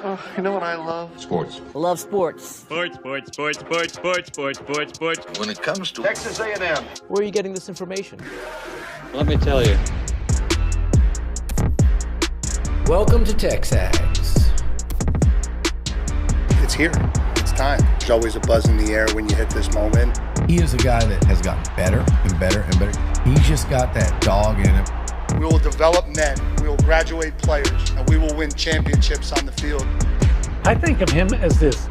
Oh, you know what I love? Sports. Love sports. Sports. When it comes to Texas A&M. Where are you getting this information? Let me tell you. Welcome to TexAgs. It's here. It's time. There's always a buzz in the air when you hit this moment. He is a guy that has gotten better and better and better. He's just got that dog in him. We will develop men. We will graduate players, and we will win championships on the field. I think of him as this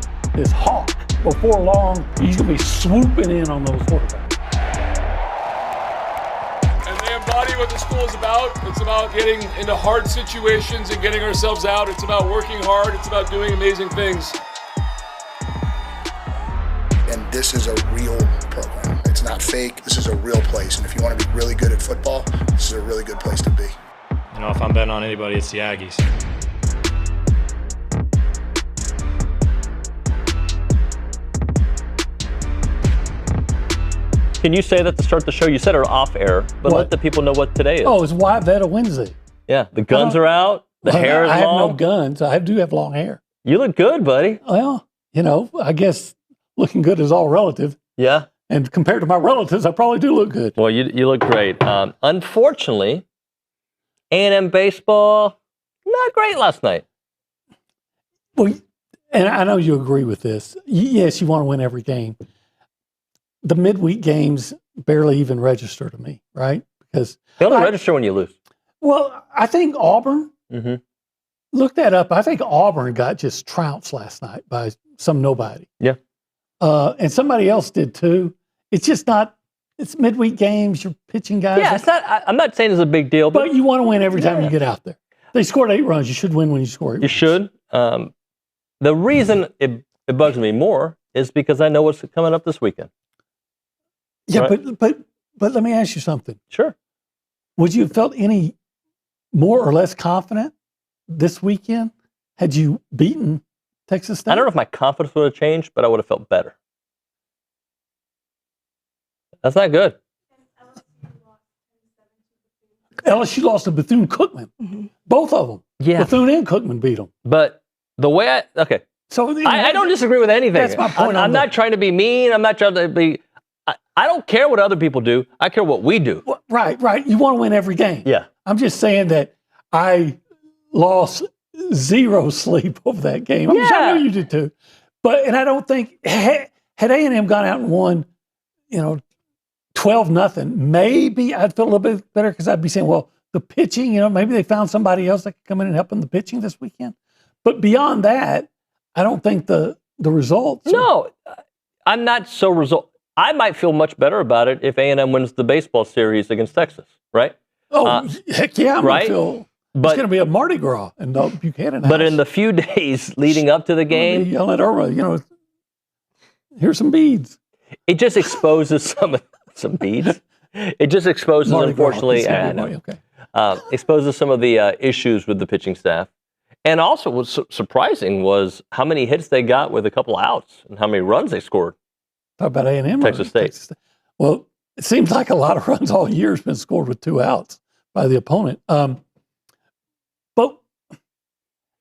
hawk. Before long, he's going to be swooping in on those quarterbacks. And they embody what the school is about. It's about getting into hard situations and getting ourselves out. It's about working hard. It's about doing amazing things. And this is a real program. It's not fake. This is a real place. And if you want to be really good at football, this is a really good place to be. You know, if I'm betting on anybody, it's the Aggies. Can you say that to start the show? You said it off air, but let the people know what today is. Oh, it's Why Vet a Wednesday. Yeah, the guns are out. The hair is long. I have no guns. I do have long hair. You look good, buddy. Well, you know, I guess looking good is all relative. Yeah. And compared to my relatives, I probably do look good. Well, you look great. Unfortunately, A&M baseball, not great last night. Well, and I know you agree with this. Yes, you want to win every game. The midweek games barely even register to me, right? Because they only register when you lose. Well, I think Auburn, look that up. I think Auburn got just trounced last night by some nobody. Yeah. And somebody else did too. It's just not, it's midweek games, you're pitching guys. Yeah, it's not, I'm not saying it's a big deal. But you want to win every time you get out there. They scored 8 runs. You should win when you score 8 runs. You should. The reason it bugs me more is because I know what's coming up this weekend. Yeah, right? but let me ask you something. Sure. Would you have felt any more or less confident this weekend had you beaten Texas State? I don't know if my confidence would have changed, but I would have felt better. That's not good. LSU lost to Bethune-Cookman. Both of them. Yeah. Bethune and Cookman beat them. But the way So I don't disagree with anything. That's my point. I'm not trying to be mean. I'm not trying to be. I don't care what other people do. I care what we do. Well, right. You want to win every game. Yeah. I'm just saying that I lost zero sleep over that game. I know you did too. And I don't think, had A&M gone out and won, 12-0, maybe I'd feel a little bit better because I'd be saying, well, the pitching, maybe they found somebody else that could come in and help in the pitching this weekend. But beyond that, I don't think the results. No, I'm not so result. I might feel much better about it if A&M wins the baseball series against Texas, right? Oh, heck yeah, I'm right? It's going to be a Mardi Gras in the Buchanan house. But in the few days leading up to the game, yelling at Irma, here's some beads. It just exposes some beads. It just exposes, unfortunately, exposes some of the issues with the pitching staff. And also, what's surprising was how many hits they got with a couple outs and how many runs they scored. Talk about A&M. Texas State. Well, it seems like a lot of runs all year has been scored with 2 outs by the opponent. But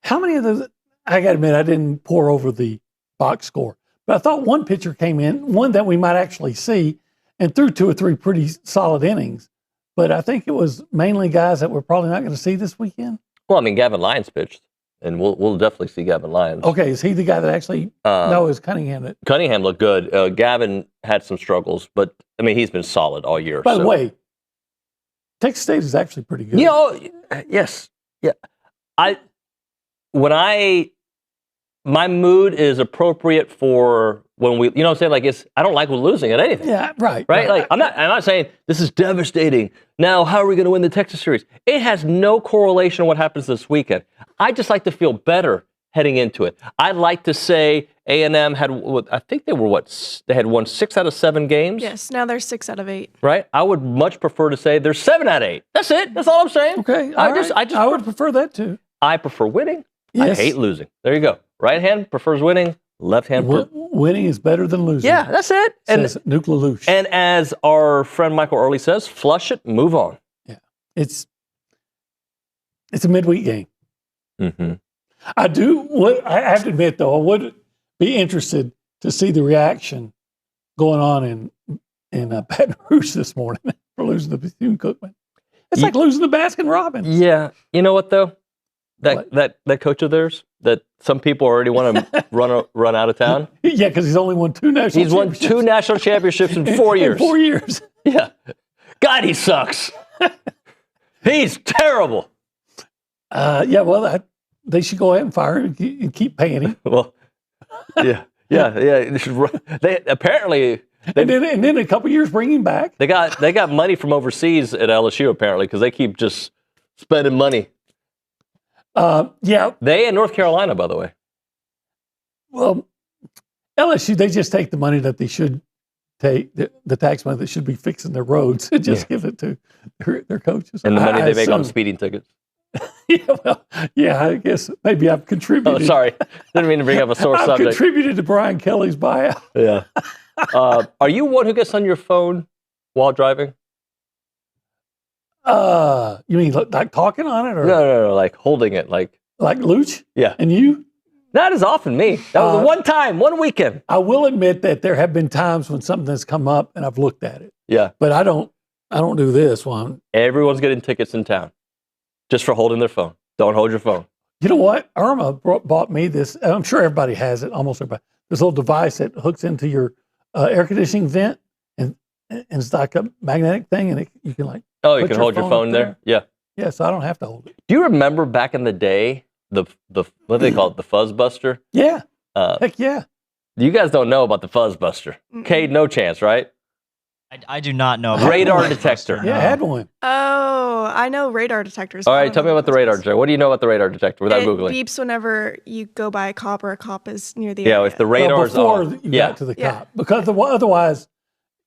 how many of those? I got to admit, I didn't pour over the box score, but I thought one pitcher came in, one that we might actually see, and threw 2 or 3 pretty solid innings. But I think it was mainly guys that we're probably not going to see this weekend. Well, I mean, Gavin Lyons pitched. And we'll definitely see Gavin Lyons. Okay, is he the guy that actually? No, it's Cunningham. Cunningham looked good. Gavin had some struggles, but I mean, he's been solid all year. By the way, Texas State is actually pretty good. Yes, yeah. My mood is appropriate for when we, what I'm saying? Like I don't like losing at anything. Yeah, right. Like I'm not saying this is devastating. Now, how are we going to win the Texas series? It has no correlation to what happens this weekend. I just like to feel better heading into it. I'd like to say A&M had, I think they were they had won 6 out of 7 games. Yes, now they're 6 out of 8. Right? I would much prefer to say they're 7 out of 8. That's it. That's all I'm saying. Okay. I would prefer that too. I prefer winning. Yes. I hate losing. There you go. Right hand prefers winning. Left hand. Winning is better than losing. Yeah, that's it. Says Nuke LaLoosh. And as our friend Michael Early says, flush it, move on. Yeah. It's a midweek game. Mm-hmm. I do. I have to admit, though, I would be interested to see the reaction going on in Baton Rouge this morning for losing to Bethune-Cookman. It's like losing to Baskin-Robbins. Yeah. You know what, though? That coach of theirs, that some people already want to run out of town. Yeah, because he's only won 2 national championships. He's won 2 national championships in 4 years. In 4 years. Yeah. God, he sucks. He's terrible. They should go ahead and fire him and keep paying him. Well, yeah. They apparently... And then a couple years bring him back. They got money from overseas at LSU, apparently, because they keep just spending money. They and North Carolina, by the way. Well, LSU, they just take the money that they should take, the tax money that should be fixing their roads, and just give it to their coaches. And the money they make on speeding tickets. I guess maybe I've contributed. Oh, sorry. Didn't mean to bring up a sore subject. I've contributed to Brian Kelly's buyout. Yeah. Are you one who gets on your phone while driving? You mean like talking on it? Or? No, like holding it. Like Luch? Yeah. And you? Not as often, me. That was one time, one weekend. I will admit that there have been times when something has come up and I've looked at it. Yeah. But I don't do this one. Everyone's getting tickets in town just for holding their phone. Don't hold your phone. You know what? Irma bought me this. I'm sure everybody has it, almost everybody. This little device that hooks into your air conditioning vent, and it's like a magnetic thing, and you can like. Oh, you can hold your phone there? Yeah. Yeah, so I don't have to hold it. Do you remember back in the day, the what do they call it, the fuzz buster? Yeah. Heck yeah. You guys don't know about the fuzz buster. Cade, no chance, right? I do not know. Radar detector. Yeah, I had one. Oh, I know radar detectors. All right, tell me about the radar detector. What do you know about the radar detector without Googling? It beeps whenever you go by a cop or a cop is near the area. area. If the radar's before on. you got to the cop. Because otherwise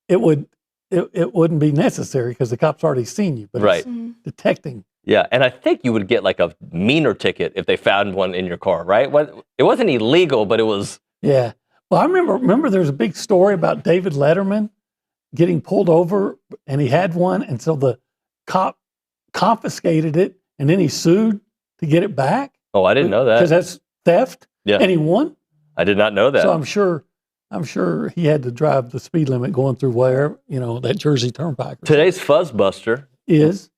it wouldn't be necessary because the cop's already seen you. But it's detecting. Yeah, and I think you would get like a meaner ticket if they found one in your car, right? It wasn't illegal, but it was. Yeah. Well, I remember there was a big story about David Letterman getting pulled over, and he had one, and so the cop confiscated it, and then he sued to get it back. Oh, I didn't know that. Because that's theft. Yeah. And he won. I did not know that. So I'm sure he had to drive the speed limit going through where, that Jersey Turnpike. Today's fuzzbuster is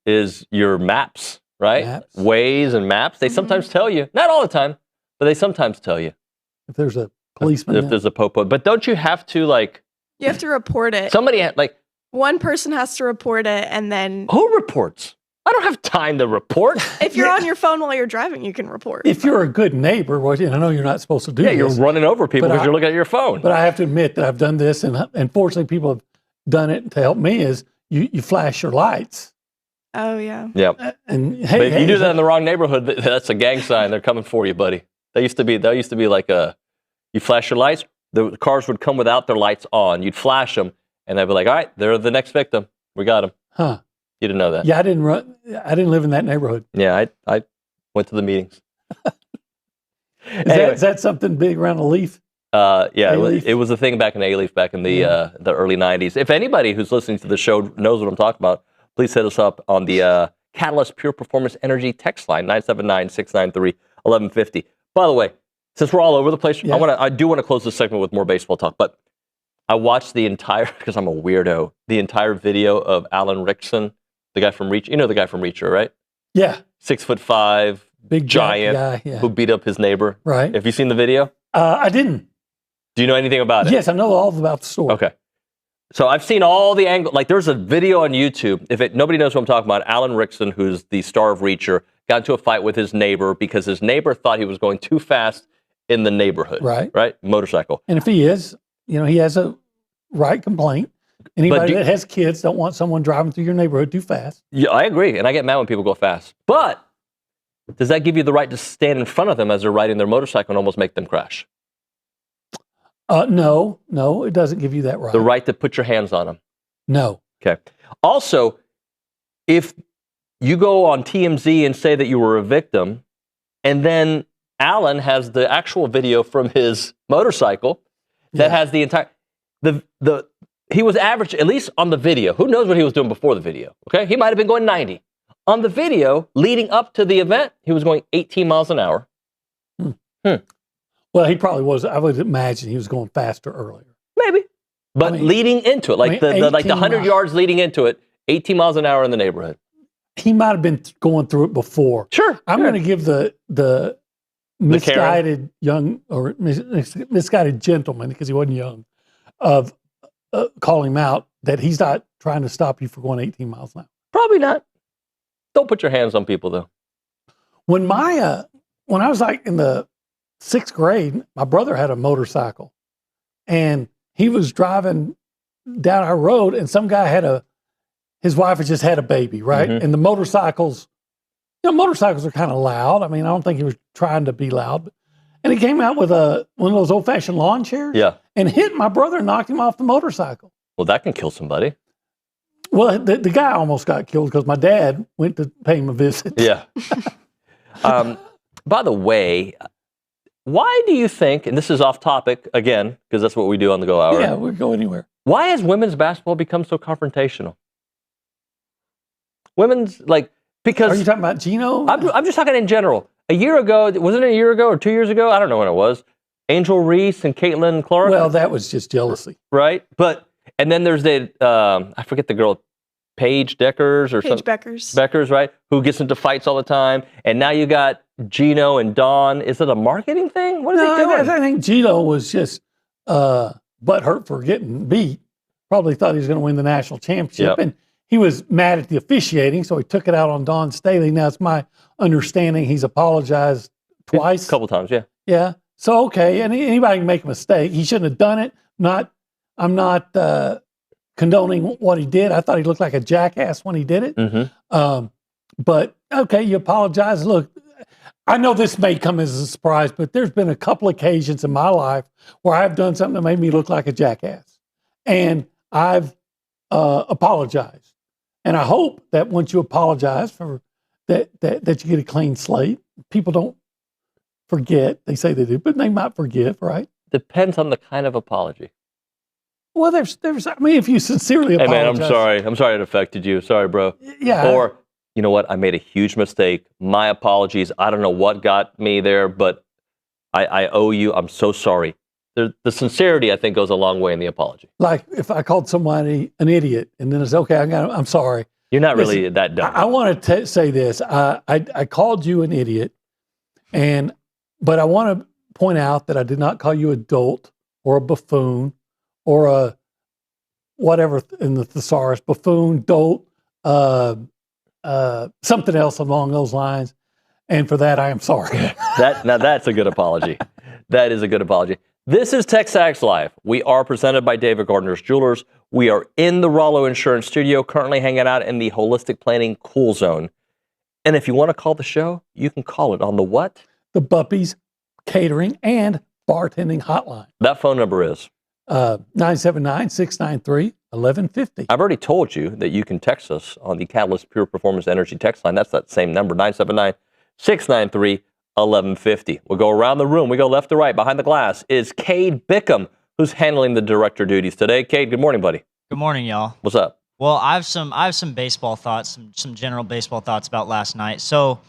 your maps, right? Maps. Waze and maps. They sometimes tell you, not all the time, but they sometimes tell you. If there's a policeman. If there's a popo. But don't you have to You have to report it. Somebody one person has to report it, and then who reports? I don't have time to report. If you're on your phone while you're driving, you can report. If you're a good neighbor, well, I know you're not supposed to do this. Yeah, you're running over people because you're looking at your phone. But I have to admit that I've done this, and fortunately people have done it to help me, is you flash your lights. Oh, yeah. Yeah. And but if you do that in the wrong neighborhood, that's a gang sign. They're coming for you, buddy. That used to be like you flash your lights, the cars would come without their lights on. You'd flash them, and they'd be like, all right, they're the next victim. We got them. Huh. You didn't know that. Yeah, I didn't live in that neighborhood. Yeah, I went to the meetings. Is that something big around a leaf? Yeah, it was a thing back in A-Leaf back in the early 90s. If anybody who's listening to the show knows what I'm talking about, please hit us up on the Catalyst Pure Performance Energy text line, 979-693-1150. By the way, since we're all over the place, I do want to close this segment with more baseball talk, but I watched the entire, because I'm a weirdo, the entire video of Alan Rickson, the guy from Reach. You know the guy from Reacher, right? Yeah. 6'5", big giant guy, who beat up his neighbor. Right. Have you seen the video? I didn't. Do you know anything about it? Yes, I know all about the story. Okay. So I've seen all the angles. Like there's a video on YouTube. Nobody knows what I'm talking about. Alan Rickson, who's the star of Reacher, got into a fight with his neighbor because his neighbor thought he was going too fast in the neighborhood. Right. Right? Motorcycle. And if he is, he has a right complaint. Anybody that has kids don't want someone driving through your neighborhood too fast. Yeah, I agree. And I get mad when people go fast. But does that give you the right to stand in front of them as they're riding their motorcycle and almost make them crash? No, it doesn't give you that right. The right to put your hands on them? No. Okay. Also, if you go on TMZ and say that you were a victim, and then Alan has the actual video from his motorcycle that has the entire... He was average, at least on the video. Who knows what he was doing before the video? Okay, he might have been going 90. On the video, leading up to the event, he was going 18 miles an hour. Well, he probably was. I would imagine he was going faster earlier. Maybe. But leading into it, like the 100 yards leading into it, 18 miles an hour in the neighborhood. He might have been going through it before. Sure. I'm going to give the misguided young or misguided gentleman, because he wasn't young, of calling him out that he's not trying to stop you from going 18 miles an hour. Probably not. Don't put your hands on people, though. When I was like in the 6th grade, my brother had a motorcycle, and he was driving down our road, and some guy his wife had just had a baby, right? Mm-hmm. And the motorcycles are kind of loud. I mean, I don't think he was trying to be loud. And he came out with one of those old-fashioned lawn chairs and hit my brother and knocked him off the motorcycle. Well, that can kill somebody. Well, the guy almost got killed because my dad went to pay him a visit. Yeah. By the way, why do you think, and this is off topic again, because that's what we do on the Go Hour. Yeah, we'll go anywhere. Why has women's basketball become so confrontational? Because... Are you talking about Gino? I'm just talking in general. A year ago, wasn't it a year ago or 2 years ago? I don't know when it was. Angel Reese and Caitlin Clark. Well, that was just jealousy. Right? And then there's I forget the girl, Paige Deckers or something. Beckers, right? Who gets into fights all the time. And now you got Gino and Dawn. Is it a marketing thing? What are they doing? I think Gino was just butthurt for getting beat. Probably thought he was going to win the national championship. Yep. And he was mad at the officiating, so he took it out on Dawn Staley. Now, it's my understanding he's apologized twice. A couple times, yeah. Yeah. So, okay. And anybody can make a mistake. He shouldn't have done it. I'm not condoning what he did. I thought he looked like a jackass when he did it. Mm-hmm. But, okay, you apologize. Look, I know this may come as a surprise, but there's been a couple occasions in my life where I've done something that made me look like a jackass. And I've apologized. And I hope that once you apologize for that you get a clean slate. People don't forget. They say they do, but they might forgive, right? Depends on the kind of apology. Well, there's. I mean, if you sincerely apologize. Hey, man, I'm sorry. I'm sorry it affected you. Sorry, bro. Yeah. Or, you know what? I made a huge mistake. My apologies. I don't know what got me there, but I owe you. I'm so sorry. The sincerity, I think, goes a long way in the apology. Like if I called somebody an idiot and then it's okay, I'm sorry. You're not really that dumb. I want to say this. I called you an idiot, but I want to point out that I did not call you a dolt or a buffoon or a whatever in the thesaurus, buffoon, dolt, something else along those lines. And for that, I am sorry. Now that's a good apology. That is a good apology. This is TexAgs Live. We are presented by David Gardner's Jewelers. We are in the Rollo Insurance Studio, currently hanging out in the Holistic Planning Cool Zone. And if you want to call the show, you can call it on the what? The Buppies Catering and Bartending Hotline. That phone number is? 979-693-1150. I've already told you that you can text us on the Catalyst Pure Performance Energy text line. That's that same number, 979-693-1150. We'll go around the room. We go left to right. Behind the glass is Cade Bickham, who's handling the director duties today. Cade, good morning, buddy. Good morning, y'all. What's up? Well, I have some baseball thoughts, some general baseball thoughts about last night. So,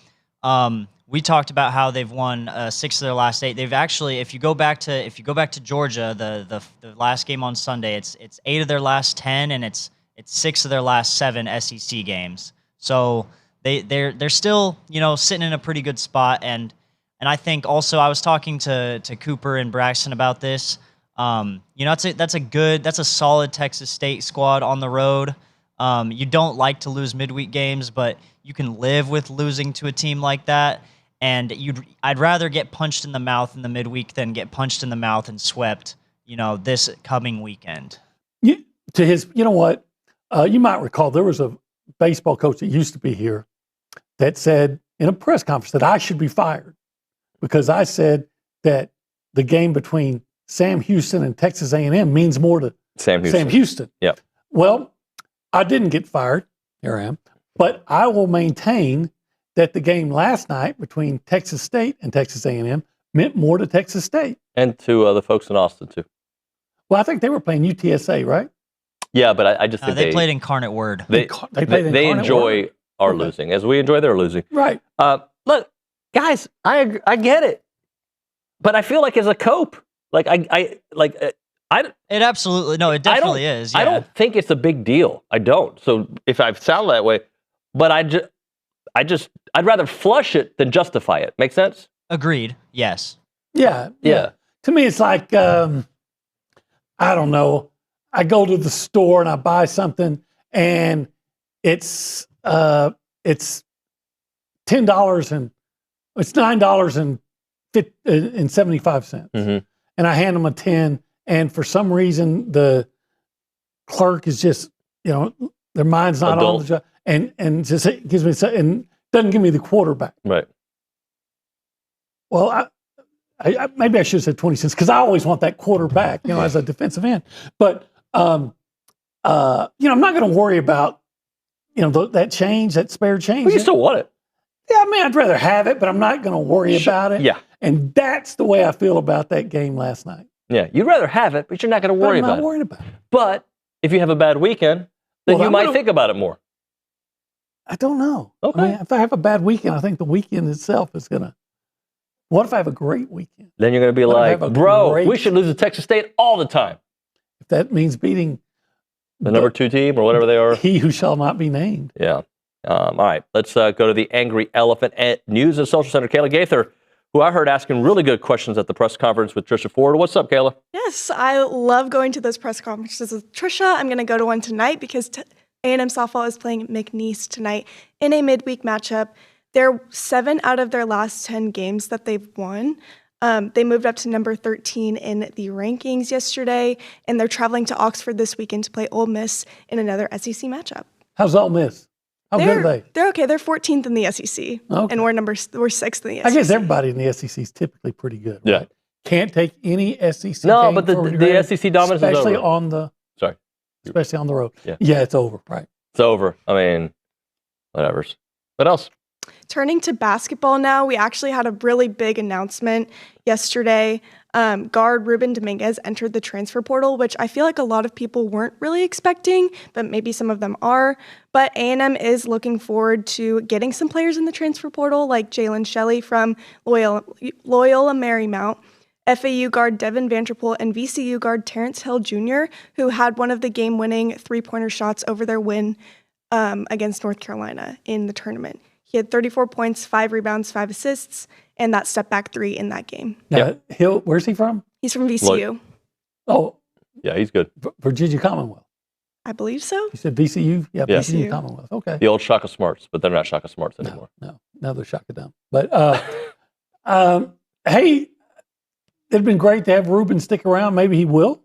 we talked about how they've won 6 of their last 8. They've actually, if you go back to Georgia, the last game on Sunday, it's 8 of their last 10, and it's 6 of their last 7 SEC games. So they're still, sitting in a pretty good spot. And I think also I was talking to Cooper and Braxton about this. That's a solid Texas State squad on the road. You don't like to lose midweek games, but you can live with losing to a team like that. And I'd rather get punched in the mouth in the midweek than get punched in the mouth and swept, this coming weekend. You know what? You might recall there was a baseball coach that used to be here that said in a press conference that I should be fired because I said that the game between Sam Houston and Texas A&M means more to Sam Houston. Yep. Well, I didn't get fired. Here I am. But I will maintain that the game last night between Texas State and Texas A&M meant more to Texas State. And to the folks in Austin, too. Well, I think they were playing UTSA, right? Yeah, but I just think they played Incarnate Word. They enjoy our losing, as we enjoy their losing. Right. Look, guys, I get it. But I feel like as a cope, like It absolutely it definitely is. Yeah. I don't think it's a big deal. I don't. So if I sound that way, but I'd rather flush it than justify it. Make sense? Agreed. Yes. Yeah. To me, it's like I don't know. I go to the store and I buy something, and it's $10 and it's $9.75, and I hand them a 10, and for some reason the clerk is just their mind's not on the job, and just gives me and doesn't give me the quarter back. Right. Well, I maybe I should have said 20 cents because I always want that quarter back, as a defensive end. But I'm not going to worry about that change, that spare change. But you still want it. Yeah, I mean, I'd rather have it, but I'm not going to worry about it. Yeah. And that's the way I feel about that game last night. Yeah, you'd rather have it, but you're not going to worry about it. I'm not worried about it. But if you have a bad weekend, then you might think about it more. I don't know. Okay. I mean, if I have a bad weekend, I think the weekend itself is going to. What if I have a great weekend? Then you're going to be like, bro, we should lose to Texas State all the time. If that means beating the number 2 team or whatever they are. He who shall not be named. Yeah. All right. Let's go to the Angry Elephant at News and Social Center. Kayla Gaither, who I heard asking really good questions at the press conference with Trisha Ford. What's up, Kayla? Yes, I love going to those press conferences with Trisha. I'm going to go to one tonight because A&M softball is playing McNeese tonight in a midweek matchup. They're 7 out of their last 10 games that they've won. They moved up to number 13 in the rankings yesterday, and they're traveling to Oxford this weekend to play Ole Miss in another SEC matchup. How's Ole Miss? How good are they? They're okay. They're 14th in the SEC, and we're 6th in the SEC. I guess everybody in the SEC is typically pretty good. Right? Yeah. Can't take any SEC. No, but the SEC dominance is over. Especially on the road. Yeah, it's over. Right. It's over. I mean, whatever. What else? Turning to basketball now, we actually had a really big announcement yesterday. Guard Ruben Dominguez entered the transfer portal, which I feel like a lot of people weren't really expecting, but maybe some of them are. But A&M is looking forward to getting some players in the transfer portal, like Jalen Shelley from Loyola Marymount, FAU guard Devin Vanderpool, and VCU guard Terrence Hill Jr., who had one of the game-winning three-pointer shots over their win against North Carolina in the tournament. He had 34 points, 5 rebounds, 5 assists, and that step back 3 in that game. Hill, where's he from? He's from VCU. Oh. Yeah, he's good. Virginia Commonwealth. I believe so. You said VCU? Yeah, VCU Commonwealth. Okay. The old Shaka Smarts, but they're not Shaka Smarts anymore. No, they're Shaka Dumb. But, hey, it'd been great to have Ruben stick around. Maybe he will.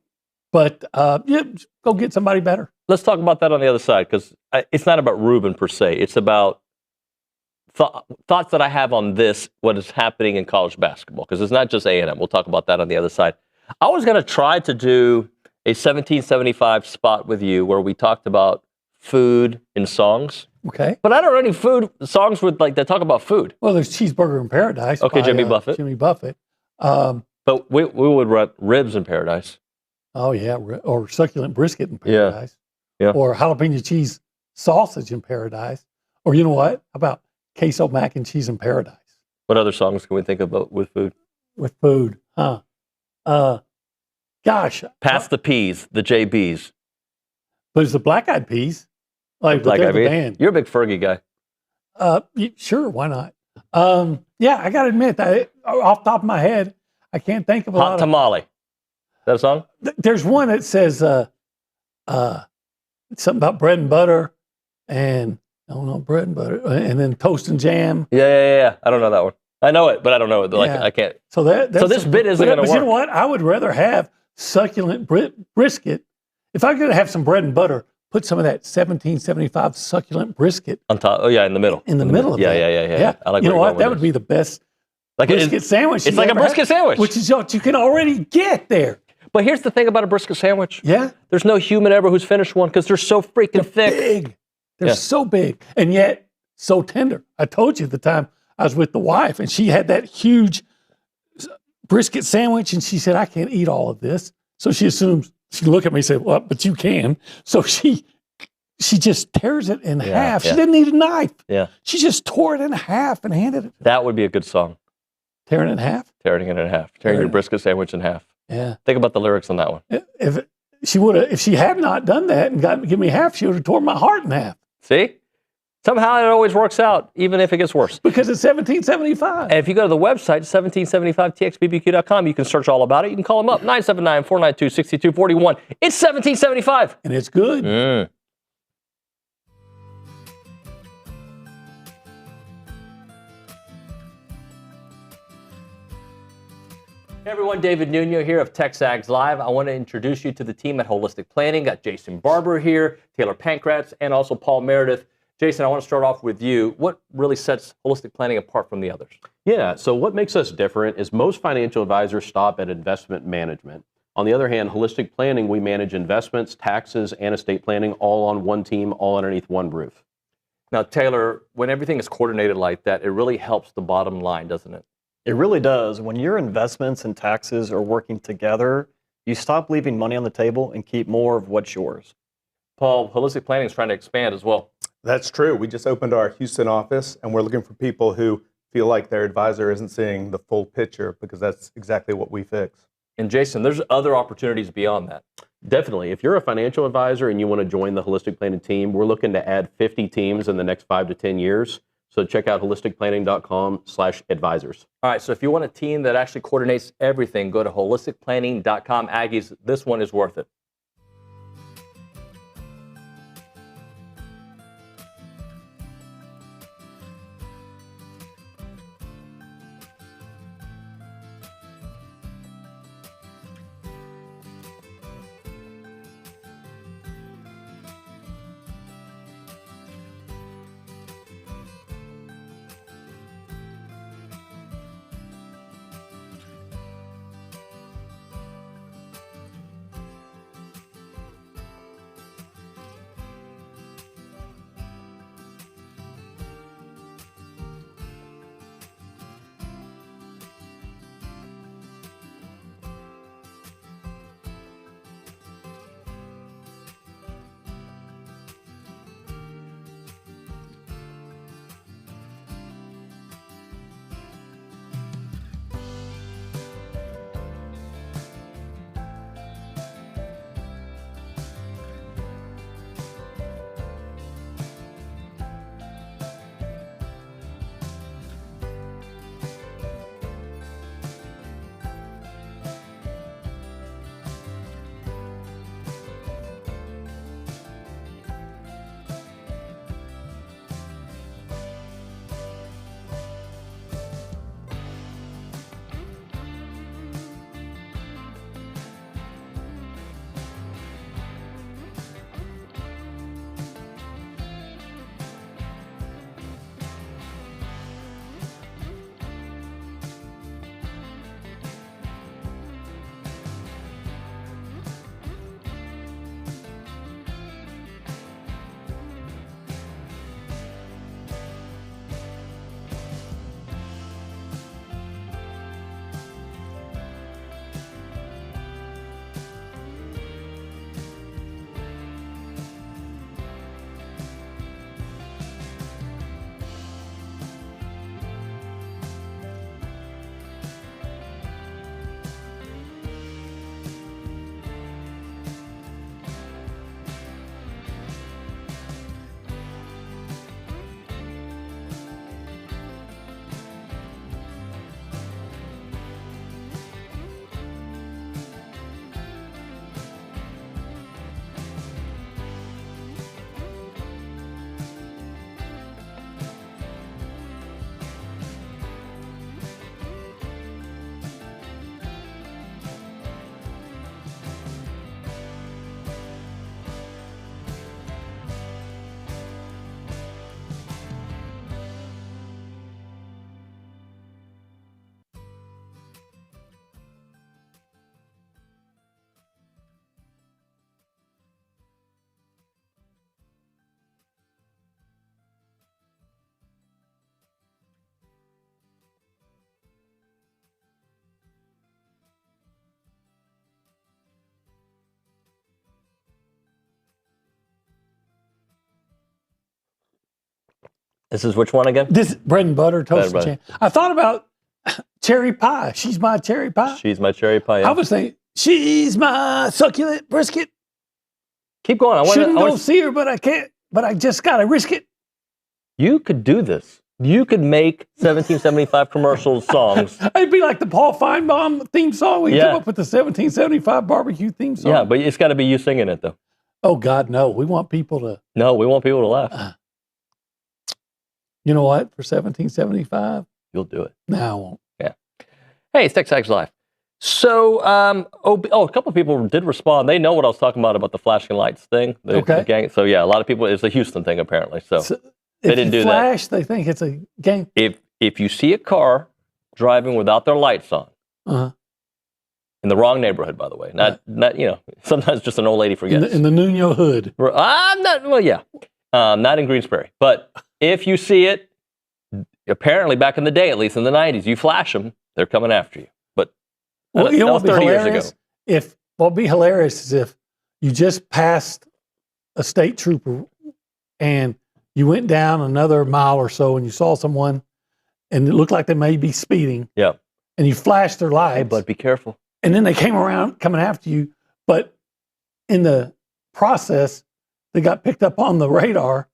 But, go get somebody better. Let's talk about that on the other side, because it's not about Ruben per se. It's about thoughts that I have on what is happening in college basketball, because it's not just A&M. We'll talk about that on the other side. I was going to try to do a 1775 spot with you where we talked about food in songs. Okay. But I don't know any food songs that talk about food. Well, there's Cheeseburger in Paradise. Okay, Jimmy Buffett. Jimmy Buffett. But we would run Ribs in Paradise. Oh, yeah. Or Succulent Brisket in Paradise. Yeah. Or Jalapeno Cheese Sausage in Paradise. Or you know what? How about Queso Mac and Cheese in Paradise? What other songs can we think about with food? With food, huh? Gosh. Pass the Peas, the JBs. But it's the Black Eyed Peas. Like Black Eyed Peas. Band. You're a big Fergie guy. Sure, why not? Yeah, I got to admit, off the top of my head, I can't think of a lot Hot Tamale. Is that a song? There's one that says something about bread and butter and bread and butter, and then toast and jam. Yeah. I don't know that one. I know it, but I don't know it. I can't. So this bit isn't going to work. But you know what? I would rather have succulent brisket. If I could have some bread and butter, put some of that 1775 succulent brisket on top. Oh yeah, in the middle. In the middle of that. Yeah. I like. You know what? That would be the best brisket sandwich. It's like a brisket sandwich, which is what you can already get there. But here's the thing about a brisket sandwich. Yeah. There's no human ever who's finished one because they're so freaking thick. Big. They're so big and yet so tender. I told you the time I was with the wife and she had that huge brisket sandwich and she said, I can't eat all of this. So she assumes, she looked at me and said, well, but you can. So she just tears it in half. She didn't need a knife. Yeah. She just tore it in half and handed it. That would be a good song. Tearing it in half? Tearing it in half. Tearing your brisket sandwich in half. Yeah. Think about the lyrics on that one. If she had not done that and give me half, she would have torn my heart in half. See? Somehow it always works out, even if it gets worse. Because it's $17.75. And if you go to the website, 1775txbbq.com, you can search all about it. You can call them up, 979-492-6241. It's $17.75. And it's good. Mm. Hey everyone, David Nuño here of TexAgs Live. I want to introduce you to the team at Holistic Planning. Got Jason Barber here, Taylor Pankratz, and also Paul Meredith. Jason, I want to start off with you. What really sets Holistic Planning apart from the others? Yeah, so what makes us different is most financial advisors stop at investment management. On the other hand, Holistic Planning, we manage investments, taxes, and estate planning all on one team, all underneath one roof. Now, Taylor, when everything is coordinated like that, it really helps the bottom line, doesn't it? It really does. When your investments and taxes are working together, you stop leaving money on the table and keep more of what's yours. Paul, Holistic Planning is trying to expand as well. That's true. We just opened our Houston office, and we're looking for people who feel like their advisor isn't seeing the full picture, because that's exactly what we fix. And Jason, there's other opportunities beyond that. Definitely. If you're a financial advisor and you want to join the Holistic Planning team, we're looking to add 50 teams in the next 5 to 10 years. So check out holisticplanning.com/advisors. All right, so if you want a team that actually coordinates everything, go to holisticplanning.com. Aggies, this one is worth it. This is which one again? This bread and butter toast. Bread and butter. I thought about cherry pie. She's my cherry pie. She's my cherry pie. Yeah. I was saying, she's my succulent brisket. Keep going. I Shouldn't want go see her, but I can't. But I just gotta risk it. You could do this. You could make 1775 commercial songs. It'd be like the Paul Feinbaum theme song. We come up with the 1775 barbecue theme song. Yeah, but it's got to be you singing it though. Oh God, no. We want people to. No, we want people to laugh. You know what? For 1775, you'll do it. No, I won't. Yeah. Hey, it's TexAgs Live. So, a couple of people did respond. They know what I was talking about the flashing lights thing. The gang. So, yeah, a lot of people, it's a Houston thing apparently. So they didn't do flash, they think it's a gang. If you see a car driving without their lights on, in the wrong neighborhood, by the way, not sometimes just an old lady forgets. In the Nuño hood. Not in Greensbury. But if you see it, apparently back in the day, at least in the 90s, you flash them, they're coming after you. Well, you know what would be 30 years hilarious? ago. What'd be hilarious is if you just passed a state trooper and you went down another mile or so and you saw someone and it looked like they may be speeding. Yeah. And you flashed their lights. Hey, bud, be careful. And then they came around coming after you. But in the process, they got picked up on the radar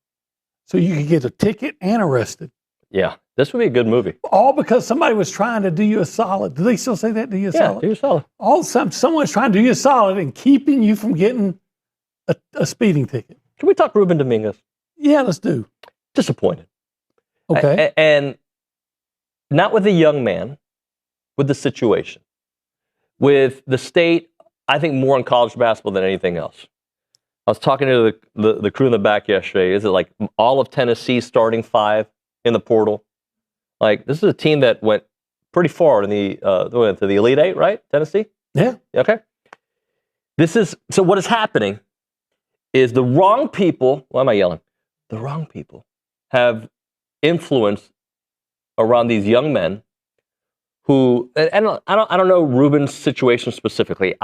so you could get a ticket and arrested. Yeah. This would be a good movie. All because somebody was trying to do you a solid. Do they still say that? Do you a solid? Yeah, do you a solid. All of a sudden, someone's trying to do you a solid and keeping you from getting a speeding ticket. Can we talk Ruben Dominguez? Yeah, let's do. Disappointed. Okay. And not with the young man, with the situation. With the state, I think more in college basketball than anything else. I was talking to the crew in the back yesterday. Is it like all of Tennessee starting 5 in the portal? Like, this is a team that went pretty far in to the Elite Eight, right? Tennessee? Yeah. Okay. So what is happening is the wrong people, why am I yelling? The wrong people have influence around these young men who, and I don't know Ruben's situation specifically.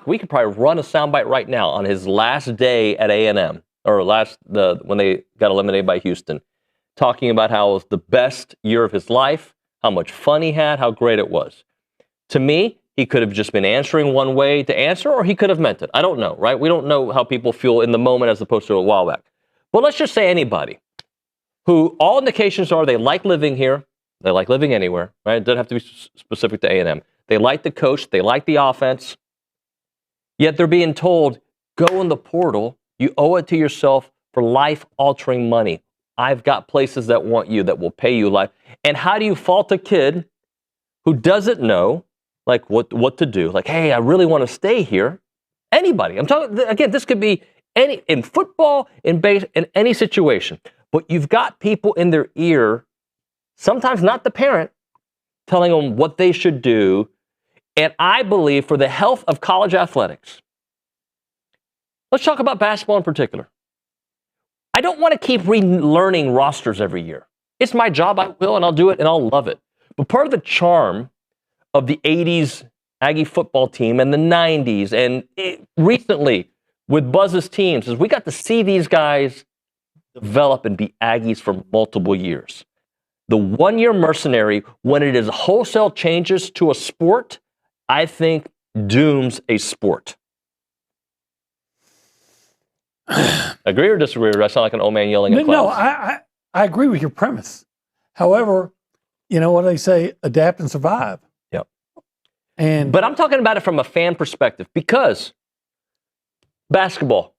We could probably run a soundbite right now on his last day at A&M, or when they got eliminated by Houston, talking about how it was the best year of his life, how much fun he had, how great it was. To me, he could have just been answering one way to answer, or he could have meant it. I don't know, right? We don't know how people feel in the moment as opposed to a while back. But let's just say anybody who all indications are they like living here, they like living anywhere, right? It doesn't have to be specific to A&M. They like the coach, they like the offense, yet they're being told, go in the portal, you owe it to yourself for life-altering money. I've got places that want you, that will pay you life. And how do you fault a kid who doesn't know, like, what to do? Like, hey, I really want to stay here. Anybody. I'm talking, again, this could be in football, in any situation. But you've got people in their ear, sometimes not the parent, telling them what they should do. And I believe for the health of college athletics, let's talk about basketball in particular. I don't want to keep relearning rosters every year. It's my job, I will, and I'll do it, and I'll love it. But part of the charm of the 80s Aggie football team and the 90s, and recently with Buzz's teams, is we got to see these guys develop and be Aggies for multiple years. The one-year mercenary, when it is wholesale changes to a sport, I think dooms a sport. Agree or disagree? Or do I sound like an old man yelling at No, clouds? I agree with your premise. However, you know what they say, adapt and survive. Yep. But I'm talking about it from a fan perspective, because basketball,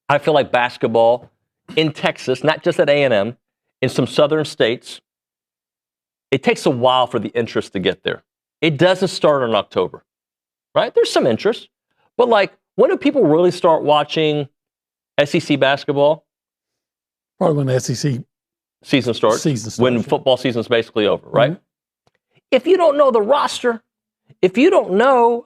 I feel like basketball in Texas, not just at A&M, in some southern states, it takes a while for the interest to get there. It doesn't start in October, right? There's some interest, but like, when do people really start watching SEC basketball? Probably when the SEC season starts. When football season's basically over, right? Mm-hmm. If you don't know the roster, if you don't know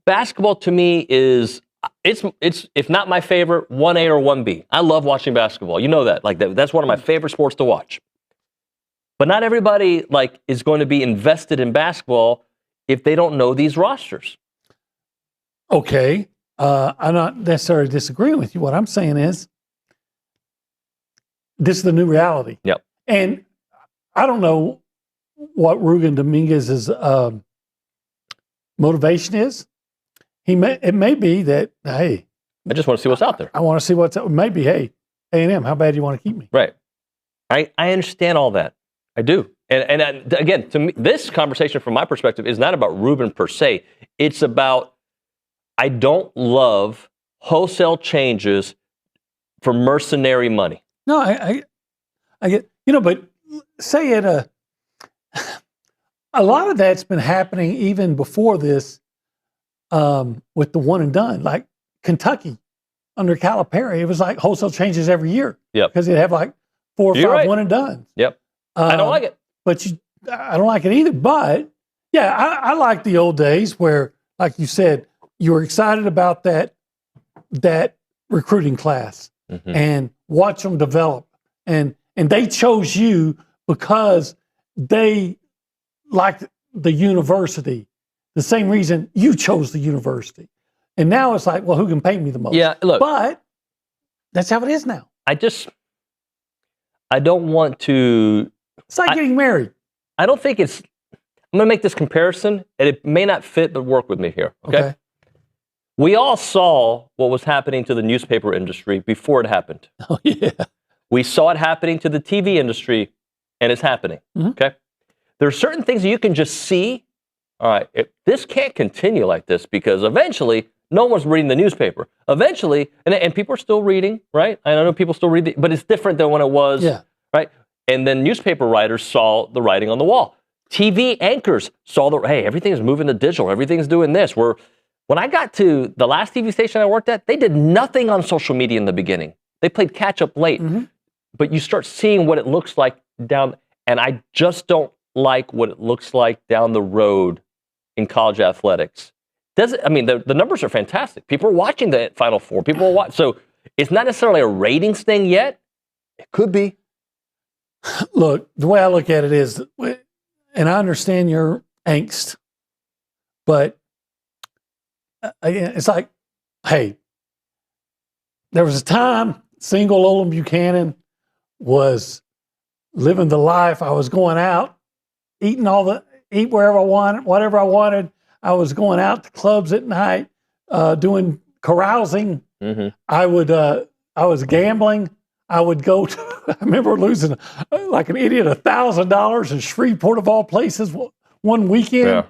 basketball to me is it's if not my favorite, 1A or 1B. I love watching basketball. You know that. That's one of my favorite sports to watch. But not everybody is going to be invested in basketball if they don't know these rosters. Okay. I'm not necessarily disagreeing with you. What I'm saying is, this is the new reality. Yep. And I don't know what Ruben Dominguez's motivation is. It may be that, hey, I just want to see what's out there. I want to see what's out. Maybe, hey, A&M, how bad do you want to keep me? Right. I understand all that. I do. And again, to me, this conversation from my perspective is not about Ruben per se. It's about, I don't love wholesale changes for mercenary money. No, I get, but say it, a lot of that's been happening even before this with the one and done. Like Kentucky under Calipari, it was like wholesale changes every year. Yep. Because they'd have like 4 or 5 one and dones. Yep. I don't like it. But I don't like it either. But yeah, I like the old days where, like you said, you were excited about that recruiting class and watch them develop. And they chose you because they liked the university, the same reason you chose the university. And now it's like, well, who can pay me the most? Yeah, look. But that's how it is now. I don't want to. It's like getting married. I don't think it's. I'm going to make this comparison, and it may not fit, but work with me here. Okay. We all saw what was happening to the newspaper industry before it happened. Oh, yeah. We saw it happening to the TV industry, and it's happening. Okay. There are certain things that you can just see. All right, this can't continue like this because eventually no one's reading the newspaper. Eventually, and people are still reading, right? I know people still read, but it's different than when it was, right? And then newspaper writers saw the writing on the wall. TV anchors saw hey, everything's moving to digital. Everything's doing this. When I got to the last TV station I worked at, they did nothing on social media in the beginning. They played catch up late. But you start seeing what it looks like down, and I just don't like what it looks like down the road in college athletics. The numbers are fantastic. People are watching the Final Four. People are watching. So it's not necessarily a ratings thing yet. It could be. Look, the way I look at it is, and I understand your angst, but it's like, hey, there was a time single Olin Buchanan was living the life. I was going out, eat wherever I wanted, whatever I wanted. I was going out to clubs at night, doing carousing. I was gambling. I would go to, I remember losing like an idiot $1,000 in Shreveport of all places one weekend,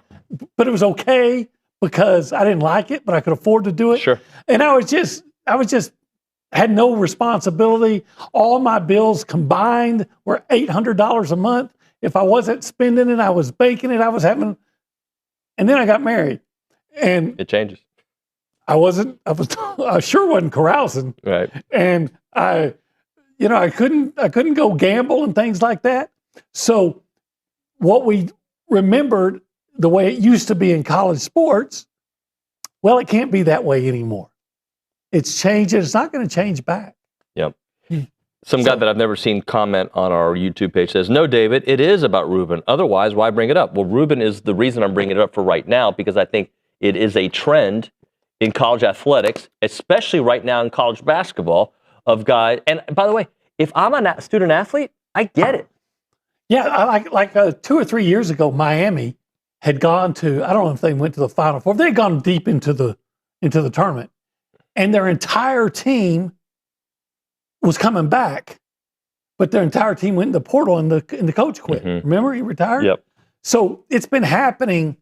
but it was okay because I didn't like it, but I could afford to do it. Sure. And I was just had no responsibility. All my bills combined were $800 a month. If I wasn't spending it, I was baking it. And then I got married, and it changes. I sure wasn't carousing. Right. And I couldn't go gamble and things like that. So what we remembered the way it used to be in college sports, well, it can't be that way anymore. It's changing. It's not going to change back. Yep. Some guy that I've never seen comment on our YouTube page says, no, David, it is about Ruben. Otherwise, why bring it up? Well, Ruben is the reason I'm bringing it up for right now, because I think it is a trend in college athletics, especially right now in college basketball, of guys. And by the way, if I'm a student athlete, I get it. Yeah, like 2 or 3 years ago, Miami had gone to, I don't know if they went to the Final Four. They had gone deep into the tournament. And their entire team was coming back, but their entire team went in the portal and the coach quit. Remember, he retired? Yep. So it's been happening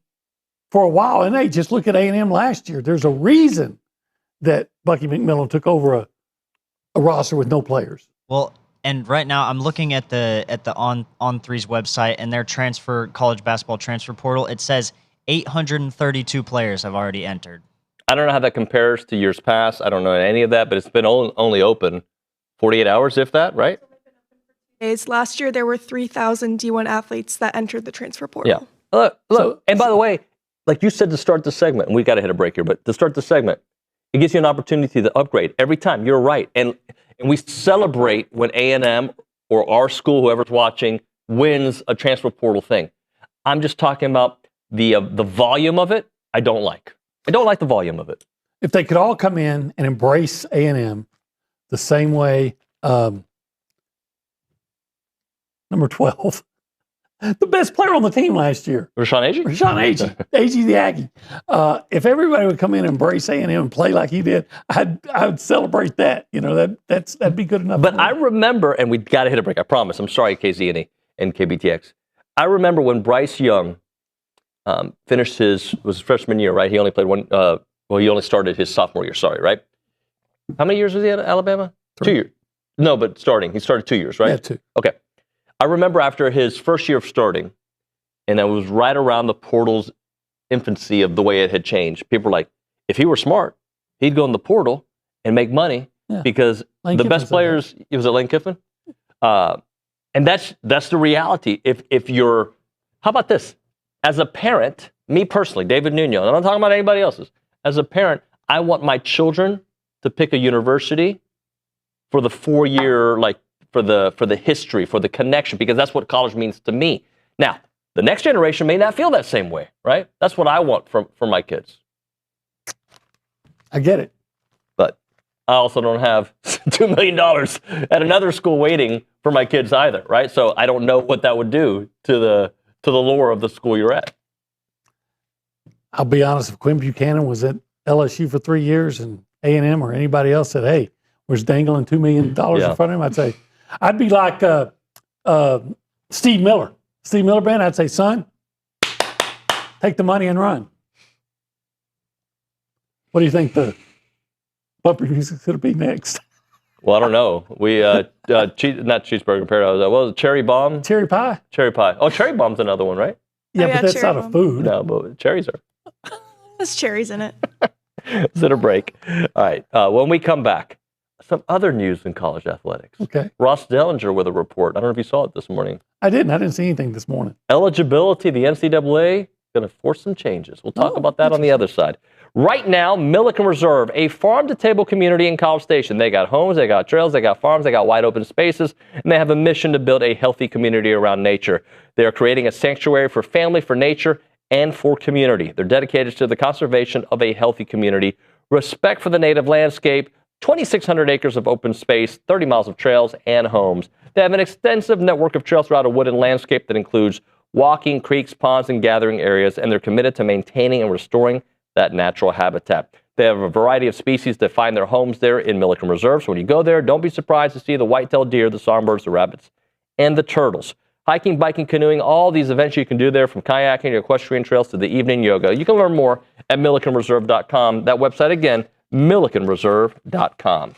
for a while. And hey, just look at A&M last year. There's a reason that Bucky McMillan took over a roster with no players. Well, and right now I'm looking at the On3's website and their college basketball transfer portal. It says 832 players have already entered. I don't know how that compares to years past. I don't know any of that, but it's been only open 48 hours, if that, right? Last year, there were 3,000 D1 athletes that entered the transfer portal. Yeah. Look, and by the way, like you said to start the segment, and we got to hit a break here, but to start the segment, it gives you an opportunity to upgrade every time. You're right. And we celebrate when A&M or our school, whoever's watching, wins a transfer portal thing. I'm just talking about the volume of it. I don't like the volume of it. If they could all come in and embrace A&M the same way number 12. The best player on the team last year. Rashawn Agee? Rashawn Agee. Agee the Aggie. If everybody would come in and embrace A&M and play like he did, I'd celebrate that. You know, that'd be good enough. But I remember, and we've got to hit a break, I promise. I'm sorry, KZ and KBTX. I remember when Bryce Young finished his freshman year, right? He only played one, he only started his sophomore year, right? How many years was he at Alabama? 3. 2 years. No, but starting. He started 2 years, right? Yeah, 2. Okay. I remember after his first year of starting, and it was right around the portal's infancy of the way it had changed. People were like, if he were smart, he'd go in the portal and make money because Lane the Kiffin best players, it was at Lane Kiffin? And that's the reality. If you're, how about this? As a parent, me personally, David Nuño, and I'm not talking about anybody else's. As a parent, I want my children to pick a university for the 4-year, like, for the history, for the connection, because that's what college means to me. Now, the next generation may not feel that same way, right? That's what I want for my kids. I get it. But I also don't have $2 million at another school waiting for my kids either, right? So I don't know what that would do to the lore of the school you're at. I'll be honest, if Quinn Buchanan was at LSU for 3 years and A&M or anybody else said, hey, was dangling $2 million in front of him, I'd say, I'd be like Steve Miller. Steve Miller Band, I'd say, son, take the money and run. What do you think the bumper music's going to be next? Well, I don't know. We, not cheeseburger paradise. What was it, cherry bomb? Cherry pie. Cherry pie. Oh, cherry bomb's another one, right? Yeah, but that's not a food. No, but cherries are. There's cherries in it. Let's hit a break. All right. When we come back, some other news in college athletics. Okay. Ross Dellinger with a report. I don't know if you saw it this morning. I didn't see anything this morning. Eligibility, the NCAA, going to force some changes. We'll talk about that on the other side. Right now, Milliken Reserve, a farm-to-table community in College Station. They got homes, they got trails, they got farms, they got wide open spaces, and they have a mission to build a healthy community around nature. They are creating a sanctuary for family, for nature, and for community. They're dedicated to the conservation of a healthy community, respect for the native landscape, 2,600 acres of open space, 30 miles of trails, and homes. They have an extensive network of trails throughout a wooded landscape that includes walking, creeks, ponds, and gathering areas, and they're committed to maintaining and restoring that natural habitat. They have a variety of species that find their homes there in Milliken Reserve. So when you go there, don't be surprised to see the white-tailed deer, the songbirds, the rabbits, and the turtles. Hiking, biking, canoeing, all these events you can do there, from kayaking to equestrian trails to the evening yoga. You can learn more at millikenreserve.com. That website again, millikenreserve.com.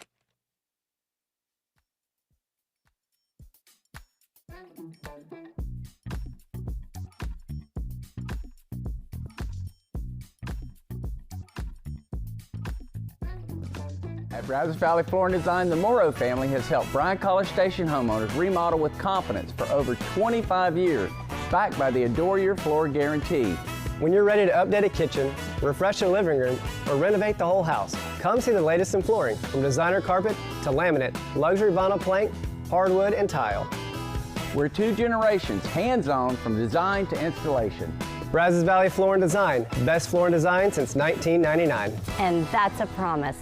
At Brazos Valley Floor and Design, the Morrow family has helped Bryan College Station homeowners remodel with confidence for over 25 years, backed by the Adore Your Floor guarantee. When you're ready to update a kitchen, refresh a living room, or renovate the whole house, come see the latest in flooring, from designer carpet to laminate, luxury vinyl plank, hardwood, and tile. We're 2 generations, hands-on from design to installation. Brazos Valley Floor and Design, best floor and design since 1999. And that's a promise.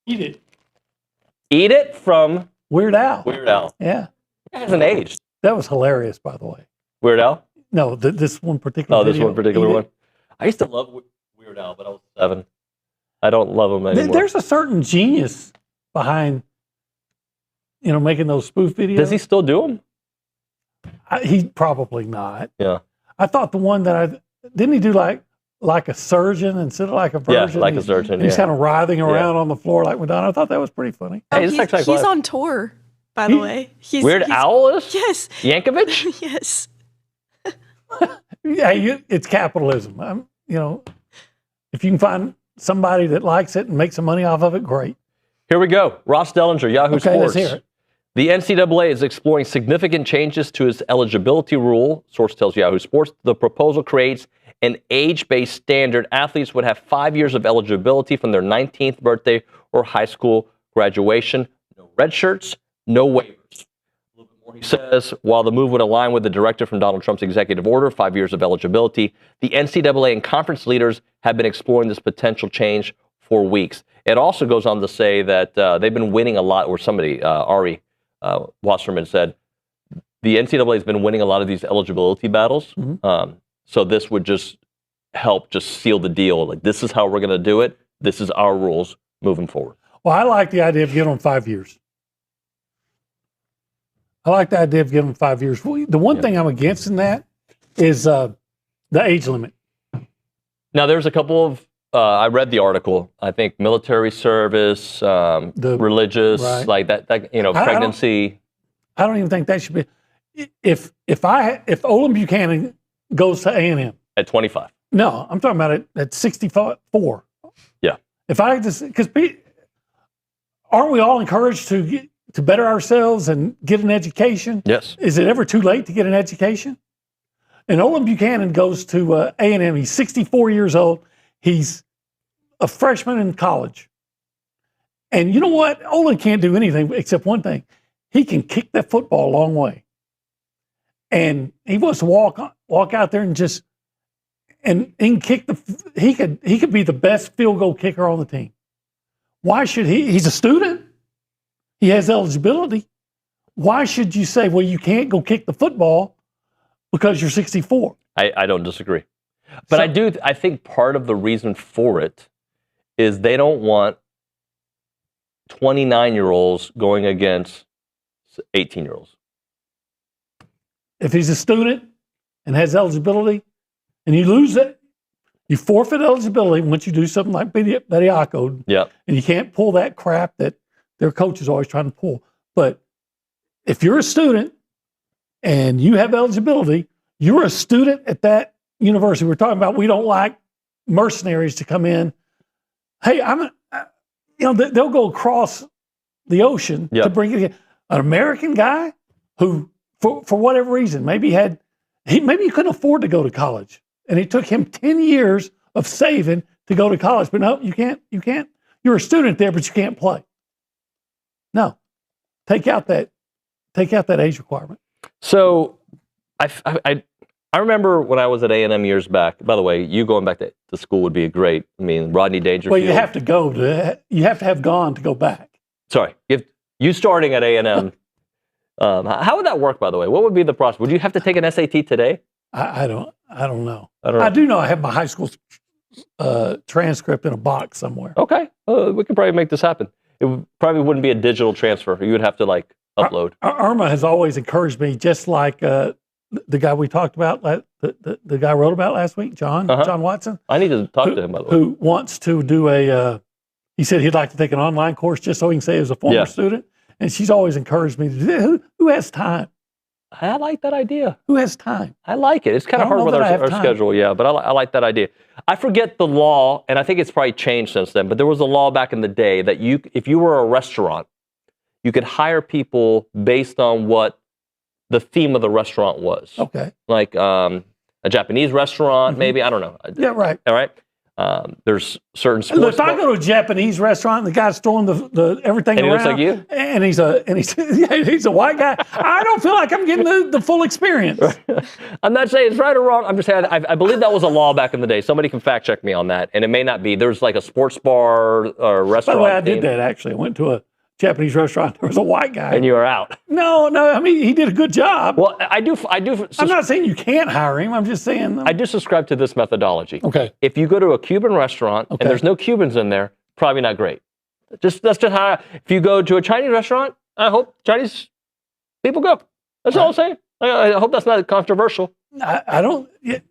Eat It. Eat It from Weird Al. Weird Al. Yeah. It hasn't aged. That was hilarious, by the way. Weird Al? No, this one particular Oh, this video. one particular Eat one. It. I used to love Weird Al, but I was 7. I don't love him anymore. There's a certain genius behind, making those spoof videos. Does he still do them? He probably not. Yeah. I thought the one that didn't he do like a surgeon instead of like a virgin? Yeah, like a surgeon. He's kind of writhing around Yeah. on the floor like Madonna. I thought that was pretty funny. Hey, He's on tour, by the way. Weird Al is? Yes. Yankovic? Yes. Yeah, it's capitalism. If you can find somebody that likes it and make some money off of it, great. Here we go. Ross Dellinger, Yahoo Okay, Sports. let's hear it. The NCAA is exploring significant changes to its eligibility rule. Source tells Yahoo Sports. The proposal creates an age-based standard. Athletes would have 5 years of eligibility from their 19th birthday or high school graduation. No red shirts, no waivers. He says, while the move would align with the directive from Donald Trump's executive order, 5 years of eligibility, the NCAA and conference leaders have been exploring this potential change for weeks. It also goes on to say that they've been winning a lot, or somebody, Ari Wasserman said, the NCAA has been winning a lot of these eligibility battles. Mm-hmm. So this would just help just seal the deal. Like, this is how we're going to do it. This is our rules moving forward. Well, I like the idea of giving them 5 years. I like the idea of giving them 5 years. The one thing I'm against in that is the age limit. Now, there's a couple of, I read the article, I think military service, religious, right. like that pregnancy. I don't even think that should be. If Olin Buchanan goes to A&M. At 25. No, I'm talking about it at 64. Yeah. Because aren't we all encouraged to better ourselves and get an education? Yes. Is it ever too late to get an education? And Olin Buchanan goes to A&M. He's 64 years old. He's a freshman in college. And you know what? Olin can't do anything except one thing. He can kick that football a long way. And he wants to walk out there and just and kick he could be the best field goal kicker on the team. Why should he? He's a student. He has eligibility. Why should you say, well, you can't go kick the football because you're 64? I don't disagree. But I think part of the reason for it is they don't want 29-year-olds going against 18-year-olds? If he's a student and has eligibility, and you lose it, you forfeit eligibility once you do something like Bediako. Yeah. And you can't pull that crap that their coach is always trying to pull. But if you're a student and you have eligibility, you're a student at that university. We're talking about we don't like mercenaries to come in. Hey, they'll go across the ocean to bring it in. An American guy who, for whatever reason, maybe he couldn't afford to go to college. And it took him 10 years of saving to go to college. But no, you can't. You're a student there, but you can't play. No. Take out that age requirement. So I remember when I was at A&M years back. By the way, you going back to school would be great. I mean, Rodney Dangerfield. Well, you have to have gone to go back. Sorry, you starting at A&M. How would that work, by the way? What would be the process? Would you have to take an SAT today? I don't know. I do know I have my high school transcript in a box somewhere. Okay, we can probably make this happen. It probably wouldn't be a digital transfer. You would have to upload. Irma has always encouraged me, just like the guy we talked about, the guy I wrote about last week, John Watson. I need to talk to him, by the way. Who wants to do he said he'd like to take an online course just so he can say he was a former student. And she's always encouraged me to do that. Who has time? I like that idea. Who has time? I like it. It's kind of hard with our schedule, but I like that idea. I forget the law, and I think it's probably changed since then, but there was a law back in the day that if you were a restaurant, you could hire people based on what the theme of the restaurant was. Okay. Like a Japanese restaurant, maybe. I don't know. Yeah, right. All right. There's certain sports. Look, I go to a Japanese restaurant, and the guy's throwing the everything and he around. looks like you? And he's a white guy. I don't feel like I'm getting the full experience. I'm not saying it's right or wrong. I'm just saying I believe that was a law back in the day. Somebody can fact check me on that, and it may not be. There's like a sports bar or restaurant. By the way, I did that actually. I went to a Japanese restaurant. There was a white guy, and you were out. No. I mean, he did a good job. Well, I do. I'm not saying you can't hire him. I'm just saying I do subscribe to this methodology. Okay. If you go to a Cuban restaurant and there's no Cubans in there, probably not great. That's just how. If you go to a Chinese restaurant, I hope Chinese people go. That's all I'm saying. I hope that's not controversial. I don't. If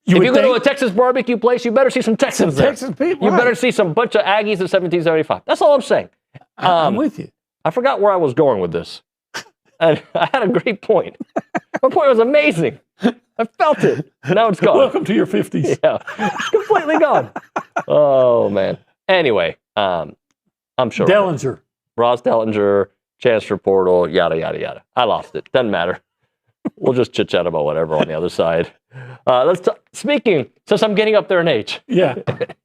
you go to a Texas barbecue place, you better see some Texans there. Texas people. You better see some bunch of Aggies in 1775. That's all I'm saying. I'm with you. I forgot where I was going with this. I had a great point. My point was amazing. I felt it. Now it's gone. Welcome to your 50s. Yeah, it's completely gone. Oh, man. Anyway, I'm sure. Dellinger. Ross Dellinger, transfer portal, yada, yada, yada. I lost it. Doesn't matter. We'll just chit-chat about whatever on the other side. Let's talk. Speaking, since I'm getting up there in age. Yeah.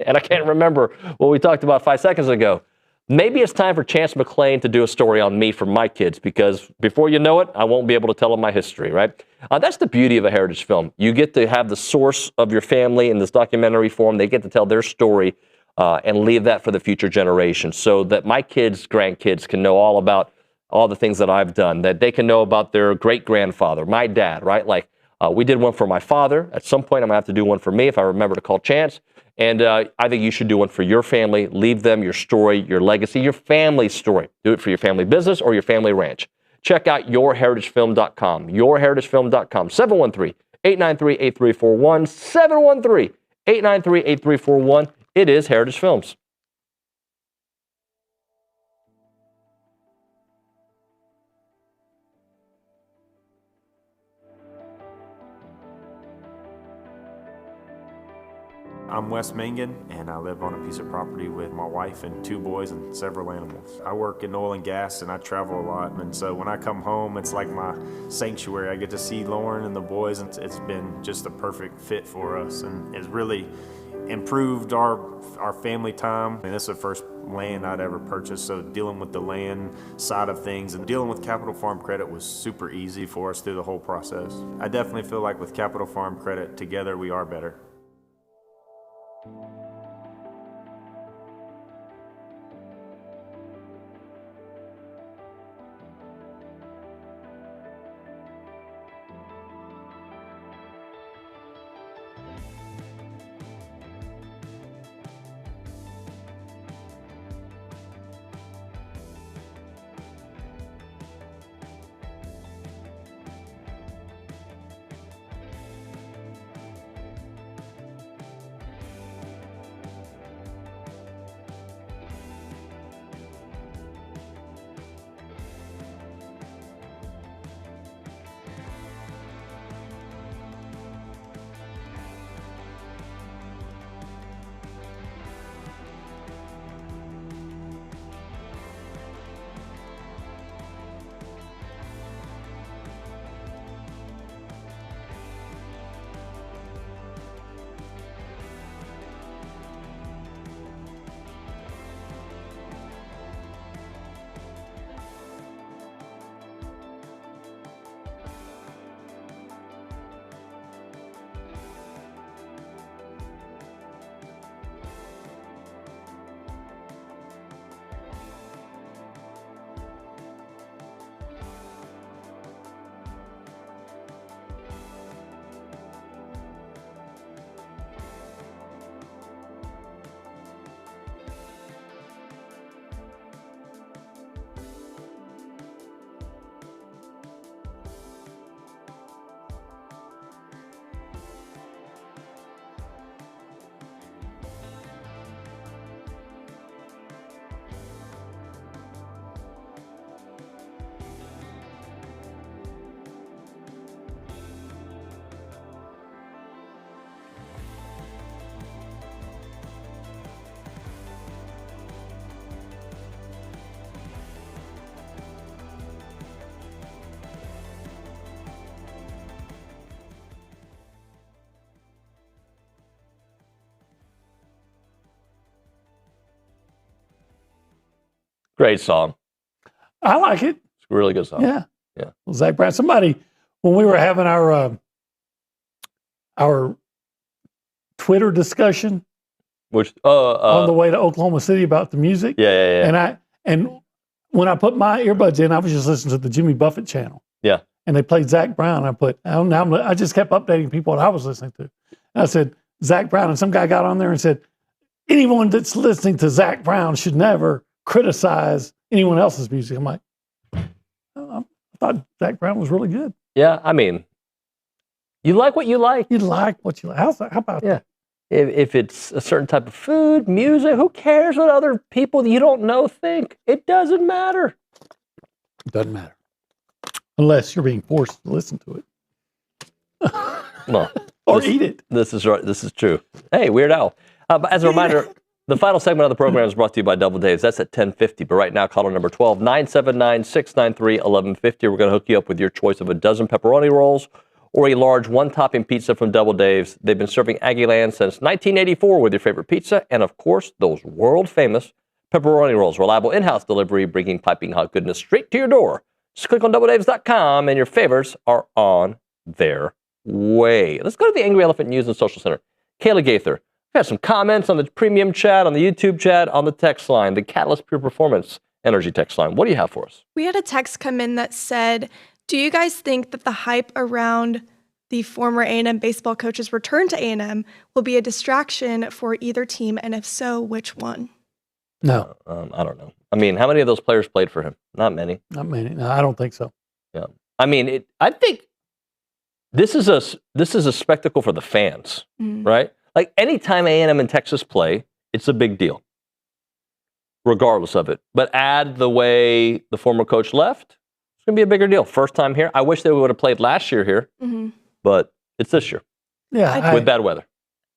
And I can't remember what we talked about 5 seconds ago. Maybe it's time for Chance McClain to do a story on me for my kids, because before you know it, I won't be able to tell them my history, right? That's the beauty of a heritage film. You get to have the source of your family in this documentary form. They get to tell their story and leave that for the future generations, so that my kids, grandkids can know all about all the things that I've done, that they can know about their great-grandfather, my dad, right? Like we did one for my father. At some point, I'm going to have to do one for me if I remember to call Chance. And I think you should do one for your family. Leave them your story, your legacy, your family story. Do it for your family business or your family ranch. Check out yourheritagefilm.com. Yourheritagefilm.com. 713-893-8341. 713-893-8341. It is Heritage Films. I'm Wes Mingan, and I live on a piece of property with my wife and 2 boys and several animals. I work in oil and gas, and I travel a lot, and so when I come home, it's like my sanctuary. I get to see Lauren and the boys, and it's been just a perfect fit for us, and it's really improved our family time. And this is the first land I'd ever purchased, so dealing with the land side of things and dealing with Capital Farm Credit was super easy for us through the whole process. I definitely feel like with Capital Farm Credit, together we are better. Great song. I like it. It's a really good song. Yeah. Yeah. Well, Zach Brown, somebody, when we were having our Twitter discussion, which on the way to Oklahoma City about the music. Yeah. And when I put my earbuds in, I was just listening to the Jimmy Buffett channel. Yeah. And they played Zach Brown. I just kept updating people what I was listening to. And I said, Zach Brown. And some guy got on there and said, anyone that's listening to Zach Brown should never criticize anyone else's music. I'm like, I thought Zach Brown was really good. Yeah, I mean, you like what you like. You like what you like. How about that? If it's a certain type of food, music, who cares what other people that you don't know think? It doesn't matter. It doesn't matter. Unless you're being forced to listen to it. Well, or eat it. This is right. This is true. Hey, Weird Al. As a reminder, the final segment of the program is brought to you by Double Dave's. That's at 10:50. But right now, caller number 12, 979-693-1150. We're going to hook you up with your choice of a dozen pepperoni rolls or a large one-topping pizza from Double Dave's. They've been serving Aggie Land since 1984 with your favorite pizza and, of course, those world-famous pepperoni rolls. Reliable in-house delivery, bringing piping hot goodness straight to your door. Just click on doubledaves.com and your favorites are on their way. Let's go to the Angry Elephant News and Social Center. Kayla Gaither. We have some comments on the premium chat, on the YouTube chat, on the text line, the Catalyst Pure Performance Energy text line. What do you have for us? We had a text come in that said, do you guys think that the hype around the former A&M baseball coach's return to A&M will be a distraction for either team? And if so, which one? No. I don't know. I mean, how many of those players played for him? Not many. Not many. No, I don't think so. Yeah. I mean, I think this is a spectacle for the fans, right? Like anytime A&M and Texas play, it's a big deal, regardless of it. But add the way the former coach left, it's going to be a bigger deal. First time here. I wish they would have played last year here, but it's this year. Yeah. With bad weather.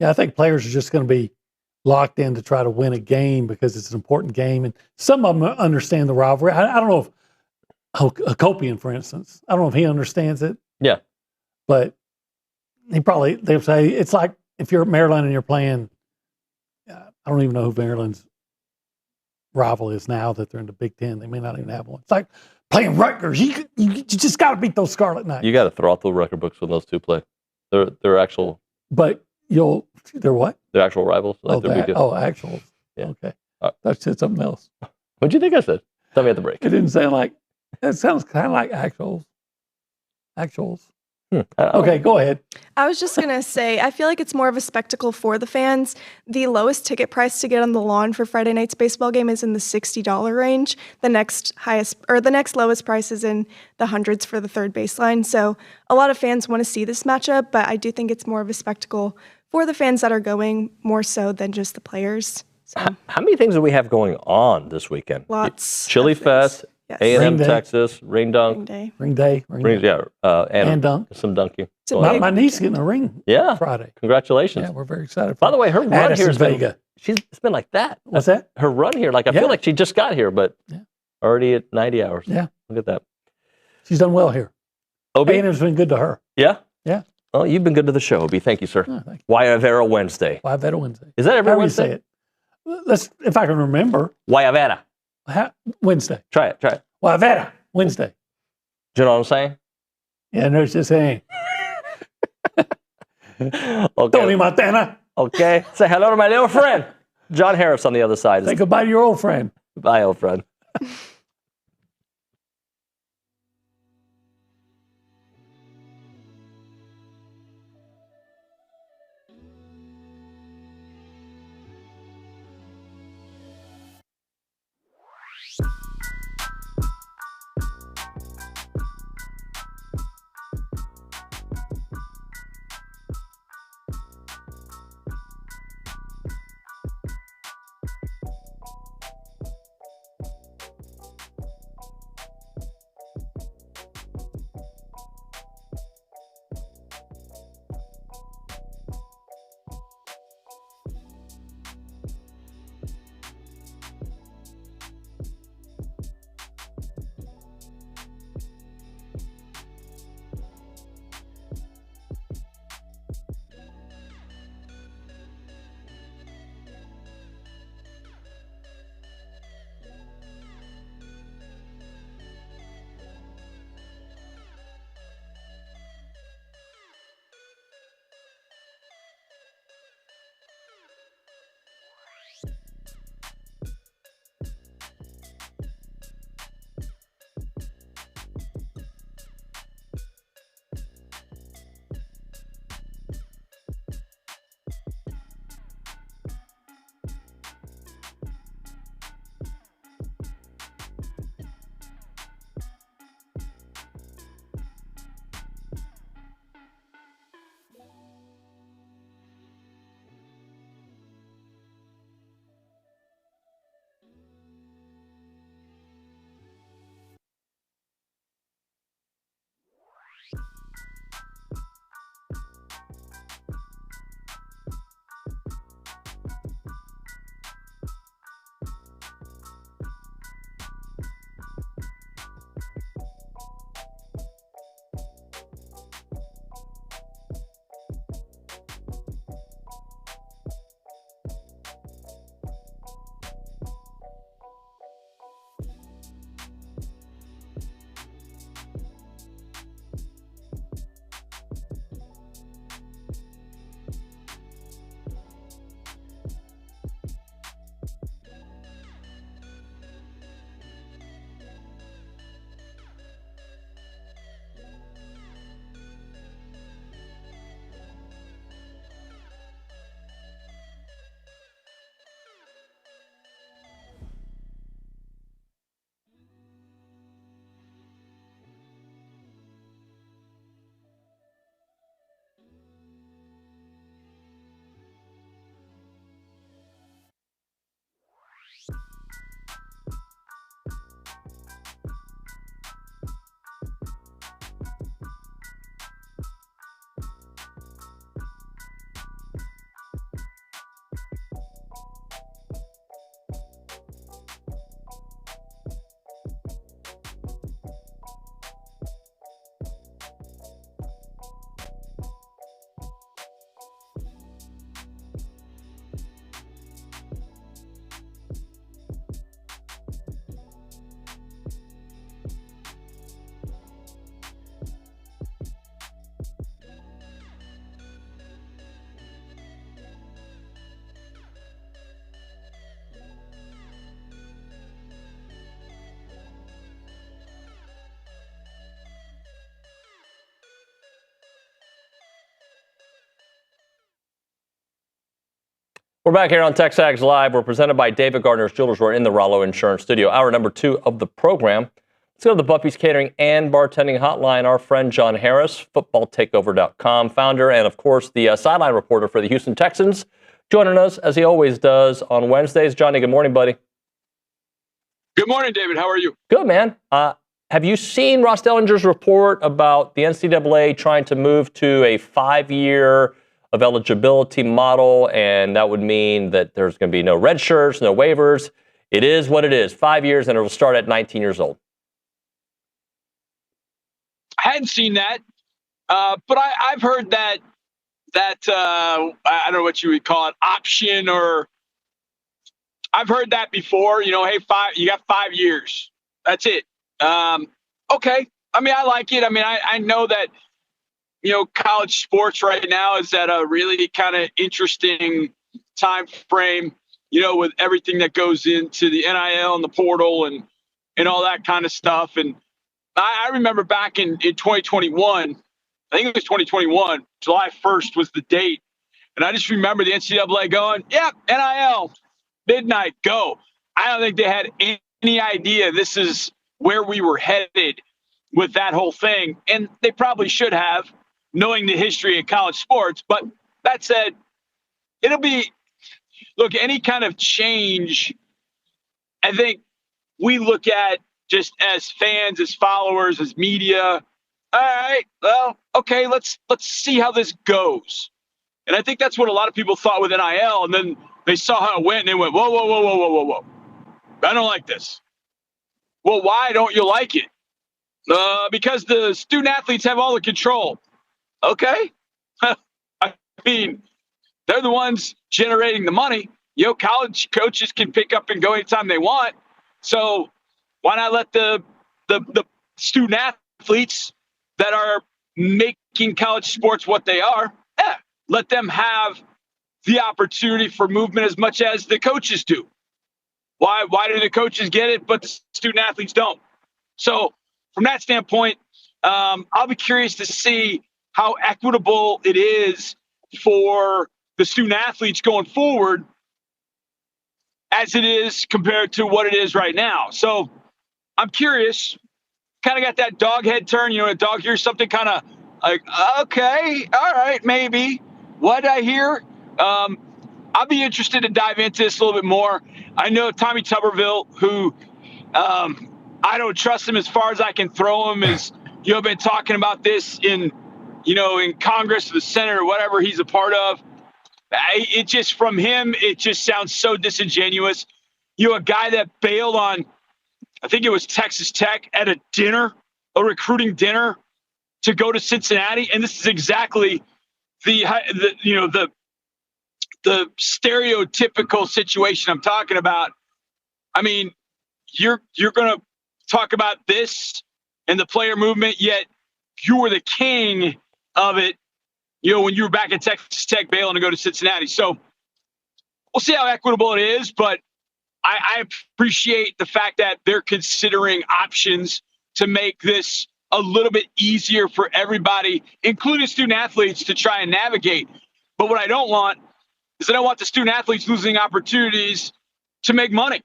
Yeah, I think players are just going to be locked in to try to win a game because it's an important game. And some of them understand the rivalry. I don't know if Hakopian, for instance, I don't know if he understands it. Yeah. But they'll say, it's like if you're at Maryland and you're playing, I don't even know who Maryland's rival is now that they're in the Big Ten. They may not even have one. It's like playing Rutgers. You just got to beat those Scarlet Knights. You got to throttle record books when those two play. They're actual. But they're what? They're actual rivals. Like actuals. Yeah. Okay. That said something else. What'd you think I said? Tell me at the break. It didn't sound like, it sounds kind of like actuals. Okay, go ahead. I was just going to say, I feel like it's more of a spectacle for the fans. The lowest ticket price to get on the lawn for Friday night's baseball game is in the $60 range. The next lowest price is in the hundreds for the third baseline. So a lot of fans want to see this matchup, but I do think it's more of a spectacle for the fans that are going more so than just the players. So. How many things do we have going on this weekend? Lots. Chili Fest. Yes. A&M Texas, Ring Dunk. Ring day. And dunk. Some dunking. My niece getting a ring Friday. Congratulations. Yeah, we're very excited. By the way, her run here Vega. It's been like that. What's that? Her run here, I feel like she just got here, but already at 90 hours. Yeah. Look at that. She's done well here. Obi? A&M's been good to her. Yeah? Yeah. Well, you've been good to the show, Obi. Thank you, sir. Oh, thank you. Guayavera Wednesday. Guayavera Wednesday. Is that every How Wednesday? do you say it? If I can remember. Guayavera. Wednesday. Try it. Guayavera Wednesday. Do you know what I'm saying? Yeah, no, it's just saying. Okay. Tony Montana. Okay. Say hello to my little friend. John Harris on the other side. Say goodbye to your old friend. Bye, old friend. We're back here on TexAgs Live. We're presented by David Gardner's Jewelers. We're in the Rollo Insurance Studio. Hour number 2 of the program. Let's go to the Buffy's Catering and Bartending Hotline. Our friend John Harris, footballtakeover.com founder, and of course the sideline reporter for the Houston Texans, joining us as he always does on Wednesdays. Johnny, good morning, buddy. Good morning, David. How are you? Good, man. Have you seen Ross Dellinger's report about the NCAA trying to move to a 5-year of eligibility model, and that would mean that there's going to be no red shirts, no waivers? It is what it is. 5 years, and it'll start at 19 years old. I hadn't seen that, but I've heard that I don't know what you would call it, option, or I've heard that before. You know, hey, you got 5 years. That's it. Okay. I mean, I like it. I mean, I know that, you know, college sports right now is at a really kind of interesting time frame, you know, with everything that goes into the NIL and the portal and all that kind of stuff. And I remember back in 2021, I think it was 2021, July 1st was the date. And I just remember the NCAA going, yep, NIL, midnight, go. I don't think they had any idea this is where we were headed with that whole thing. And they probably should have, knowing the history of college sports. But that said, it'll be, look, any kind of change, I think we look at just as fans, as followers, as media. All right, well, okay, let's see how this goes. And I think that's what a lot of people thought with NIL. And then they saw how it went and they went, whoa, whoa, whoa, whoa, whoa, whoa, whoa. I don't like this. Well, why don't you like it? Because the student athletes have all the control. Okay. I mean, they're the ones generating the money. You know, college coaches can pick up and go anytime they want. So why not let the student athletes that are making college sports what they are, let them have the opportunity for movement as much as the coaches do. Why do the coaches get it, but the student athletes don't? So from that standpoint, I'll be curious to see how equitable it is for the student athletes going forward as it is compared to what it is right now. So I'm curious, kind of got that dog head turn, you know, a dog hears something kind of like, okay, all right, maybe. What did I hear? I'll be interested to dive into this a little bit more. I know Tommy Tuberville, who I don't trust him as far as I can throw him, is, you know, been talking about this in Congress, the Senate, or whatever he's a part of. It just, from him, it just sounds so disingenuous. You know, a guy that bailed on, I think it was Texas Tech, at a dinner, a recruiting dinner, to go to Cincinnati, and this is exactly the stereotypical situation I'm talking about. I mean, you're going to talk about this and the player movement, yet you were the king of it, you know, when you were back at Texas Tech bailing to go to Cincinnati. So we'll see how equitable it is, but I appreciate the fact that they're considering options to make this a little bit easier for everybody, including student athletes, to try and navigate. But what I don't want is I don't want the student athletes losing opportunities to make money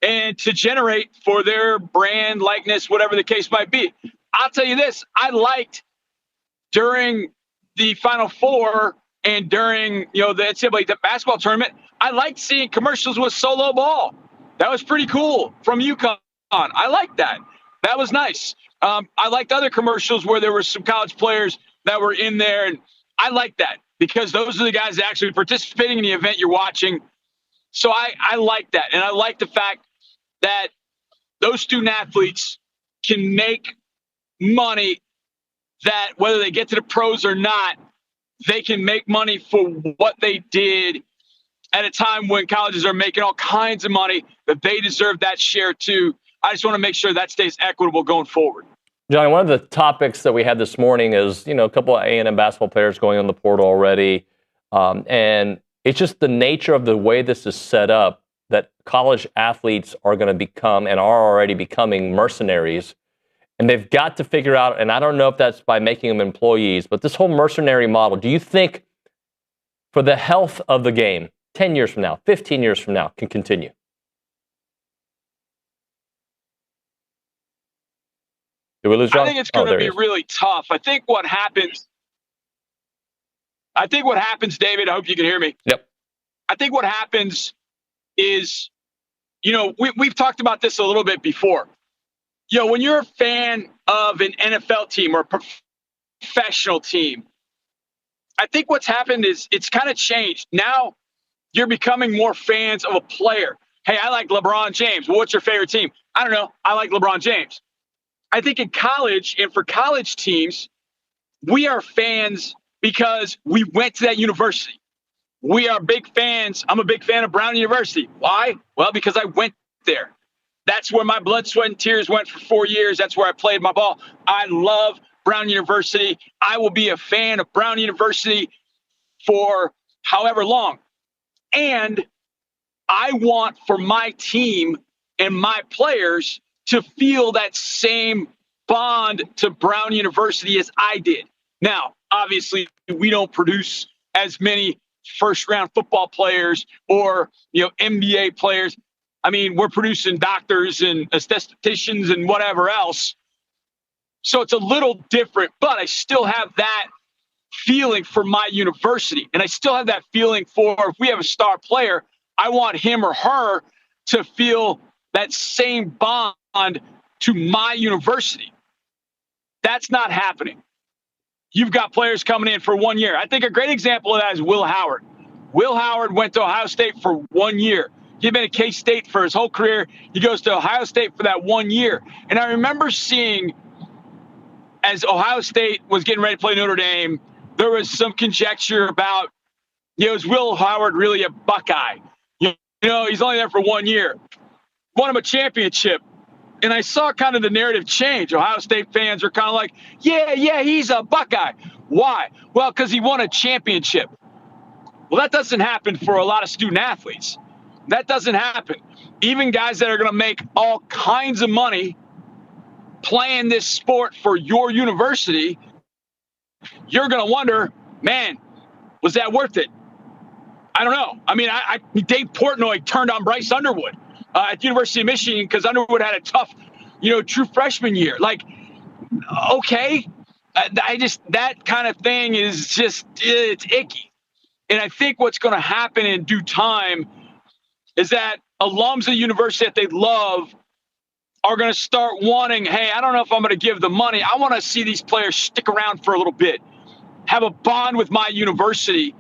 and to generate for their brand, likeness, whatever the case might be. I'll tell you this, I liked during the Final Four and during, you know, the NCAA basketball tournament, I liked seeing commercials with Solo Ball. That was pretty cool from UConn. I liked that. That was nice. I liked other commercials where there were some college players that were in there, and I liked that because those are the guys that actually participating in the event you're watching. So I like that. And I like the fact that those student athletes can make money, that whether they get to the pros or not, they can make money for what they did at a time when colleges are making all kinds of money, that they deserve that share too. I just want to make sure that stays equitable going forward. Johnny, one of the topics that we had this morning is, you know, a couple of A&M basketball players going on the portal already. And it's just the nature of the way this is set up that college athletes are going to become and are already becoming mercenaries. And they've got to figure out, and I don't know if that's by making them employees, but this whole mercenary model, do you think for the health of the game, 10 years from now, 15 years from now can continue? Did we lose John? I think it's going to be really tough. I think what happens, David, I hope you can hear me. Yep. I think what happens is, we've talked about this a little bit before. When you're a fan of an NFL team or a professional team, I think what's happened is it's kind of changed. Now you're becoming more fans of a player. Hey, I like LeBron James. Well, what's your favorite team? I don't know. I like LeBron James. I think in college and for college teams, we are fans because we went to that university. We are big fans. I'm a big fan of Brown University. Why? Well, because I went there. That's where my blood, sweat, and tears went for 4 years. That's where I played my ball. I love Brown University. I will be a fan of Brown University for however long. And I want for my team and my players to feel that same bond to Brown University as I did. Now, obviously, we don't produce as many first-round football players or, NBA players. I mean, we're producing doctors and estheticians and whatever else. So it's a little different, but I still have that feeling for my university. And I still have that feeling for if we have a star player, I want him or her to feel that same bond to my university. That's not happening. You've got players coming in for 1 year. I think a great example of that is Will Howard. Will Howard went to Ohio State for 1 year. He'd been at K-State for his whole career. He goes to Ohio State for that 1 year. And I remember seeing, as Ohio State was getting ready to play Notre Dame, there was some conjecture about, is Will Howard really a Buckeye? He's only there for 1 year. Won him a championship. And I saw kind of the narrative change. Ohio State fans are kind of like, yeah, he's a Buckeye. Why? Well, because he won a championship. Well, that doesn't happen for a lot of student athletes. That doesn't happen. Even guys that are going to make all kinds of money playing this sport for your university, you're going to wonder, man, was that worth it? I don't know. I mean, Dave Portnoy turned on Bryce Underwood at the University of Michigan because Underwood had a tough, true freshman year. Like, okay, that kind of thing is just, it's icky. And I think what's going to happen in due time is that alums of the university that they love are going to start wanting, hey, I don't know if I'm going to give the money. I want to see these players stick around for a little bit, have a bond with my university,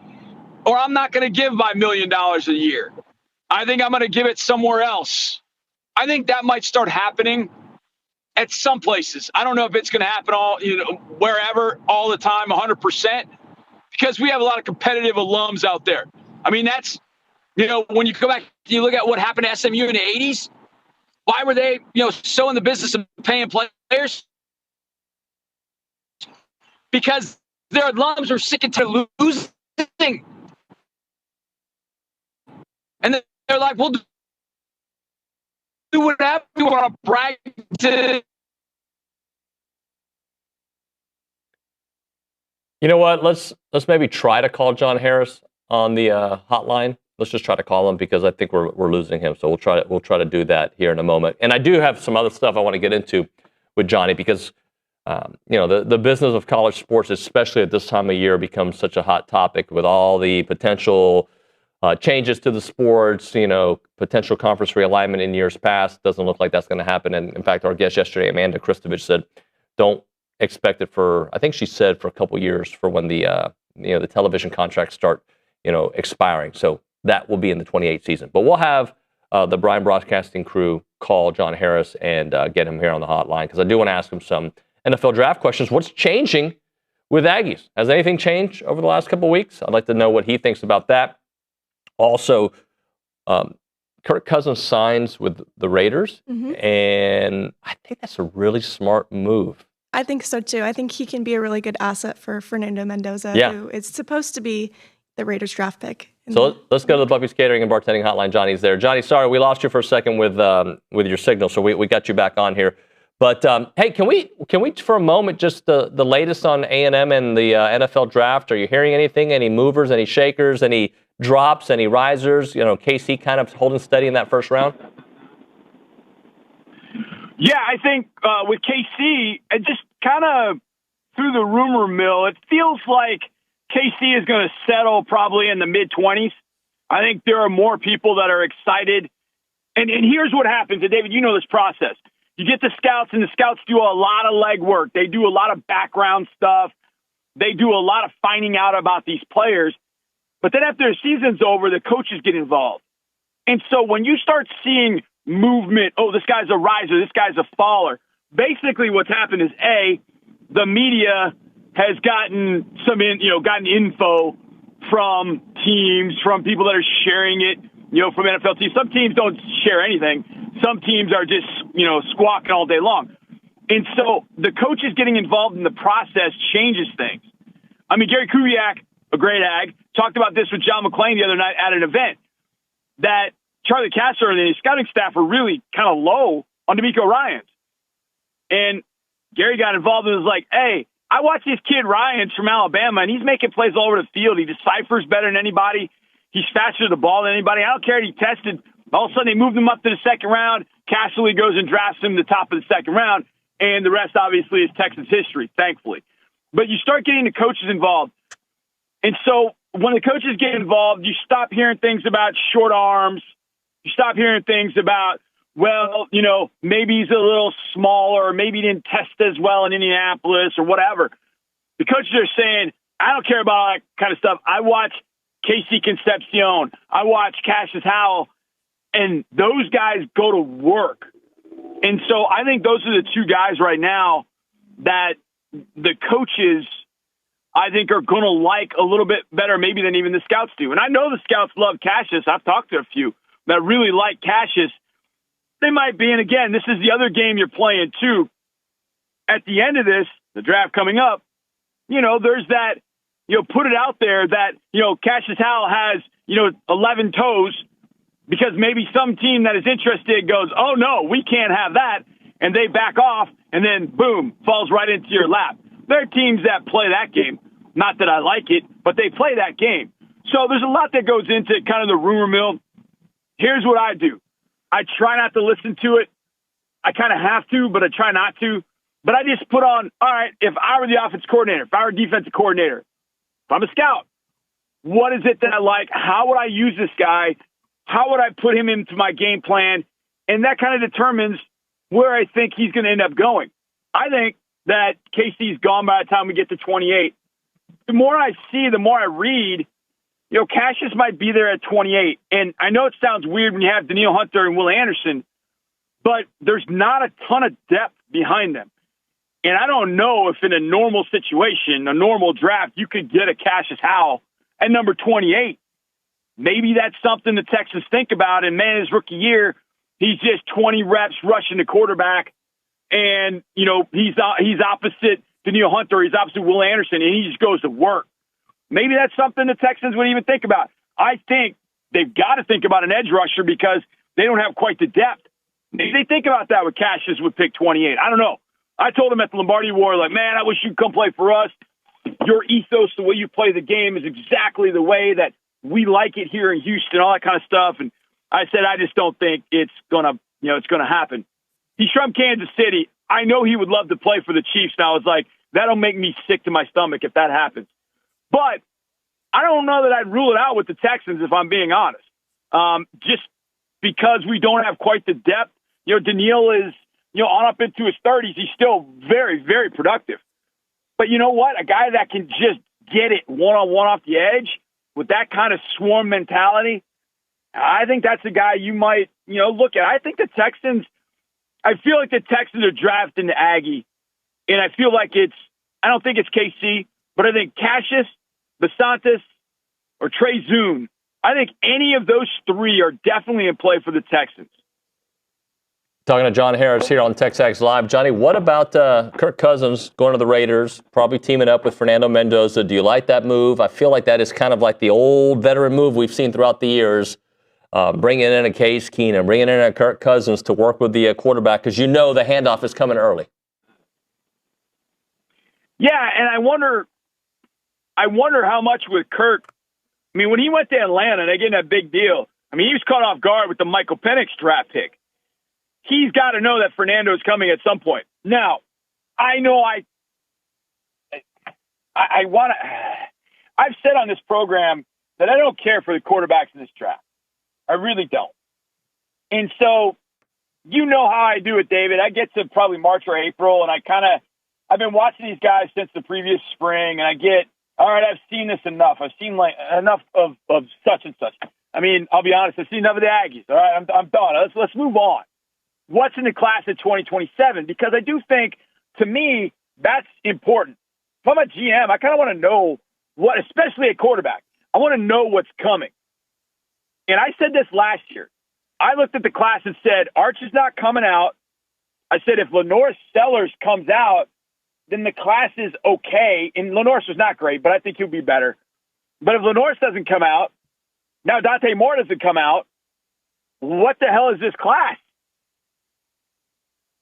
or I'm not going to give my $1 million a year. I think I'm going to give it somewhere else. I think that might start happening at some places. I don't know if it's going to happen wherever all the time, 100%, because we have a lot of competitive alums out there. I mean, that's, when you go back, you look at what happened to SMU in the 80s. Why were they, so in the business of paying players? Because their alums are sick and tired of losing. And they're like, we'll do whatever we want to brag to. You know what? Let's maybe try to call John Harris on the hotline. Let's just try to call him because I think we're losing him. So we'll try to do that here in a moment. And I do have some other stuff I want to get into with Johnny because the business of college sports, especially at this time of year, becomes such a hot topic with all the potential changes to the sports. Potential conference realignment in years past. Doesn't look like that's going to happen. And in fact, our guest yesterday, Amanda Kristovich, said, "Don't expect it for." I think she said for a couple years for when the television contracts start expiring. So that will be in the 28 season. But we'll have the Brian Broadcasting crew call John Harris and get him here on the hotline because I do want to ask him some NFL draft questions. What's changing with Aggies? Has anything changed over the last couple of weeks? I'd like to know what he thinks about that. Also, Kirk Cousins signs with the Raiders, and I think that's a really smart move. I think so, too. I think he can be a really good asset for Fernando Mendoza, who is supposed to be the Raiders draft pick. So let's go to the Buffy's Catering and Bartending Hotline. Johnny's there. Johnny, sorry, we lost you for a second with your signal, so we got you back on here. But hey, can we for a moment just the latest on A&M and the NFL draft? Are you hearing anything? Any movers? Any shakers? Any drops? Any risers? KC kind of holding steady in that first round. Yeah, I think with KC, and just kind of through the rumor mill, it feels like KC is going to settle probably in the mid-20s. I think there are more people that are excited. And here's what happens, and David, you know this process. You get the scouts, and the scouts do a lot of legwork. They do a lot of background stuff. They do a lot of finding out about these players. But then after the season's over, the coaches get involved. And so when you start seeing movement, oh, this guy's a riser, this guy's a faller, basically what's happened is, A, the media has gotten gotten info from teams, from people that are sharing it, from NFL teams. Some teams don't share anything. Some teams are just, squawking all day long. And so the coaches getting involved in the process changes things. I mean, Gary Kubiak, a great ag, talked about this with John McClain the other night at an event, that Charlie Castro and the scouting staff were really kind of low on D'Amico Ryans. And Gary got involved and was like, hey, I watch this kid Ryans from Alabama, and he's making plays all over the field. He deciphers better than anybody. He's faster to the ball than anybody. I don't care. He tested. All of a sudden, they moved him up to the second round. Casserly goes and drafts him to the top of the second round, and the rest, obviously, is Texas history, thankfully. But you start getting the coaches involved. And so when the coaches get involved, you stop hearing things about short arms. You stop hearing things about, well, maybe he's a little smaller, or maybe he didn't test as well in Indianapolis or whatever. The coaches are saying, I don't care about all that kind of stuff. I watch Casey Concepcion. I watch Cassius Howell, and those guys go to work. And so I think those are the two guys right now that the coaches, I think, are going to like a little bit better maybe than even the scouts do. And I know the scouts love Cassius. I've talked to a few that really like Cassius. They might be, and again, this is the other game you're playing too. At the end of this, the draft coming up, there's that, put it out there that, Cassius Howell has, 11 toes, because maybe some team that is interested goes, oh no, we can't have that. And they back off, and then boom, falls right into your lap. There are teams that play that game. Not that I like it, but they play that game. So there's a lot that goes into kind of the rumor mill. Here's what I do. I try not to listen to it. I kind of have to, but I try not to. But I just put on, all right, if I were the offense coordinator, if I were a defensive coordinator, if I'm a scout, what is it that I like? How would I use this guy? How would I put him into my game plan? And that kind of determines where I think he's going to end up going. I think that KC's gone by the time we get to 28. The more I see, the more I read, Cassius might be there at 28. And I know it sounds weird when you have Daniil Hunter and Will Anderson, but there's not a ton of depth behind them. And I don't know if in a normal situation, a normal draft, you could get a Cassius Howell at number 28. Maybe that's something the Texans think about. And man, his rookie year, he's just 20 reps rushing the quarterback. And, he's opposite Daniil Hunter. He's opposite Will Anderson, and he just goes to work. Maybe that's something the Texans would even think about. I think they've got to think about an edge rusher because they don't have quite the depth. Maybe they think about that with Cassius with pick 28. I don't know. I told him at the Lombardi War, man, I wish you'd come play for us. Your ethos, the way you play the game is exactly the way that we like it here in Houston, all that kind of stuff. And I said, I just don't think it's going to happen. He's from Kansas City. I know he would love to play for the Chiefs. And I was like, that'll make me sick to my stomach if that happens. But I don't know that I'd rule it out with the Texans, if I'm being honest. Just because we don't have quite the depth. Daniil is, on up into his 30s. He's still very, very productive. But you know what? A guy that can just get it one-on-one off the edge with that kind of swarm mentality, I think that's a guy you might, look at. I think the Texans, I feel like the Texans are drafting the Aggie. And I feel like I don't think it's KC, but I think Cassius, Basantis, or Trey Zune, I think any of those three are definitely in play for the Texans. Talking to John Harris here on TexAgs Live. Johnny, what about Kirk Cousins going to the Raiders, probably teaming up with Fernando Mendoza? Do you like that move? I feel like that is kind of like the old veteran move we've seen throughout the years. bringing in a Case Keenum, bringing in a Kirk Cousins to work with the quarterback because you know the handoff is coming early. Yeah, and I wonder how much with Kirk. I mean, when he went to Atlanta and they gave him that big deal, I mean, he was caught off guard with the Michael Penix draft pick. He's got to know that Fernando is coming at some point. Now, I know I want to. I've said on this program that I don't care for the quarterbacks in this draft. I really don't. And so, you know how I do it, David. I get to probably March or April, and I've been watching these guys since the previous spring, and I get, all right, I've seen this enough. I've seen like enough of such and such. I mean, I'll be honest, I've seen enough of the Aggies. All right, I'm done. Let's move on. What's in the class of 2027? Because I do think, to me, that's important. If I'm a GM, I kind of want to know what, especially at quarterback, I want to know what's coming. And I said this last year. I looked at the class and said, Arch is not coming out. I said, if Lenore Sellers comes out, then the class is okay. And Lenore was not great, but I think he'll be better. But if Lenore doesn't come out, now Dante Moore doesn't come out, what the hell is this class?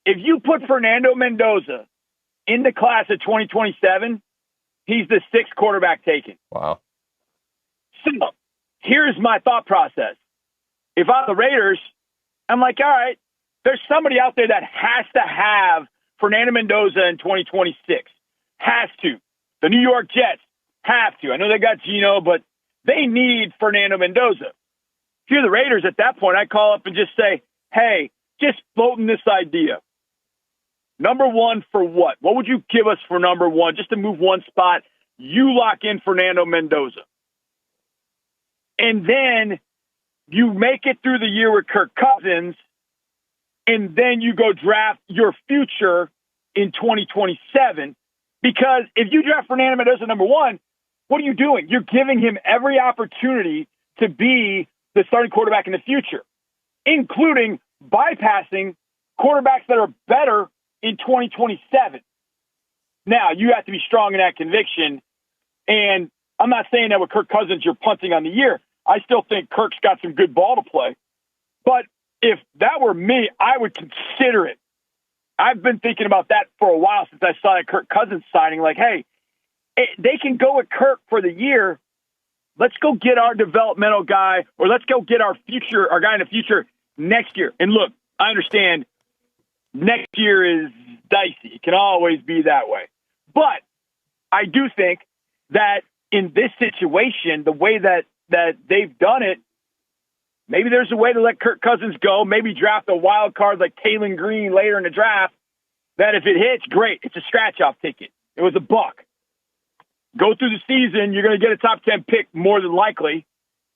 If you put Fernando Mendoza in the class of 2027, he's the 6th quarterback taken. Wow. So here's my thought process. If I'm the Raiders, I'm like, all right, there's somebody out there that has to have Fernando Mendoza in 2026. Has to. The New York Jets have to. I know they got Geno, but they need Fernando Mendoza. If you're the Raiders at that point, I call up and just say, hey, just floating this idea. Number one for what? What would you give us for number one? Just to move one spot, you lock in Fernando Mendoza. And then you make it through the year with Kirk Cousins, and then you go draft your future in 2027. Because if you draft Fernando Mendoza number one, what are you doing? You're giving him every opportunity to be the starting quarterback in the future, including bypassing quarterbacks that are better in 2027. Now, you have to be strong in that conviction. And I'm not saying that with Kirk Cousins, you're punting on the year. I still think Kirk's got some good ball to play. But if that were me, I would consider it. I've been thinking about that for a while since I saw that Kirk Cousins signing. Like, hey, they can go with Kirk for the year. Let's go get our developmental guy, or let's go get our guy in the future next year. And look, I understand next year is dicey. It can always be that way. But I do think that in this situation, the way that they've done it, maybe there's a way to let Kirk Cousins go, maybe draft a wild card like Kalen Green later in the draft, that if it hits, great. It's a scratch-off ticket. It was $1. Go through the season, you're going to get a top 10 pick more than likely,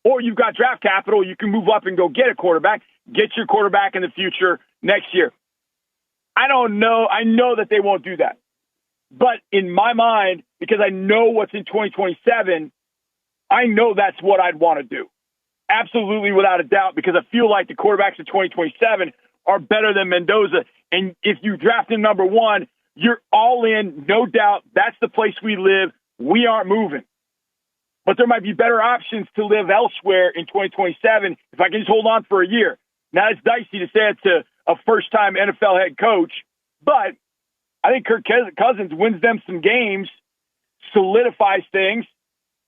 or you've got draft capital, you can move up and go get a quarterback, get your quarterback in the future next year. I don't know. I know that they won't do that. But in my mind, because I know what's in 2027, I know that's what I'd want to do. Absolutely, without a doubt, because I feel like the quarterbacks in 2027 are better than Mendoza. And if you draft him number one, you're all in, no doubt. That's the place we live. We aren't moving. But there might be better options to live elsewhere in 2027 if I can just hold on for a year. Now, it's dicey to say it to a first-time NFL head coach, but I think Kirk Cousins wins them some games, solidifies things,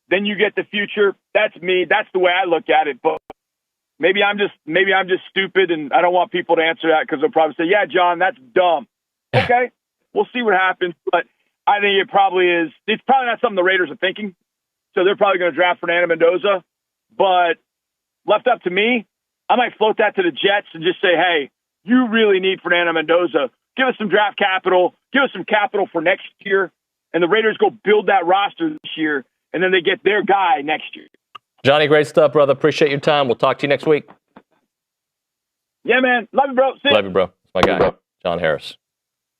then you get the future. That's me. That's the way I look at it. But maybe I'm just stupid, and I don't want people to answer that because they'll probably say, "Yeah, John, that's dumb." Okay, we'll see what happens. But I think it probably is. It's probably not something the Raiders are thinking, so they're probably going to draft Fernando Mendoza. But left up to me, I might float that to the Jets and just say, "Hey, you really need Fernando Mendoza. Give us some draft capital. Give us some capital for next year." And the Raiders go build that roster this year, and then they get their guy next year. Johnny, great stuff, brother. Appreciate your time. We'll talk to you next week. Yeah, man. Love you, bro. Love you, bro. It's my guy, John Harris,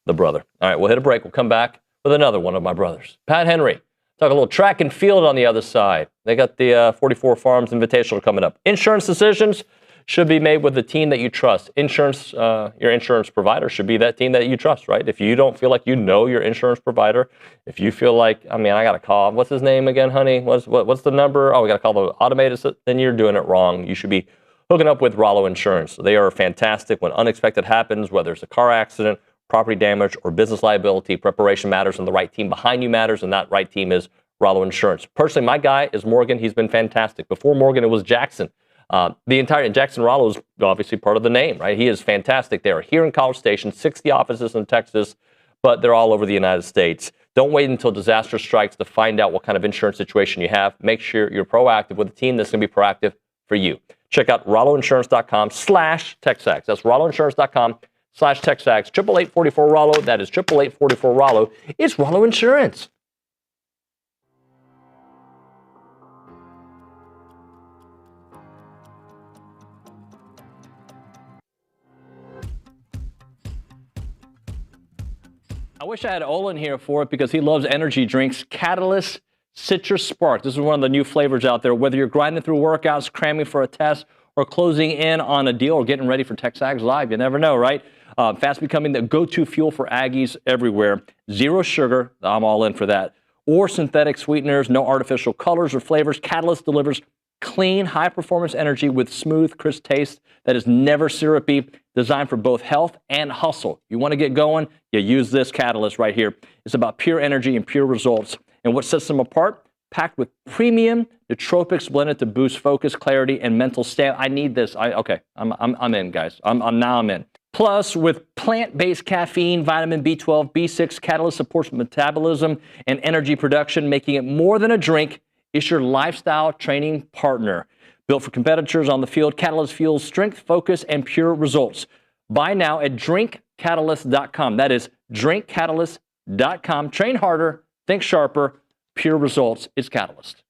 the brother. All right, we'll hit a break. We'll come back with another one of my brothers, Pat Henry. Talk a little track and field on the other side. They got the 44 Farms Invitational coming up. Insurance decisions should be made with the team that you trust. Insurance, your insurance provider should be that team that you trust, right? If you don't feel like you know your insurance provider, if you feel like, I got to call, what's his name again, honey? What's the number? Oh, we got to call the automated, then you're doing it wrong. You should be hooking up with Rollo Insurance. They are fantastic when unexpected happens, whether it's a car accident, property damage, or business liability. Preparation matters, and the right team behind you matters, and that right team is Rollo Insurance. Personally, my guy is Morgan. He's been fantastic. Before Morgan, it was Jackson. Jackson Rollo is obviously part of the name, right? He is fantastic. They are here in College Station, 60 offices in Texas, but they're all over the United States. Don't wait until disaster strikes to find out what kind of insurance situation you have. Make sure you're proactive with a team that's going to be proactive for you. Check out RolloInsurance.com/TexAgs. That's RolloInsurance.com/TexAgs. 888-44-ROLLO. That is 888-44-ROLLO. It's Rollo Insurance. I wish I had Olin here for it because he loves energy drinks. Catalyst Citrus Spark. This is one of the new flavors out there. Whether you're grinding through workouts, cramming for a test, or closing in on a deal, or getting ready for TexAgs Live, you never know, right? Fast becoming the go-to fuel for Aggies everywhere. Zero sugar. I'm all in for that. Or synthetic sweeteners, no artificial colors or flavors. Catalyst delivers clean, high-performance energy with smooth, crisp taste that is never syrupy, designed for both health and hustle. You want to get going? You use this Catalyst right here. It's about pure energy and pure results. And what sets them apart? Packed with premium nootropics blended to boost focus, clarity, and mental stamina. I need this. I'm in, guys. I'm in. Plus, with plant-based caffeine, vitamin B12, B6, Catalyst supports metabolism and energy production, making it more than a drink. It's your lifestyle training partner. Built for competitors on the field, Catalyst fuels strength, focus, and pure results. Buy now at drinkcatalyst.com. That is drinkcatalyst.com. Train harder, think sharper, pure results. It's Catalyst.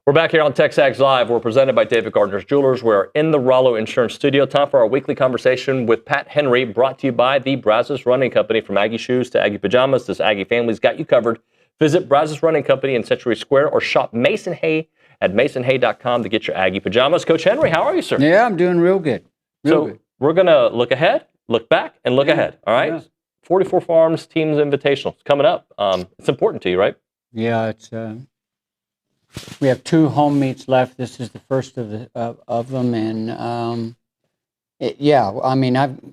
We're back here on TexAgs Live. We're presented by David Gardner's Jewelers. We're in the Rollo Insurance Studio. Time for our weekly conversation with Pat Henry, brought to you by the Brazos Running Company. From Aggie shoes to Aggie pajamas, this Aggie family's got you covered. Visit Brazos Running Company in Century Square or shop Mason Hay at masonhay.com to get your Aggie pajamas. Coach Henry, how are you, sir? Yeah, I'm doing real good. Real good. We're going to look ahead, look back, and look ahead. All right? Yeah. 44 Farms Teams Invitational. It's coming up. It's important to you, right? Yeah, it's... we have 2 home meets left. This is the first of them, and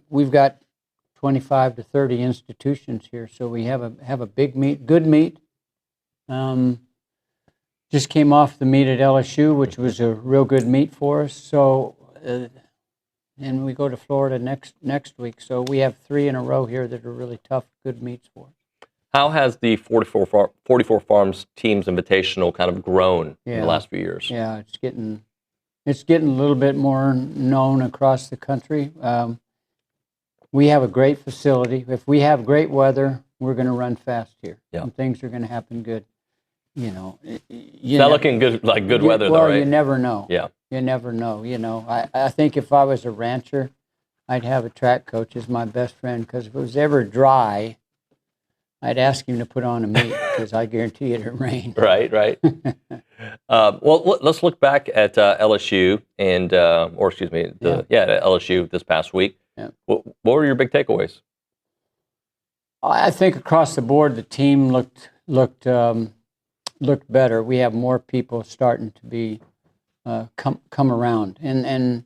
we've got 25 to 30 institutions here, so we have a big meet, good meet. Just came off the meet at LSU, which was a real good meet for us. So, and we go to Florida next week. So we have 3 in a row here that are really tough, good meets for us. How has the 44 Farms Teams Invitational kind of grown in the last few years? Yeah, it's getting a little bit more known across the country. We have a great facility. If we have great weather, we're going to run fast here. Yeah. And things are going to happen good. You know, it's not looking good, like good weather, though, right? Well, you never know. Yeah. You never know. You know, I think if I was a rancher, I'd have a track coach as my best friend, because if it was ever dry, I'd ask him to put on a meet, because I guarantee it'd rain. Right. Well, let's look back at LSU and, LSU this past week. Yeah. What were your big takeaways? I think across the board, the team looked better. We have more people starting to be come around, and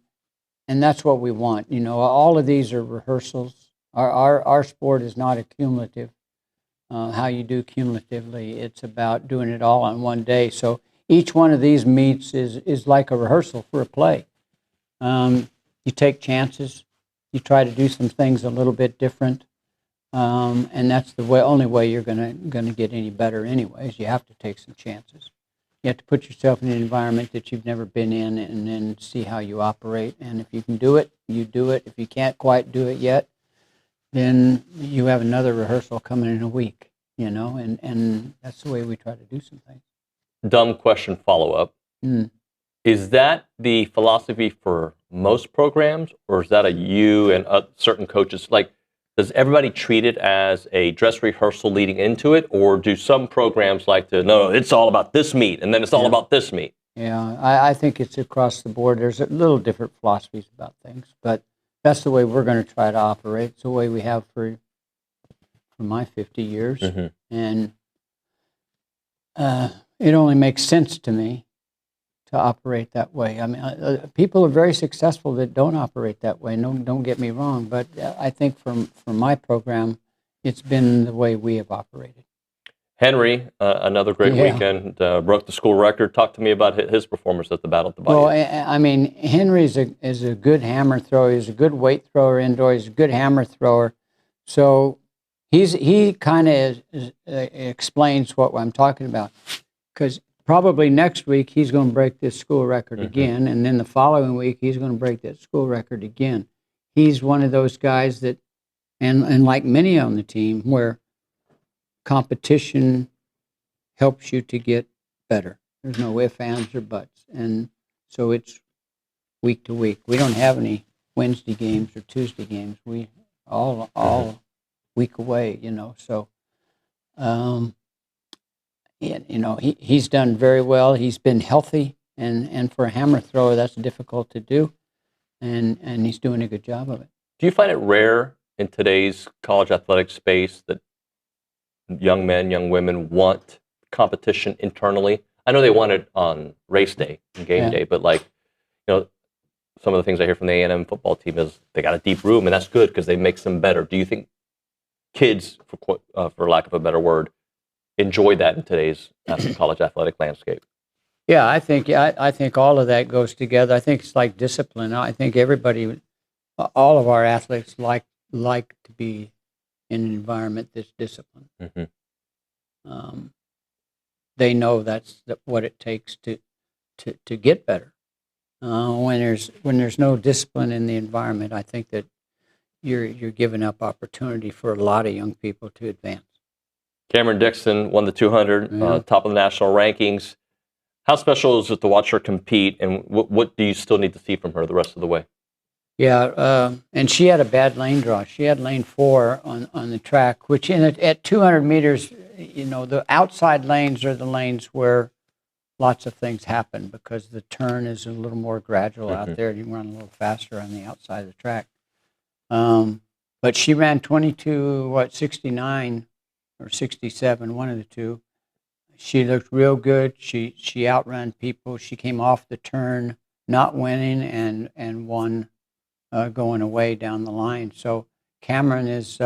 that's what we want. You know, all of these are rehearsals. Our sport is not accumulative. How you do cumulatively, it's about doing it all on one day. So each one of these meets is like a rehearsal for a play. You take chances. You try to do some things a little bit different. And that's the only way you're gonna get any better anyways. You have to take some chances. You have to put yourself in an environment that you've never been in, and then see how you operate. And if you can do it, you do it. If you can't quite do it yet, then you have another rehearsal coming in a week, you know, and that's the way we try to do some things. Dumb question follow-up. Is that the philosophy for most programs, or is that you and certain coaches? Like, does everybody treat it as a dress rehearsal leading into it, or do some programs like to, no, it's all about this meet, and then it's all about this meet? Yeah, I think it's across the board. There's a little different philosophies about things, but that's the way we're going to try to operate. It's the way we have for my 50 years. Mm-hmm. And it only makes sense to me to operate that way. I mean, people are very successful that don't operate that way. No, don't get me wrong, but I think from my program, it's been the way we have operated. Henry, another great weekend, broke the school record. Talk to me about his performance at the Battle at the Bayou. Well, I mean, Henry is a good hammer thrower. He's a good weight thrower indoor. He's a good hammer thrower. So he kind of explains what I'm talking about, because probably next week he's going to break this school record again, and then the following week he's going to break that school record again. He's one of those guys that, and like many on the team, where competition helps you to get better. There's no ifs, ands, or buts. And so it's week to week. We don't have any Wednesday games or Tuesday games. We all week away, you know. So, you know, he's done very well. He's been healthy, and for a hammer thrower, that's difficult to do. And he's doing a good job of it. Do you find it rare in today's college athletic space that young men, young women want competition internally? I know they want it on race day and game day, but like, you know, some of the things I hear from the A&M football team is they got a deep room, and that's good because they makes them better. Do you think kids, for lack of a better word, enjoy that in today's college athletic landscape? Yeah, I think all of that goes together. I think it's like discipline. I think everybody, all of our athletes like to be in an environment that's disciplined. They know that's what it takes to get better. When there's no discipline in the environment, I think that you're giving up opportunity for a lot of young people to advance. Cameron Dixon won the 200, top of the national rankings. How special is it to watch her compete, and what do you still need to see from her the rest of the way? Yeah, and she had a bad lane draw. She had lane 4 on the track, which at 200 meters, the outside lanes are the lanes where lots of things happen because the turn is a little more gradual out there. You run a little faster on the outside of the track. But she ran 22, 69 or 67, one of the two. She looked real good. She outran people. She came off the turn, not winning, and won going away down the line. So Cameron is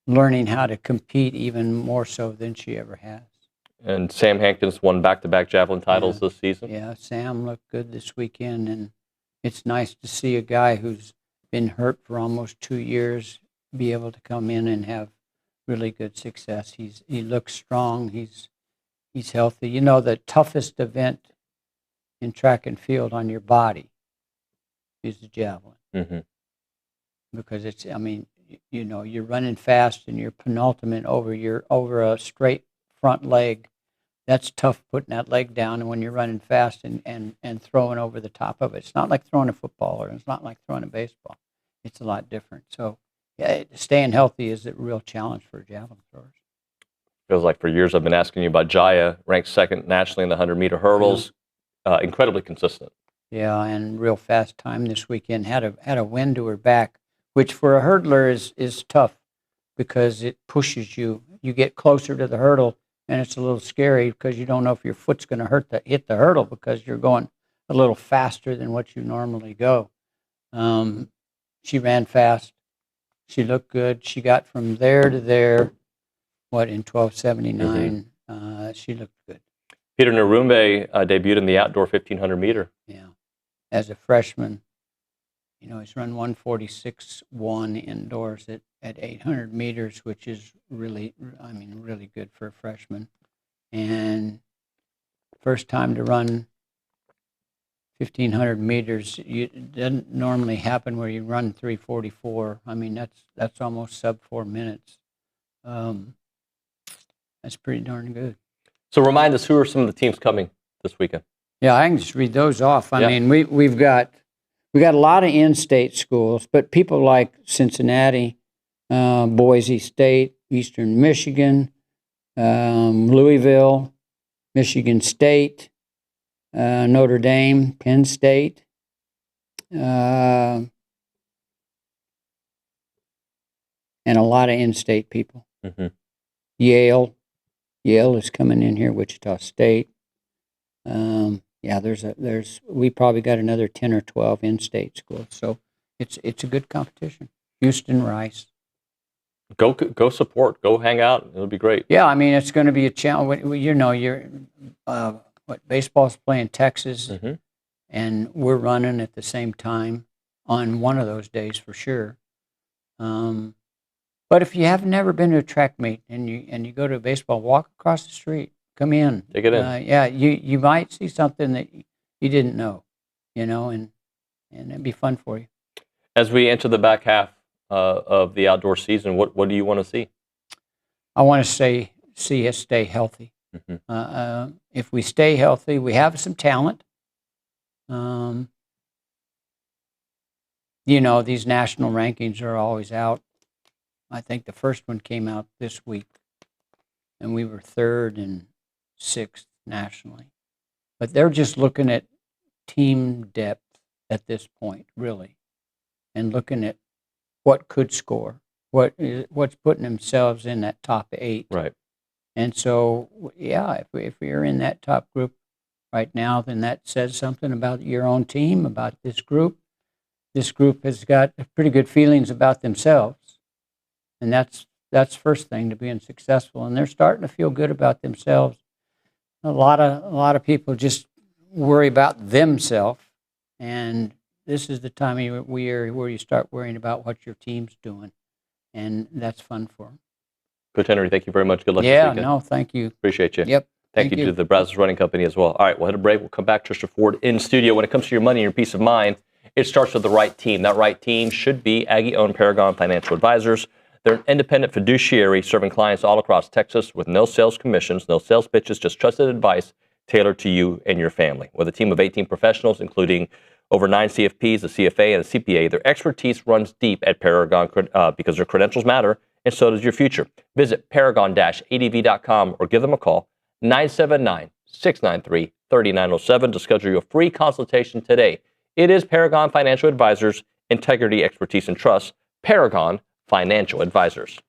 learning how to compete even more so than she ever has. And Sam Hankins won back-to-back javelin titles this season. Yeah, Sam looked good this weekend, and it's nice to see a guy who's been hurt for almost 2 years be able to come in and have really good success. He looks strong. He's healthy. The toughest event in track and field on your body is the javelin. Because you're running fast and you're penultimate over a straight front leg. That's tough putting that leg down, and when you're running fast and throwing over the top of it. It's not like throwing a football, or it's not like throwing a baseball. It's a lot different. So staying healthy is a real challenge for javelin throwers. Feels like for years I've been asking you about Jaya, ranked second nationally in the 100-meter hurdles, incredibly consistent. Yeah, and real fast time this weekend. Had a wind to her back, which for a hurdler is tough because it pushes you. You get closer to the hurdle, and it's a little scary because you don't know if your foot's going to hit the hurdle because you're going a little faster than what you normally go. She ran fast. She looked good. She got from there to there, in 12:79. She looked good. Peter Narumbe debuted in the outdoor 1,500 meter. Yeah. As a freshman, he's run 146.1 indoors at 800 meters, which is really good for a freshman. And first time to run 1,500 meters. It doesn't normally happen where you run 3:44. That's almost sub 4 minutes. That's pretty darn good. So remind us, who are some of the teams coming this weekend? Yeah, I can just read those off. I mean, we've got a lot of in-state schools, but people like Cincinnati, Boise State, Eastern Michigan, Louisville, Michigan State, Notre Dame, Penn State, and a lot of in-state people. Yale is coming in here. Wichita State. We probably got another 10 or 12 in-state schools. So it's a good competition. Houston, Rice. Go support. Go hang out. It'll be great. Yeah, it's going to be a challenge. Baseball's playing Texas, and we're running at the same time on one of those days for sure. But if you have never been to a track meet and you go to a baseball, walk across the street, come in. Take it in. You might see something that you didn't know, and it'd be fun for you. As we enter the back half of the outdoor season, what do you want to see? I want to see us stay healthy. If we stay healthy, we have some talent. These national rankings are always out. I think the first one came out this week, and we were 3rd and 6th nationally. But they're just looking at team depth at this point, really, and looking at what could score, what's putting themselves in that top 8. Right. And so, if you're in that top group right now, then that says something about your own team, about this group. This group has got pretty good feelings about themselves. And that's first thing to being successful, and they're starting to feel good about themselves. A lot of people just worry about themselves, and this is the time of year where you start worrying about what your team's doing, and that's fun for them. Coach Henry, thank you very much. Good luck this weekend. No, thank you. Appreciate you. Yep. Thank you to the Brazos Running Company as well. All right, we'll head a break. We'll come back. Trisha Ford in studio. When it comes to your money and your peace of mind, it starts with the right team. That right team should be Aggie-owned Paragon Financial Advisors. They're an independent fiduciary serving clients all across Texas with no sales commissions, no sales pitches, just trusted advice tailored to you and your family. With a team of 18 professionals, including over 9 CFPs, a CFA, and a CPA, their expertise runs deep at Paragon because their credentials matter, and so does your future. Visit paragon-adv.com or give them a call, 979-693-3907 to schedule your free consultation today. It is Paragon Financial Advisors, integrity, expertise, and trust. Paragon Financial Advisors.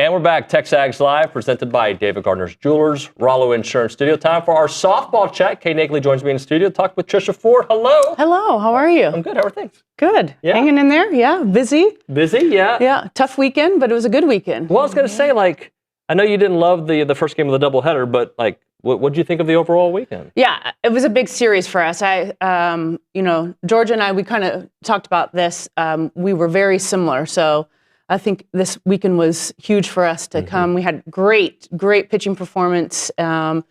And we're back, TexAgs Live, presented by David Gardner's Jewelers, Rollo Insurance Studio. Time for our softball chat. Kay Nagley joins me in the studio. Talk with Trisha Ford. Hello. Hello. How are you? I'm good. How are things? Good. Yeah. Hanging in there. Yeah. Busy. Busy. Yeah. Yeah. Tough weekend, but it was a good weekend. Well, I was going to say, I know you didn't love the first game of the doubleheader, but what did you think of the overall weekend? Yeah, it was a big series for us. Georgia and I, we kind of talked about this. We were very similar, so I think this weekend was huge for us to come. We had great pitching performance and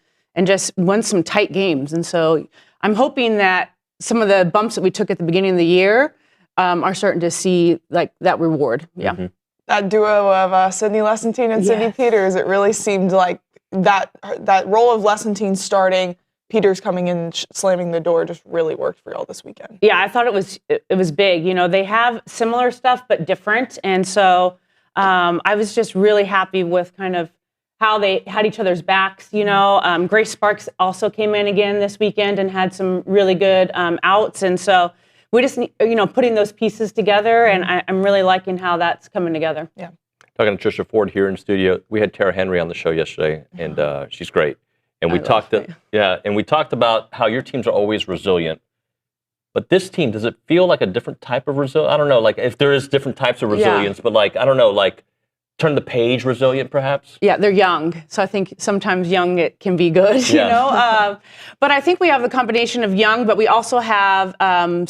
just won some tight games. And so I'm hoping that some of the bumps that we took at the beginning of the year are starting to see that reward. Yeah. That duo of Sydney Lessentine and Sydney Peters, it really seemed like that role of Lessentine starting, Peters coming in, slamming the door, just really worked for y'all this weekend. Yeah, I thought it was big. They have similar stuff but different, and so I was just really happy with kind of how they had each other's backs. Grace Sparks also came in again this weekend and had some really good outs, and so we just putting those pieces together, and I'm really liking how that's coming together. Yeah. Talking to Trisha Ford here in studio. We had Tara Henry on the show yesterday, and she's great. And we talked about how your teams are always resilient. But this team, does it feel like a different type of resilience? I don't know, if there is different types of resilience, but I don't know, turn the page resilient perhaps? Yeah, they're young. So I think sometimes young it can be good, But I think we have the combination of young, but we also have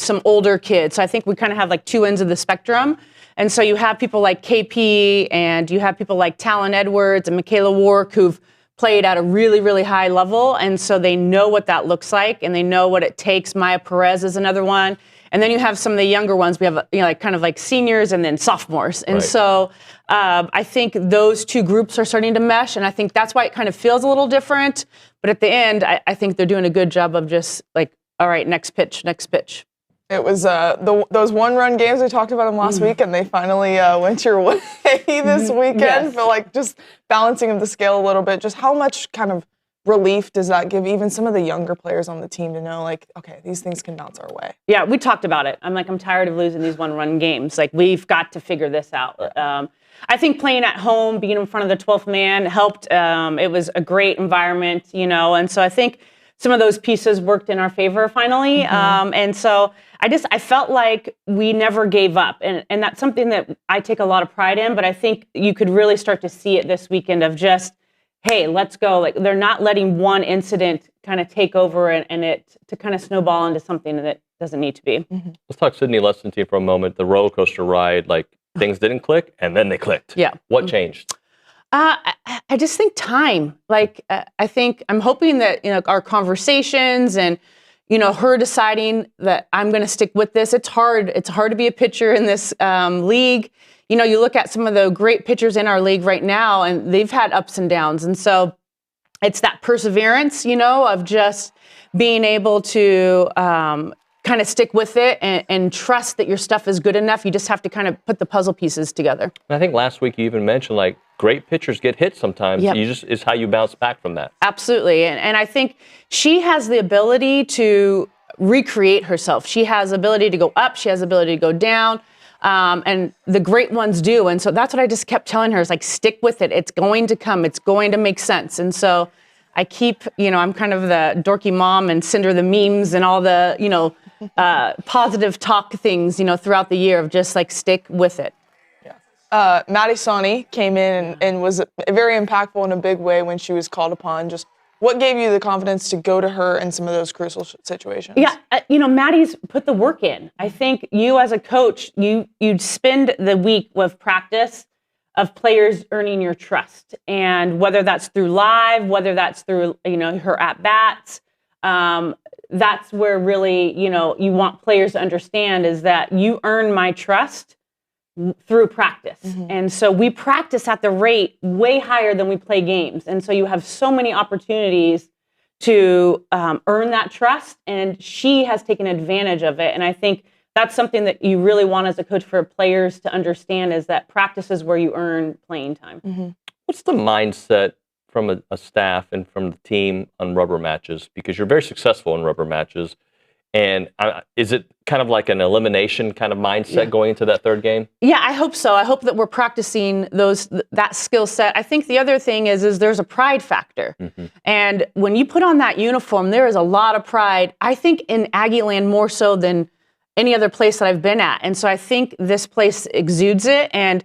some older kids. So I think we kind of have two ends of the spectrum. And so you have people like KP and you have people like Talon Edwards and Michaela Wark who've played at a really, really high level. And so they know what that looks like and they know what it takes. Maya Perez is another one. And then you have some of the younger ones. We have, kind of like seniors and then sophomores. And so I think those two groups are starting to mesh. And I think that's why it kind of feels a little different. But at the end, I think they're doing a good job of just all right, next pitch. It was those one-run games we talked about them last week, and they finally went your way this weekend. Yes. Feel just balancing of the scale a little bit. Just how much kind of relief does that give even some of the younger players on the team to know, okay, these things can bounce our way? Yeah, we talked about it. I'm tired of losing these one-run games. We've got to figure this out. I think playing at home, being in front of the 12th man helped. It was a great environment, and so I think some of those pieces worked in our favor finally. And so I felt like we never gave up. And that's something that I take a lot of pride in, but I think you could really start to see it this weekend of just, hey, let's go. They're not letting one incident kind of take over and it to kind of snowball into something that doesn't need to be. Let's talk Sydney Lessentine for a moment. The roller coaster ride, things didn't click and then they clicked. Yeah. What changed? I just think time. I think I'm hoping that our conversations and her deciding that I'm going to stick with this. It's hard. It's hard to be a pitcher in this league. You look at some of the great pitchers in our league right now, and they've had ups and downs. And so it's that perseverance, of just being able to kind of stick with it and trust that your stuff is good enough. You just have to kind of put the puzzle pieces together. I think last week you even mentioned great pitchers get hit sometimes. Yep. Is how you bounce back from that. Absolutely. And I think she has the ability to recreate herself. She has the ability to go up. She has the ability to go down. And the great ones do. And so that's what I just kept telling her is stick with it. It's going to come. It's going to make sense. And so I keep, I'm kind of the dorky mom and send her the memes and all the, positive talk things, throughout the year of just stick with it. Maddie Sawney came in and was very impactful in a big way when she was called upon. Just what gave you the confidence to go to her in some of those crucial situations? Yeah, Maddie's put the work in. I think you as a coach, you'd spend the week with practice of players earning your trust. And whether that's through live, whether that's through, her at-bats, that's where really, you want players to understand is that you earn my trust through practice. And so we practice at the rate way higher than we play games. And so you have so many opportunities to earn that trust. And she has taken advantage of it. And I think that's something that you really want as a coach for players to understand is that practice is where you earn playing time. What's the mindset from a staff and from the team on rubber matches? Because you're very successful in rubber matches. And is it kind of like an elimination kind of mindset going into that third game? Yeah, I hope so. I hope that we're practicing that skill set. I think the other thing is there's a pride factor. And when you put on that uniform, there is a lot of pride. I think in Aggie land more so than any other place that I've been at. And so I think this place exudes it. And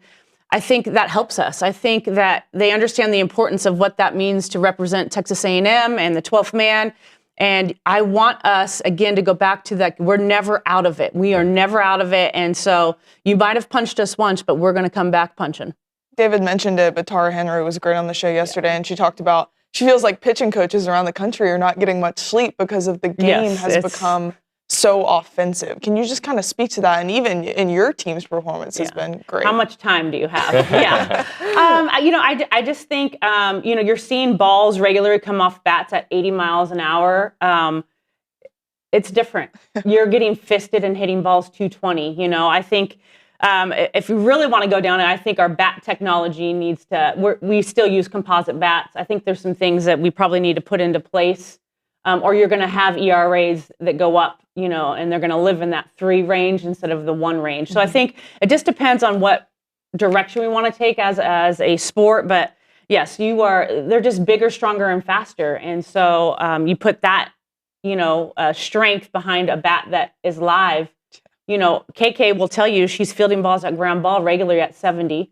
I think that helps us. I think that they understand the importance of what that means to represent Texas A&M and the 12th man. And I want us, again, to go back to that. We're never out of it. We are never out of it. And so you might have punched us once, but we're going to come back punching. David mentioned it, but Tara Henry was great on the show yesterday, and she talked about she feels like pitching coaches around the country are not getting much sleep because of the game has become so offensive. Can you just kind of speak to that? And even in your team's performance has been great. How much time do you have? I just think, you're seeing balls regularly come off bats at 80 miles an hour. It's different. You're getting fisted and hitting balls 220. I think if we really want to go down, and I think our bat technology needs to, we still use composite bats. I think there's some things that we probably need to put into place. Or you're going to have ERAs that go up, and they're going to live in that 3 range instead of the 1 range. So I think it just depends on what direction we want to take as a sport. But yes, they're just bigger, stronger, and faster. And so you put that, strength behind a bat that is live. KK will tell you she's fielding balls at ground ball regularly at 70.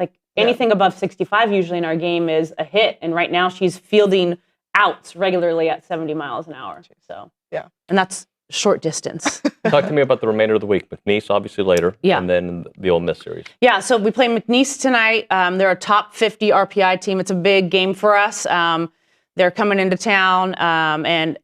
Like anything above 65 usually in our game is a hit. And right now she's fielding outs regularly at 70 miles an hour. So, and that's short distance. Talk to me about the remainder of the week. McNeese, obviously, later. Yeah. And then the Ole Miss series. Yeah, so we play McNeese tonight. They're a top 50 RPI team. It's a big game for us. They're coming into town, and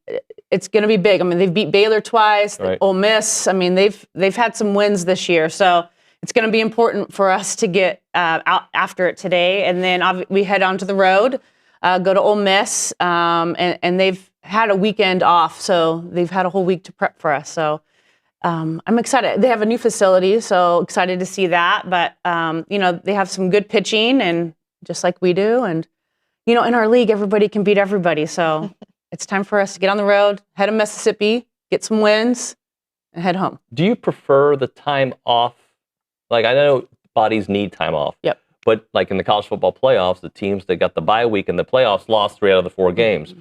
it's going to be big. I mean, they've beat Baylor twice, Ole Miss. I mean, they've had some wins this year. So it's going to be important for us to get out after it today. And then we head on to the road. Go to Ole Miss, and they've had a weekend off, so they've had a whole week to prep for us. So I'm excited. They have a new facility, so excited to see that. But, they have some good pitching, and just like we do. And, in our league, everybody can beat everybody. So it's time for us to get on the road, head to Mississippi, get some wins, and head home. Do you prefer the time off? Like, I know bodies need time off. Yep. But like in the college football playoffs, the teams that got the bye week in the playoffs lost 3 out of the 4 games.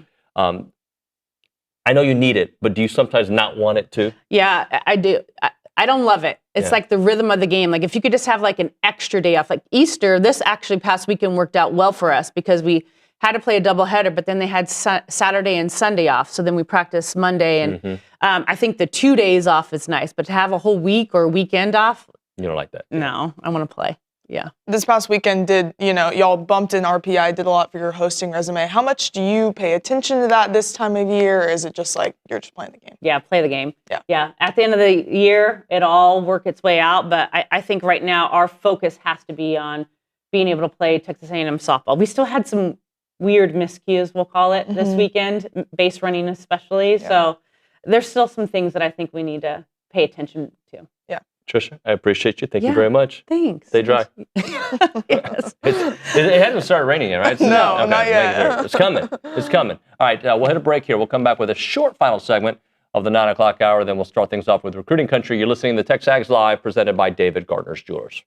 I know you need it, but do you sometimes not want it too? Yeah, I do. I don't love it. It's like the rhythm of the game. Like if you could just have like an extra day off, like Easter, this actually past weekend worked out well for us because we had to play a doubleheader, but then they had Saturday and Sunday off. So then we practiced Monday. And I think the 2 days off is nice, but to have a whole week or weekend off. You don't like that? No, I want to play. Yeah. This past weekend y'all bumped in RPI, did a lot for your hosting resume. How much do you pay attention to that this time of year? Or is it just like you're just playing the game? Yeah, play the game. Yeah. At the end of the year, it'll all work its way out. But I think right now our focus has to be on being able to play Texas A&M softball. We still had some weird miscues, we'll call it, this weekend, base running especially. Yeah. So there's still some things that I think we need to pay attention to. Yeah. Trisha, I appreciate you. Thank you very much. Thanks. Stay dry. Yes. It hasn't started raining yet, right? No, okay, not yet. It's coming. It's coming. All right, we'll hit a break here. We'll come back with a short final segment of the 9 o'clock hour. Then we'll start things off with Recruiting Country. You're listening to TexAgs Live, presented by David Gardner's Jewelers.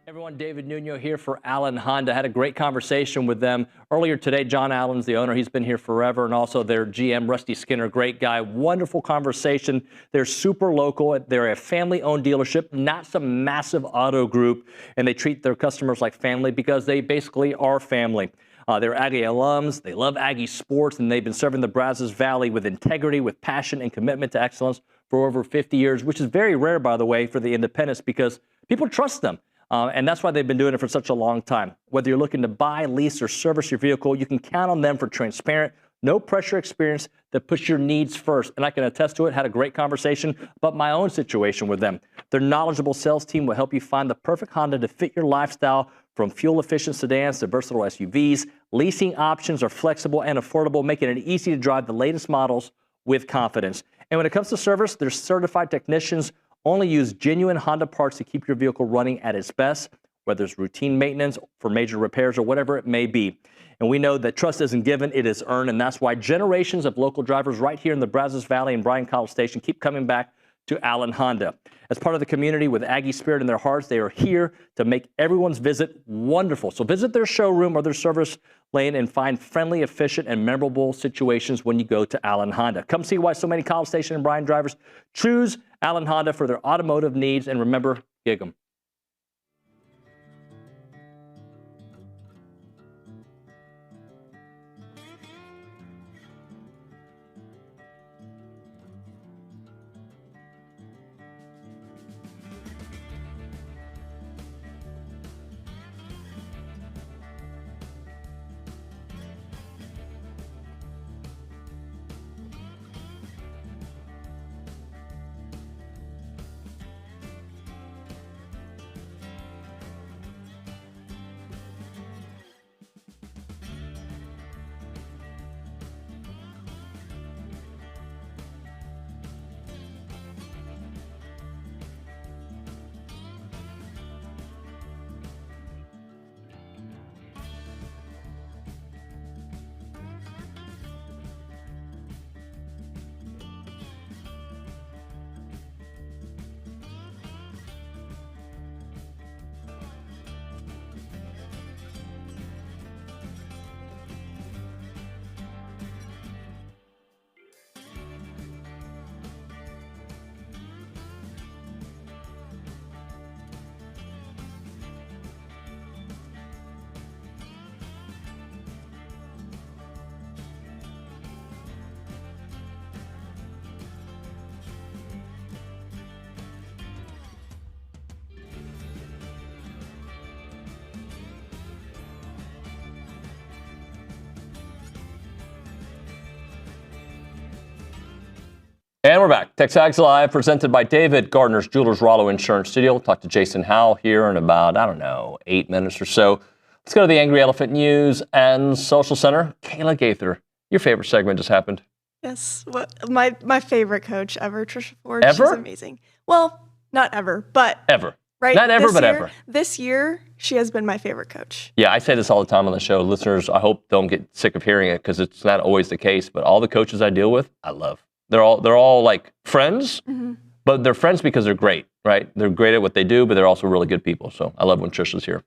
Everyone, David Nuño here for Allen Honda. Had a great conversation with them earlier today. John Allen's the owner. He's been here forever, and also their GM, Rusty Skinner, great guy. Wonderful conversation. They're super local. They're a family-owned dealership, not some massive auto group, and they treat their customers like family because they basically are family. They're Aggie alums. They love Aggie sports, and they've been serving the Brazos Valley with integrity, with passion, and commitment to excellence for over 50 years, which is very rare, by the way, for the independents because people trust them. And that's why they've been doing it for such a long time. Whether you're looking to buy, lease, or service your vehicle, you can count on them for transparent, no-pressure experience that puts your needs first. And I can attest to it. Had a great conversation about my own situation with them. Their knowledgeable sales team will help you find the perfect Honda to fit your lifestyle, from fuel-efficient sedans to versatile SUVs. Leasing options are flexible and affordable, making it easy to drive the latest models with confidence. And when it comes to service, their certified technicians Only use genuine Honda parts to keep your vehicle running at its best, whether it's routine maintenance for major repairs or whatever it may be. And we know that trust isn't given, it is earned, and that's why generations of local drivers right here in the Brazos Valley and Bryan College Station keep coming back to Allen Honda. As part of the community with Aggie spirit in their hearts, they are here to make everyone's visit wonderful. So visit their showroom or their service lane and find friendly, efficient, and memorable situations when you go to Allen Honda. Come see why so many College Station and Bryan drivers choose Allen Honda for their automotive needs, and remember, gig 'em. And we're back. TexAgs Live, presented by David Gardner's Jewelers Rollo Insurance Studio. We'll talk to Jason Howell here in about, 8 minutes or so. Let's go to the Angry Elephant News and Social Center. Kayla Gaither, your favorite segment just happened. Yes, my favorite coach ever, Trisha Ford. Ever? She's amazing. Well, not ever, but ever. Right? Not ever, but year, ever. This year, she has been my favorite coach. Yeah, I say this all the time on the show. Listeners, I hope don't get sick of hearing it because it's not always the case. But all the coaches I deal with, I love. They're all like friends, but they're friends because they're great, right? They're great at what they do, but they're also really good people. So I love when Trisha's here.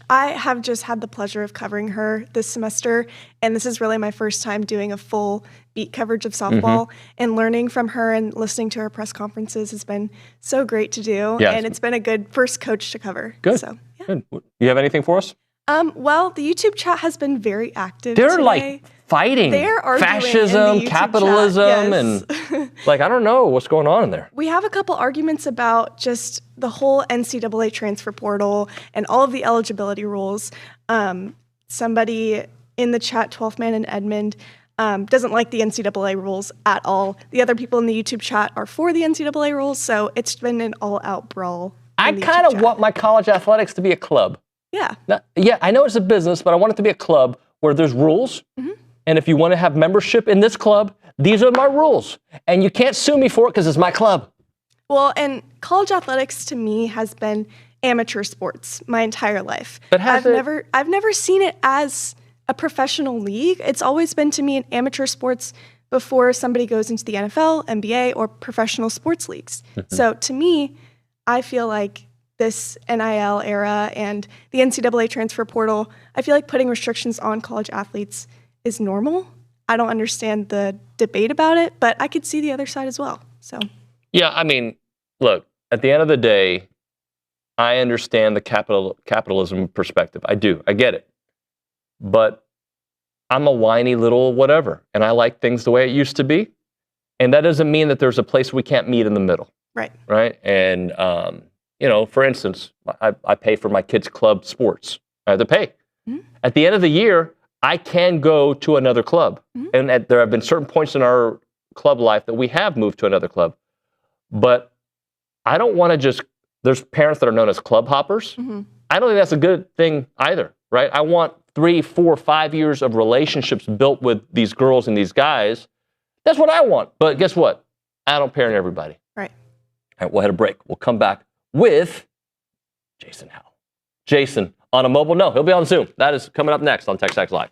I have just had the pleasure of covering her this semester, and this is really my first time doing a full beat coverage of softball, and learning from her and listening to her press conferences has been so great to do, and it's been a good first coach to cover. Good. So, yeah. Good. You have anything for us? Well, the YouTube chat has been very active They're today. like fighting They're arguing fascism, in the YouTube capitalism, chat. Yes. and like, I don't know what's going on in there. We have a couple arguments about just the whole NCAA transfer portal and all of the eligibility rules. Somebody in the chat, 12th Man in Edmond, doesn't like the NCAA rules at all. The other people in the YouTube chat are for the NCAA rules, so it's been an all-out brawl. I kind of want my college athletics to be a club. Yeah. Yeah, I know it's a business, but I want it to be a club where there's rules. And if you want to have membership in this club, these are my rules. And you can't sue me for it because it's my club. Well, and college athletics to me has been amateur sports my entire life. But I've never seen it as a professional league. It's always been to me an amateur sports before somebody goes into the NFL, NBA, or professional sports leagues. So to me, I feel like this NIL era and the NCAA transfer portal, I feel like putting restrictions on college athletes is normal. I don't understand the debate about it, but I could see the other side as well. So, yeah, I mean, look, at the end of the day, I understand the capitalism perspective. I do. I get it. But I'm a whiny little whatever, and I like things the way it used to be. And that doesn't mean that there's a place we can't meet in the middle. Right. Right? And, for instance, I pay for my kids' club sports. I have to pay. At the end of the year, I can go to another club. And there have been certain points in our club life that we have moved to another club. But I don't want to there's parents that are known as club hoppers. I don't think that's a good thing either, right? I want 3, 4, 5 years of relationships built with these girls and these guys. That's what I want. But guess what? I don't parent everybody. Right. All right, we'll head a break. We'll come back with Jason Howell. Jason on a mobile? No, he'll be on Zoom. That is coming up next on TexAgs Live.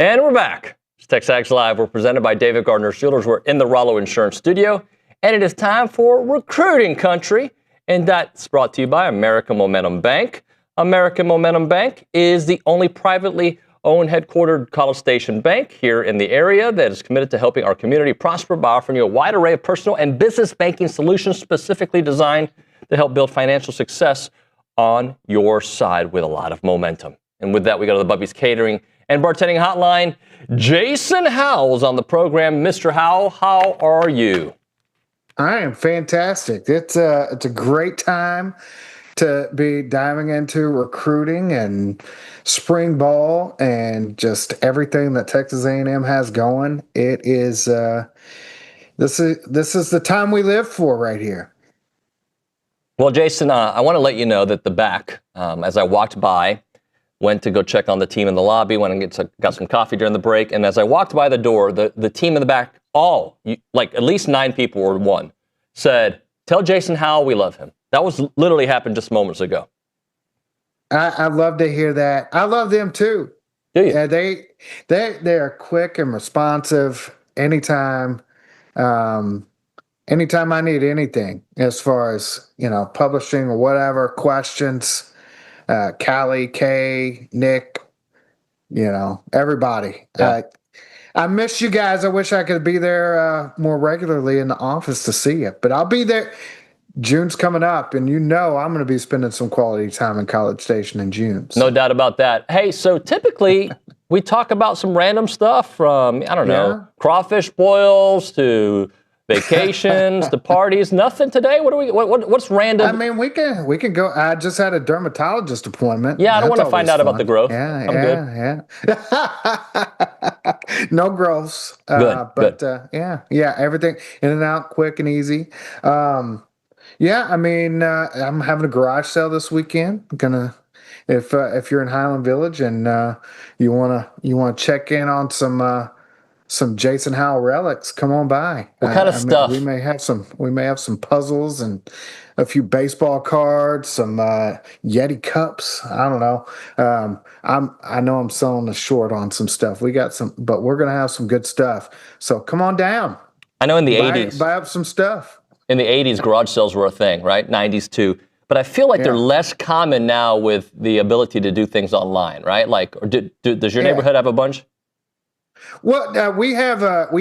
And we're back. It's TexAgs Live. We're presented by David Gardner Shielders. We're in the Rollo Insurance Studio, and it is time for Recruiting Country, and that's brought to you by American Momentum Bank. American Momentum Bank is the only privately owned headquartered College Station bank here in the area that is committed to helping our community prosper by offering you a wide array of personal and business banking solutions specifically designed to help build financial success on your side with a lot of momentum. And with that, we go to the Bubby's Catering and Bartending Hotline. Jason Howell's on the program. Mr. Howell, how are you? I am fantastic. It's a great time to be diving into recruiting and spring ball and just everything that Texas A&M has going. It is this is the time we live for right here. Well, Jason, I want to let you know that the back, as I walked by, went to go check on the team in the lobby, went and got some coffee during the break, and as I walked by the door, the team in the back, at least 9 people or one, said, "Tell Jason Howell we love him." That was literally happened just moments ago. I love to hear that. I love them too. Do you? Yeah, they are quick and responsive anytime. Anytime I need anything as far as, publishing or whatever, questions, Callie, Kay, Nick, everybody. Yeah. I miss you guys. I wish I could be there more regularly in the office to see you, but I'll be there. June's coming up, and I'm going to be spending some quality time in College Station in June. So. No doubt about that. Hey, so typically we talk about some random stuff from, crawfish boils to vacations to parties. Nothing today. What's random? I mean, we can go. I just had a dermatologist appointment. Yeah, I don't want to find out about the growth. Yeah, I'm good. No growths. Good. Everything in and out, quick and easy. I'm having a garage sale this weekend. If you're in Highland Village and you wanna check in on some Jason Howell relics, come on by. What kind of stuff? We may have some puzzles and a few baseball cards, some Yeti cups. I don't know. I know I'm selling a short on some stuff. We got some, but we're gonna have some good stuff. So come on down. I know in the 80s, buy up some stuff. In the 80s, garage sales were a thing, right? 90s too. But I feel like they're less common now with the ability to do things online, right? Like, does your neighborhood have a bunch? Well, we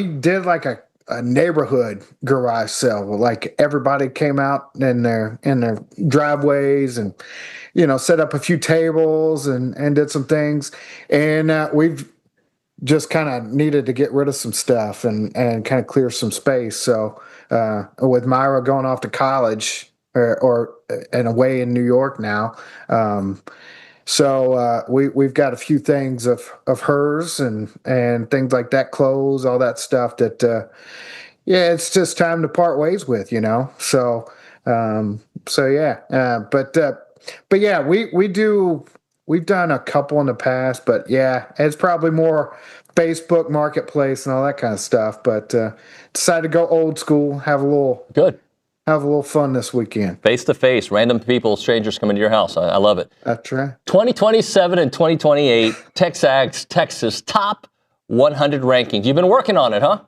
did like a neighborhood garage sale. Like everybody came out in their driveways and, set up a few tables and did some things. And we've just kind of needed to get rid of some stuff and kind of clear some space. So with Myra going off to college or and away in New York now, so we've got a few things of hers and things like that, clothes, all that stuff that it's just time to part ways with, So we've done a couple in the past, but it's probably more Facebook Marketplace and all that kind of stuff. But decided to go old school, have a little fun this weekend. Face to face, random people, strangers coming to your house. I love it. That's right. 2027 and 2028, TexAgs Texas top 100 rankings. You've been working on it, huh?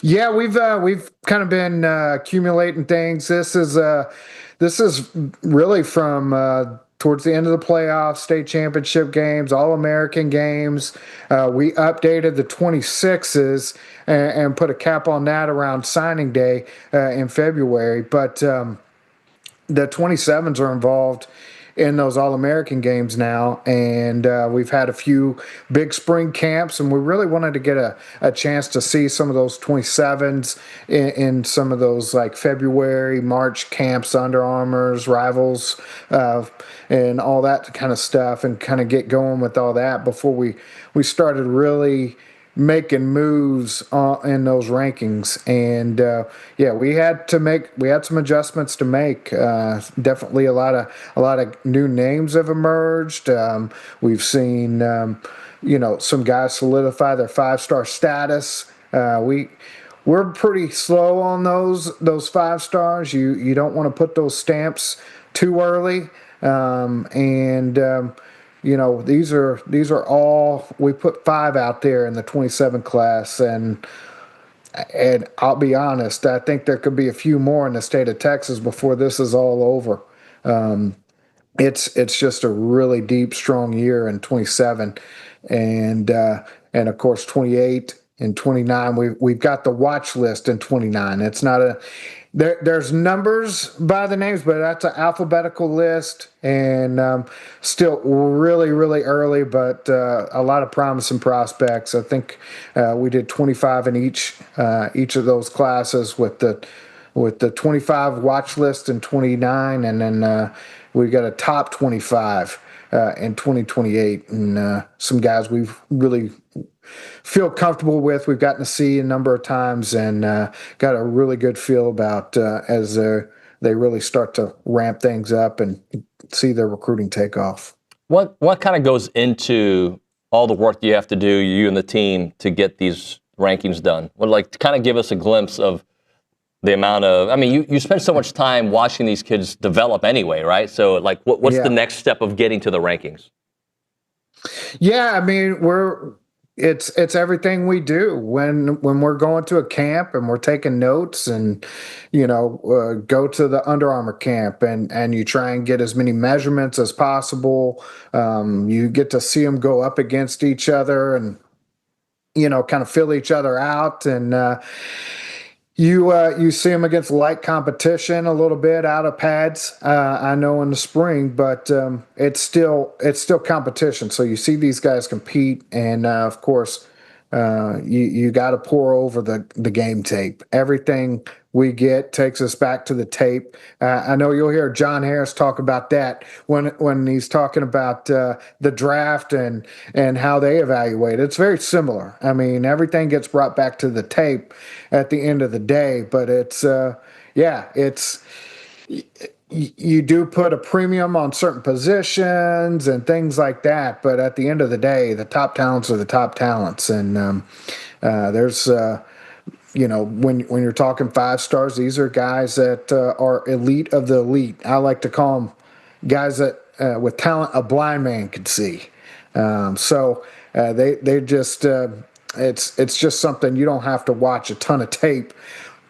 Yeah, we've kind of been accumulating things. This is really from towards the end of the playoffs, state championship games, All-American games. We updated the 26s and put a cap on that around signing day in February. But the 27s are involved in those All-American games now, and we've had a few big spring camps, and we really wanted to get a chance to see some of those 27s in some of those like February, March camps, Under Armour's, Rivals, and all that kind of stuff, and kind of get going with all that before we started really making moves in those rankings. And we had some adjustments to make. Definitely a lot of new names have emerged. We've seen some guys solidify their 5-star status. We're pretty slow on those 5 stars. You don't want to put those stamps too early. These are all, we put 5 out there in the 27 class, and I'll be honest, I think there could be a few more in the state of Texas before this is all over. It's just a really deep, strong year in 27, and of course 28 and 29. We've got the watch list in 29. It's not there's numbers by the names, but that's an alphabetical list, and still really, really early, but a lot of promising prospects. I think we did 25 in each of those classes, with the with the 25 watch list in 29, and then we got a top 25 in 2028, and some guys we've really feel comfortable with. We've gotten to see a number of times, and got a really good feel about as they really start to ramp things up and see their recruiting take off. What kind of goes into all the work you have to do, you and the team, to get these rankings done? Well, like, to kind of give us a glimpse of the amount of, I mean, you spend so much time watching these kids develop anyway, right? So, like, what's the next step of getting to the rankings? Yeah, I mean, it's everything we do when we're going to a camp and we're taking notes, and go to the Under Armour camp and you try and get as many measurements as possible. You get to see them go up against each other and kind of fill each other out, and you see them against light competition a little bit out of pads, I know, in the spring, but it's still competition. So you see these guys compete, and of course, you got to pour over the game tape. Everything we get takes us back to the tape. I know you'll hear John Harris talk about that when he's talking about the draft and how they evaluate. It's very similar. I mean, everything gets brought back to the tape at the end of the day, but it's you do put a premium on certain positions and things like that, but at the end of the day, the top talents are the top talents, and there's when you're talking 5 stars, these are guys that are elite of the elite. I like to call them guys that with talent a blind man could see. They just it's just something you don't have to watch a ton of tape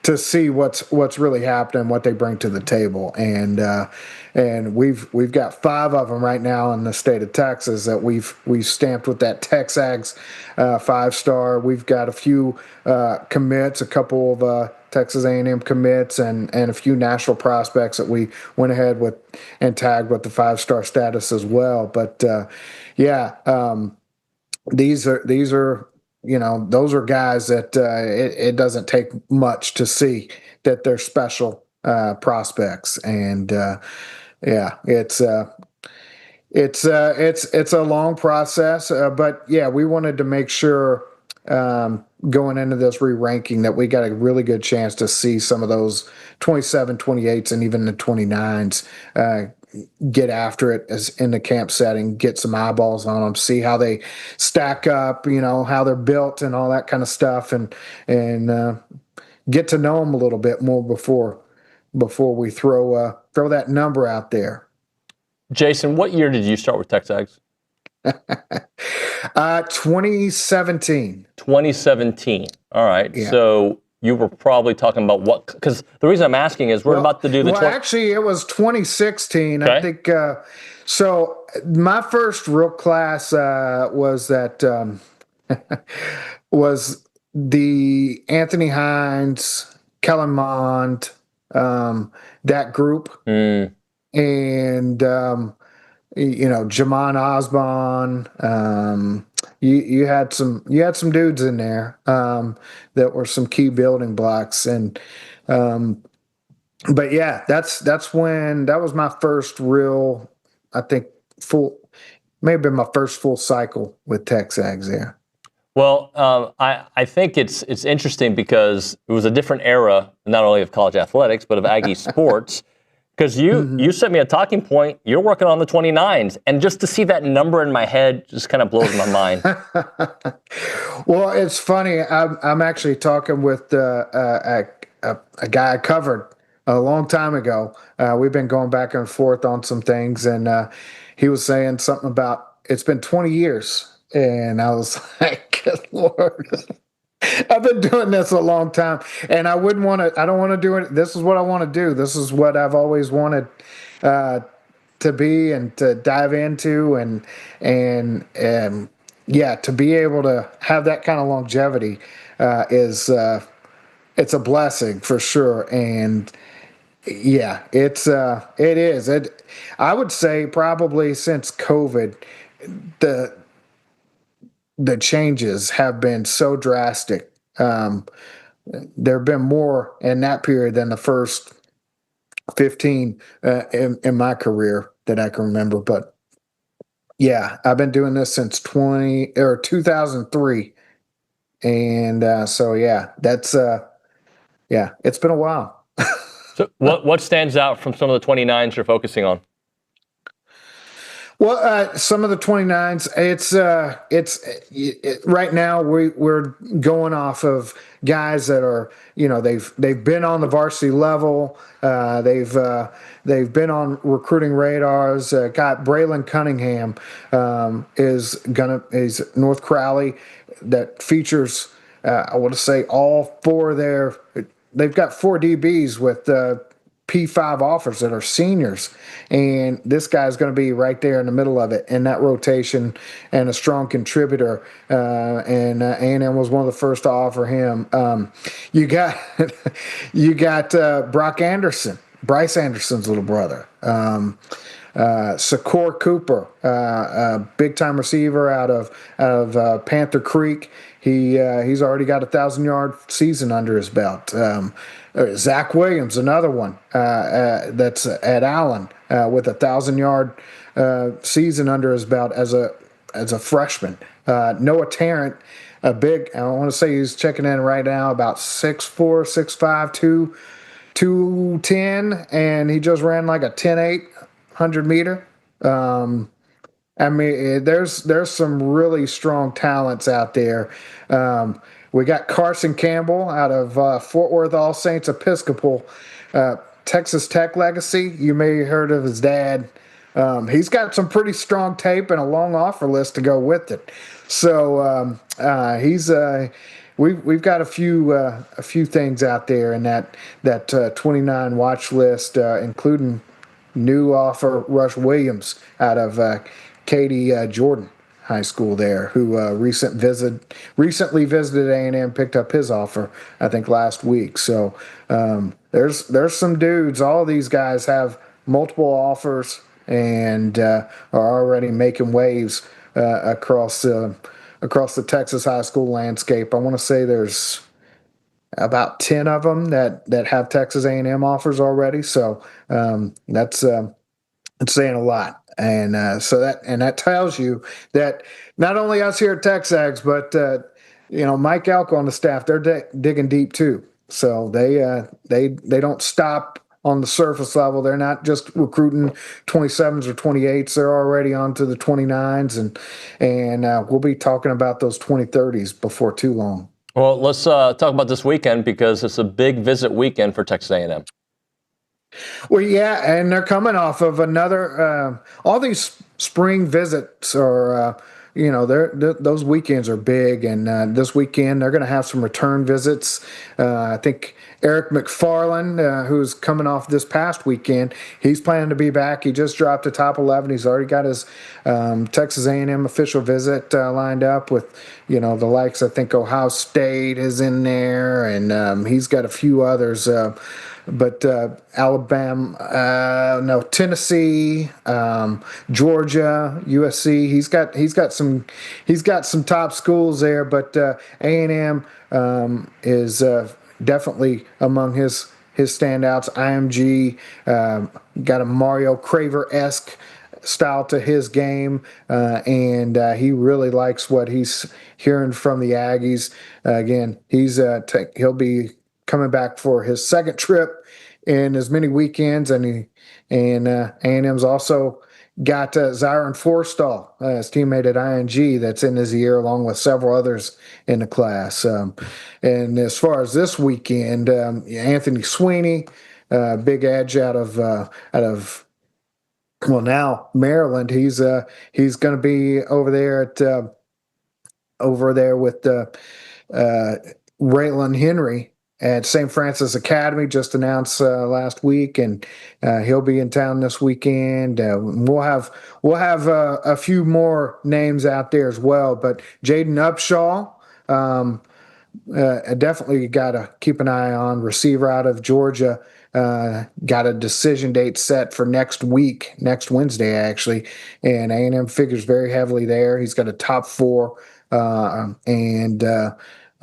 to see what's really happening, what they bring to the table, and we've got 5 of them right now in the state of Texas that we've stamped with that TexAgs 5-star. We've got a few commits, a couple of Texas A&M commits, and a few national prospects that we went ahead with and tagged with the 5-star status as well. But these are those are guys that it doesn't take much to see that they're special prospects, and it's a long process, but we wanted to make sure going into this re-ranking that we got a really good chance to see some of those 27, 28s, and even the 29s get after it as in the camp setting, get some eyeballs on them, see how they stack up, how they're built and all that kind of stuff, and get to know them a little bit more before we throw that number out there. Jason, what year did you start with TexAgs? 2017. 2017. All right. Yeah. So you were probably talking about what? Because the reason I'm asking is we're about to do the. Actually, it was 2016. Okay. I think. So my first real class was that was the Anthony Hines, Kellen Mond, that group, and Jamon Osborne. You had some dudes in there that were some key building blocks, and but that was my first real, I think, may have been my first full cycle with TexAgs there. Well, I think it's interesting because it was a different era, not only of college athletics but of Aggie sports. Because you sent me a talking point. You're working on the 29s, and just to see that number in my head just kind of blows my mind. Well, it's funny. I'm actually talking with a guy I covered a long time ago. We've been going back and forth on some things, and he was saying something about it's been 20 years, and I was like, good Lord. I've been doing this a long time, and I don't want to do it. This is what I want to do. This is what I've always wanted to be and to dive into, and to be able to have that kind of longevity is it's a blessing for sure. And it is. I would say probably since COVID, the changes have been so drastic there have been more in that period than the first 15 in my career that I can remember. But yeah, I've been doing this since 2003. And so, yeah, that's, it's been a while. So what stands out from some of the 29s you're focusing on? Well, some of the 29s, it's right now we're going off of guys that are, they've been on the varsity level. They've been on recruiting radars. Got Braylon Cunningham is North Crowley that features. I want to say all four there. They've got 4 DBs with P5 offers that are seniors, and this guy's going to be right there in the middle of it in that rotation and a strong contributor. And A&M was one of the first to offer him. You got Brock Anderson, Bryce Anderson's little brother. Sakor Cooper, a big time receiver out of Panther Creek. He's already got a 1,000-yard season under his belt. Zach Williams, another one that's at Allen with a 1,000-yard season under his belt as a freshman. Noah Tarrant, I want to say he's checking in right now about 6'4", 6'5", 210, and he just ran like a 10.8 100-meter. I mean, there's some really strong talents out there. We got Carson Campbell out of Fort Worth All Saints Episcopal, Texas Tech legacy. You may have heard of his dad. He's got some pretty strong tape and a long offer list to go with it. So we've got a few things out there in that 29 watch list, including new offer Rush Williams out of Katy Jordan High School there, who recently visited A&M, picked up his offer, I think, last week. So there's some dudes. All of these guys have multiple offers and are already making waves across the Texas high school landscape. I want to say there's about 10 of them that have Texas A&M offers already. So that's saying a lot. And so that tells you that not only us here at TexAgs, but Mike Elko on the staff, they're digging deep too. So they don't stop on the surface level. They're not just recruiting 27s or 28s. They're already on to the 29s, and we'll be talking about those 2030s before too long. Well, let's talk about this weekend because it's a big visit weekend for Texas A&M. Well, yeah, and they're coming off of another. All these spring visits are, those weekends are big, and this weekend they're going to have some return visits. I think Eric McFarland, who's coming off this past weekend, he's planning to be back. He just dropped a top 11. He's already got his Texas A&M official visit lined up with, the likes. I think Ohio State is in there, and he's got a few others. But Alabama, Tennessee, Georgia, USC. He's got some top schools there. But A&M is definitely among his standouts. IMG got a Mario Craver-esque style to his game, and he really likes what he's hearing from the Aggies. Again, he'll be coming back for his second trip in as many weekends, and A&M's also got Zyron Forstall, his teammate at ING, that's in his ear, along with several others in the class. And as far as this weekend, Anthony Sweeney, big edge out of now Maryland. He's going to be over there with Raylan Henry at St. Francis Academy, just announced last week, and he'll be in town this weekend. We'll have a few more names out there as well, but Jaden Upshaw, definitely got to keep an eye on. Receiver out of Georgia, got a decision date set for next Wednesday actually, and A&M figures very heavily there. He's got a top 4, and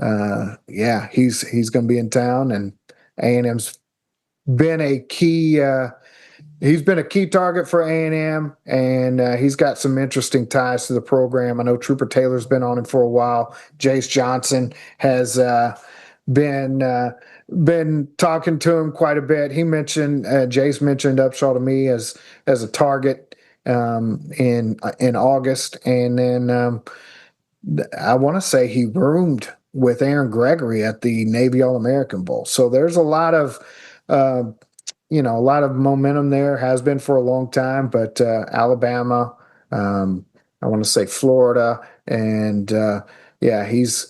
yeah, he's going to be in town, and A&M's been a key. He's been a key target for A&M, and he's got some interesting ties to the program. I know Trooper Taylor's been on him for a while. Jace Johnson has been talking to him quite a bit. He mentioned Jace mentioned Upshaw to me as a target in August, and then I want to say he roomed with Aaron Gregory at the Navy All-American Bowl. So there's a lot of a lot of momentum there, has been for a long time, but Alabama, I want to say Florida, and yeah, he's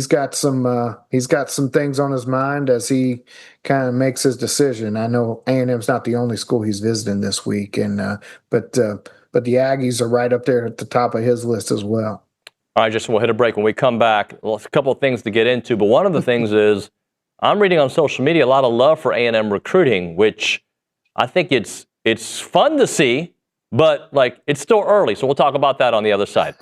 got some things on his mind as he kind of makes his decision. I know A&M's not the only school he's visiting this week, and but the Aggies are right up there at the top of his list as well. All right, Justin, we'll hit a break. When we come back, well, a couple of things to get into, but one of the things is I'm reading on social media a lot of love for A&M recruiting, which I think it's fun to see, but like it's still early, so we'll talk about that on the other side.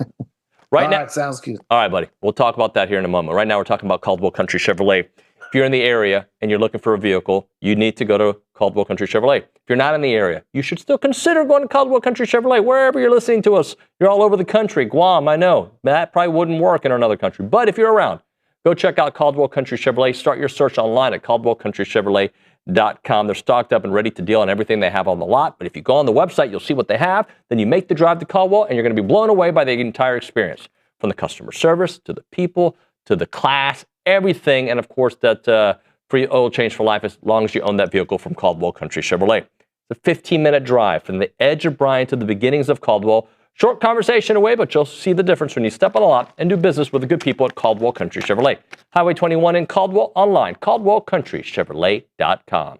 Right now, sounds good. All right, buddy. We'll talk about that here in a moment. Right now, we're talking about Caldwell Country Chevrolet. If you're in the area and you're looking for a vehicle, you need to go to Caldwell Country Chevrolet. If you're not in the area, you should still consider going to Caldwell Country Chevrolet, wherever you're listening to us. You're all over the country. Guam, I know. That probably wouldn't work in another country. But if you're around, go check out Caldwell Country Chevrolet. Start your search online at caldwellcountrychevrolet.com. They're stocked up and ready to deal on everything they have on the lot. But if you go on the website, you'll see what they have. Then you make the drive to Caldwell, and you're going to be blown away by the entire experience. From the customer service, to the people, to the class, everything. And of course, that free oil change for life as long as you own that vehicle from Caldwell Country Chevrolet. It's a 15-minute drive from the edge of Bryan to the beginnings of Caldwell. Short conversation away, but you'll see the difference when you step on a lot and do business with the good people at Caldwell Country Chevrolet. Highway 21 in Caldwell, online, caldwellcountrychevrolet.com.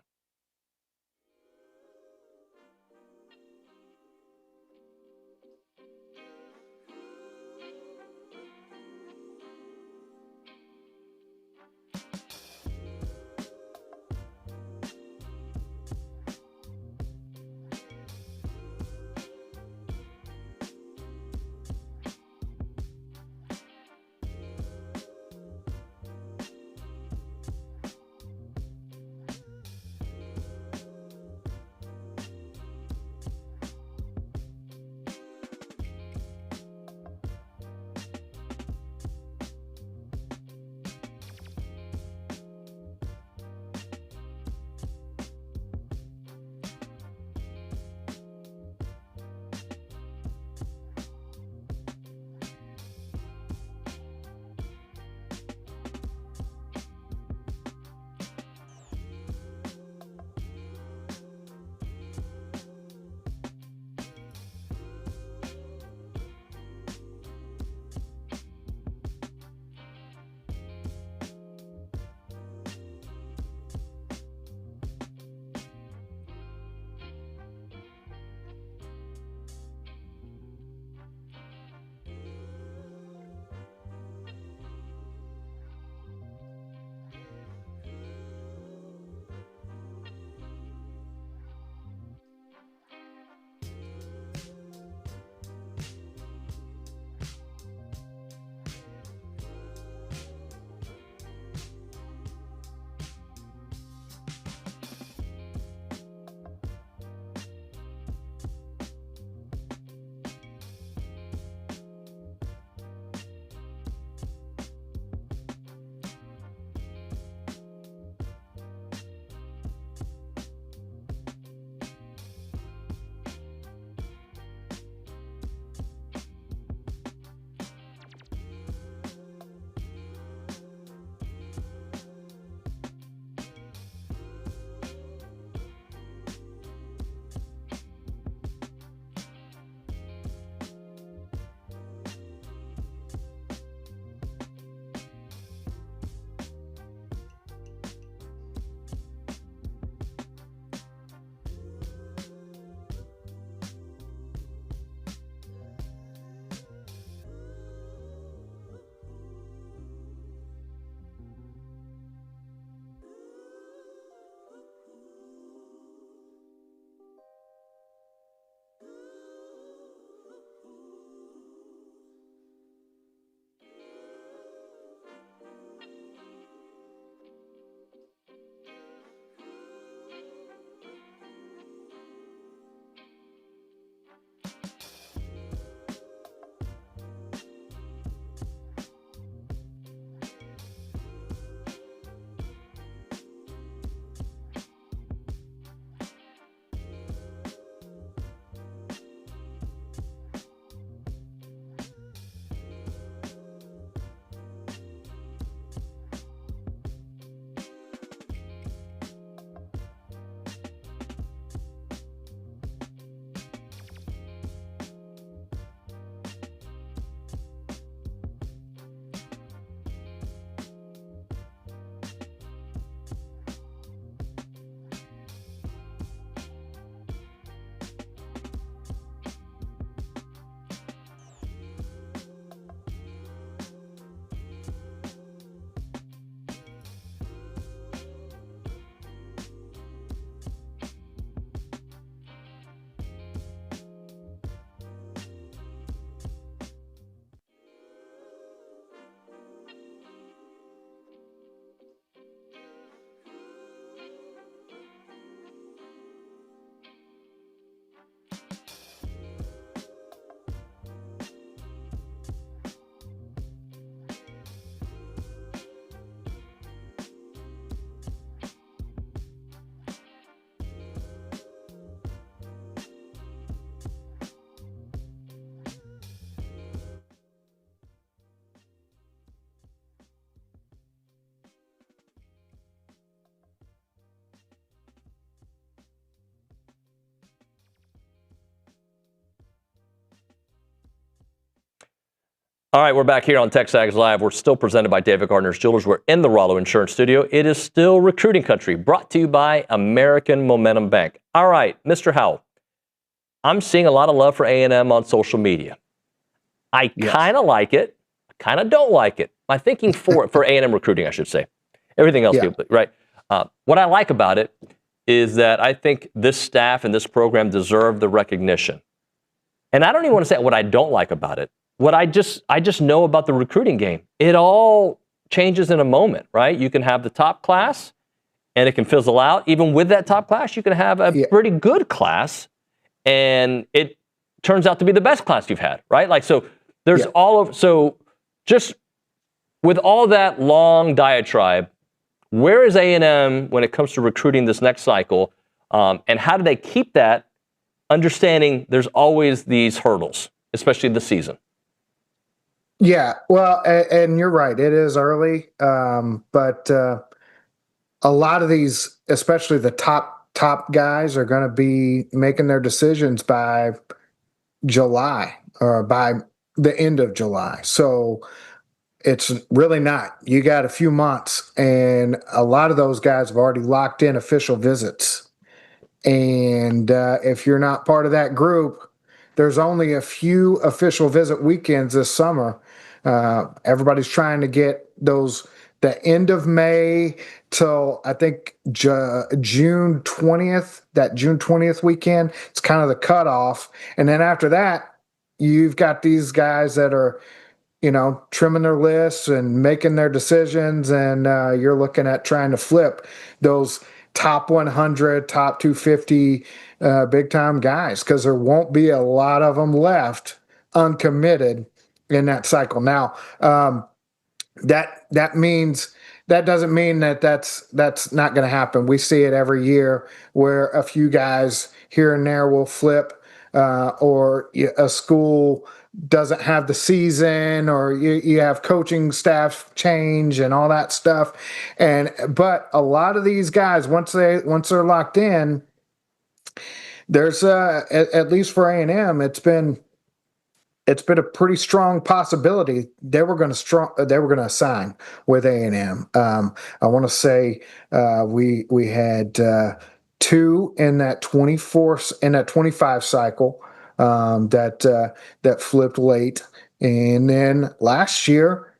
All right, we're back here on TexAgs Live. We're still presented by David Gardner's Jewelers. We're in the Rollo Insurance Studio. It is still recruiting country, brought to you by American Momentum Bank. All right, Mr. Howell, I'm seeing a lot of love for A&M on social media. I kind of like it, kind of don't like it. My thinking for A&M recruiting, I should say. Everything else, right? What I like about it is that I think this staff and this program deserve the recognition. And I don't even want to say what I don't like about it. What I just know about the recruiting game. It all changes in a moment, right? You can have the top class and it can fizzle out. Even with that top class, you can have a pretty good class and it turns out to be the best class you've had, right? Like, so there's so just with all that long diatribe, where is A&M when it comes to recruiting this next cycle? And how do they keep that understanding there's always these hurdles, especially this season? Yeah, well, and you're right. It is early, but a lot of these, especially the top guys, are going to be making their decisions by July or by the end of July. So it's really not. You got a few months, and a lot of those guys have already locked in official visits. And if you're not part of that group, there's only a few official visit weekends this summer. Everybody's trying to get the end of May till I think June 20th, that June 20th weekend. It's kind of the cutoff. And then after that, you've got these guys that are, trimming their lists and making their decisions. And you're looking at trying to flip those top 100, top 250 big-time guys, because there won't be a lot of them left uncommitted in that cycle. Now, that doesn't mean that's not going to happen. We see it every year where a few guys here and there will flip, or a school doesn't have the season, or you have coaching staff change and all that stuff. But a lot of these guys, once they're locked in, there's at least for A&M, it's been a pretty strong possibility they were going to sign with A&M. I want to say we had two in that 25 cycle that flipped late, and then last year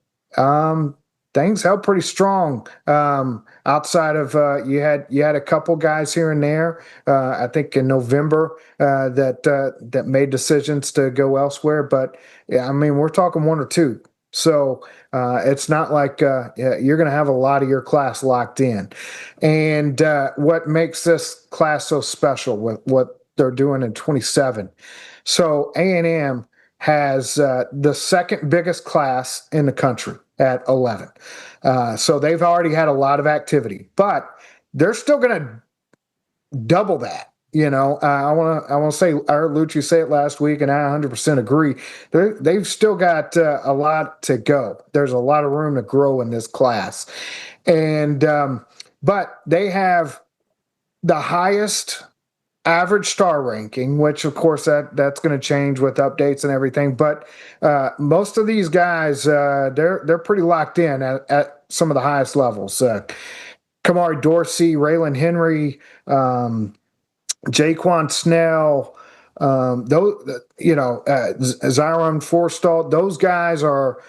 things held pretty strong. Outside of you had a couple guys here and there. I think in November that made decisions to go elsewhere. But yeah, I mean, we're talking one or two. So it's not like you're going to have a lot of your class locked in. And what makes this class so special with what they're doing in 27? So A&M has the second biggest class in the country at 11. So they've already had a lot of activity, but they're still going to double that. I want to say, I heard Lucci say it last week, and I 100% agree. They've still got a lot to go. There's a lot of room to grow in this class. And but they have the highest average star ranking, which of course that's going to change with updates and everything. But most of these guys, they're pretty locked in at some of the highest levels. Kamari Dorsey, Raylan Henry, Jaquan Snell, Zyron Forstall, those guys are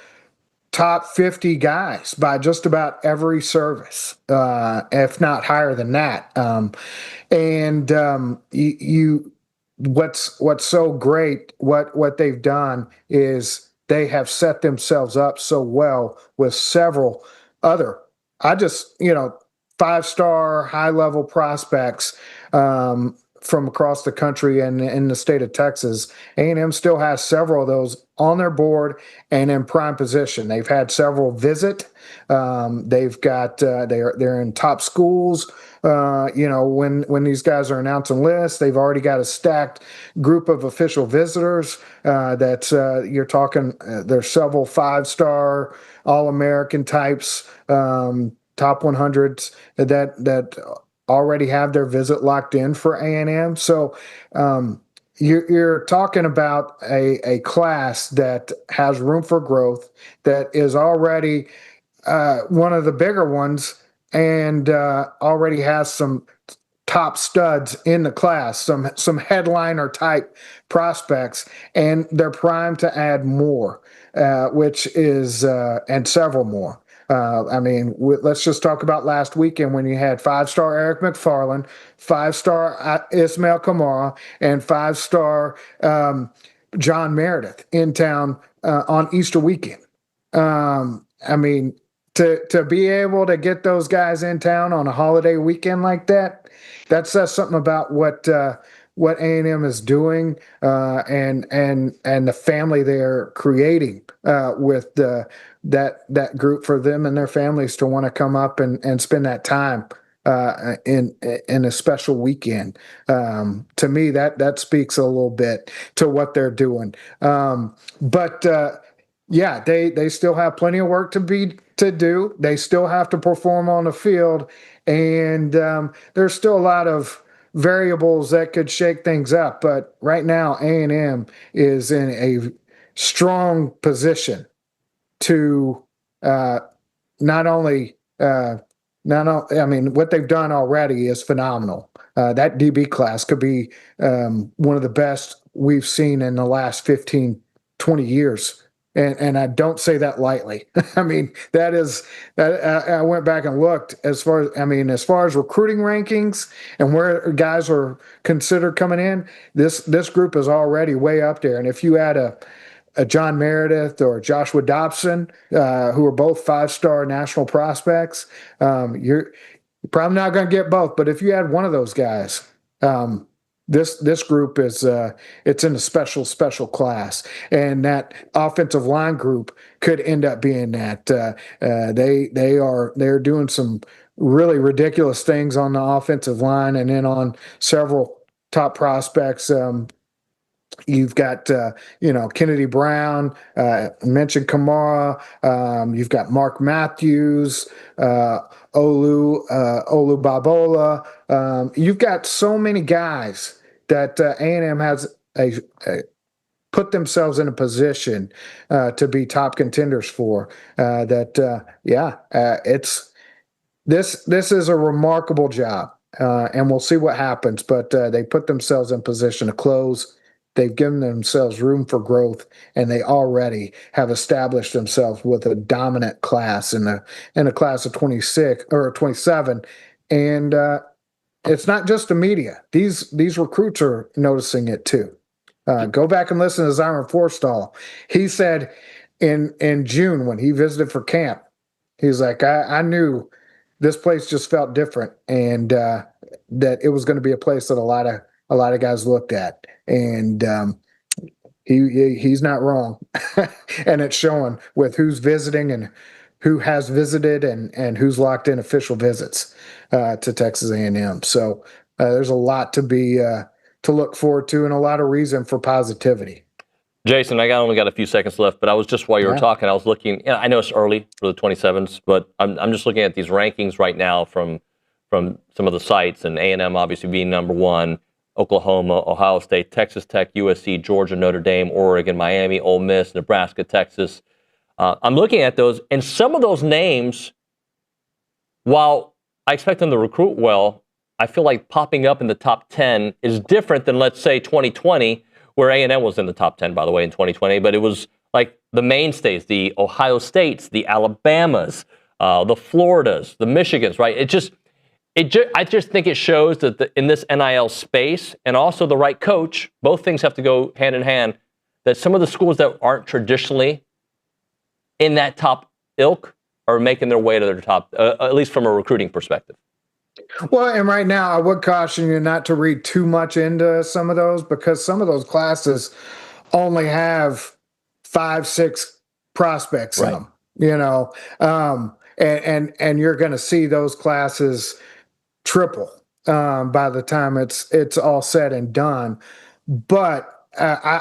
top 50 guys by just about every service, if not higher than that. What's so great, what they've done is they have set themselves up so well with several other, 5-star high-level prospects from across the country and in the state of Texas. A&M still has several of those on their board and in prime position. They've had several visit. They've got they're in top schools. When these guys are announcing lists, they've already got a stacked group of official visitors. You're talking. There's several 5-star All-American types, top 100s that already have their visit locked in for A&M. So you're talking about a class that has room for growth, that is already one of the bigger ones, and already has some top studs in the class, some headliner type prospects, and they're primed to add more, which is and several more. Let's just talk about last weekend when you had 5-star Eric McFarland, 5-star Ismail Kamara, and 5-star John Meredith in town on Easter weekend. To be able to get those guys in town on a holiday weekend like that, that says something about what A&M is doing, and the family they're creating with that group, for them and their families to want to come up and spend that time in a special weekend. To me, that speaks a little bit to what they're doing. Yeah, they still have plenty of work to do. They still have to perform on the field, and there's still a lot of variables that could shake things up. But right now, A&M is in a strong position to not only what they've done already is phenomenal. That DB class could be one of the best we've seen in the last 15, 20 years. And I don't say that lightly. I went back and looked as far as recruiting rankings and where guys are considered coming in, this group is already way up there. And if you add a John Meredith or Joshua Dobson, who are both 5-star national prospects, you're probably not going to get both. But if you add one of those guys, this group is it's in a special class, and that offensive line group could end up being that. They're doing some really ridiculous things on the offensive line, and then on several top prospects. You've got Kennedy Brown, mentioned Kamara. You've got Mark Matthews, Olu Babola. You've got so many guys that A&M has put themselves in a position to be top contenders for. This is a remarkable job, and we'll see what happens. But they put themselves in position to close. They've given themselves room for growth, and they already have established themselves with a dominant class in a class of 26 or 27. And it's not just the media; these recruits are noticing it too. Go back and listen to Zyron Forstall. He said in June when he visited for camp, he's like, I knew this place just felt different, and that it was going to be a place that a lot of guys looked at. And he's not wrong. And it's showing with who's visiting and who has visited and who's locked in official visits to Texas A&M. So there's a lot to look forward to, and a lot of reason for positivity. Jason, I only got a few seconds left, but I was just, while you were talking, I was looking. I know it's early for the 27s, but I'm just looking at these rankings right now from some of the sites, and A&M obviously being number one. Oklahoma, Ohio State, Texas Tech, USC, Georgia, Notre Dame, Oregon, Miami, Ole Miss, Nebraska, Texas. I'm looking at those, and some of those names, while I expect them to recruit well, I feel like popping up in the top 10 is different than, let's say, 2020, where A&M was in the top 10, by the way, in 2020, but it was like the mainstays, the Ohio States, the Alabamas, the Floridas, the Michigans, right? I just think it shows that in this NIL space, and also the right coach, both things have to go hand in hand, that some of the schools that aren't traditionally in that top ilk are making their way to their top, at least from a recruiting perspective. Well, and right now I would caution you not to read too much into some of those, because some of those classes only have 5-6 prospects in them, and you're going to see those classes triple by the time it's all said and done. But I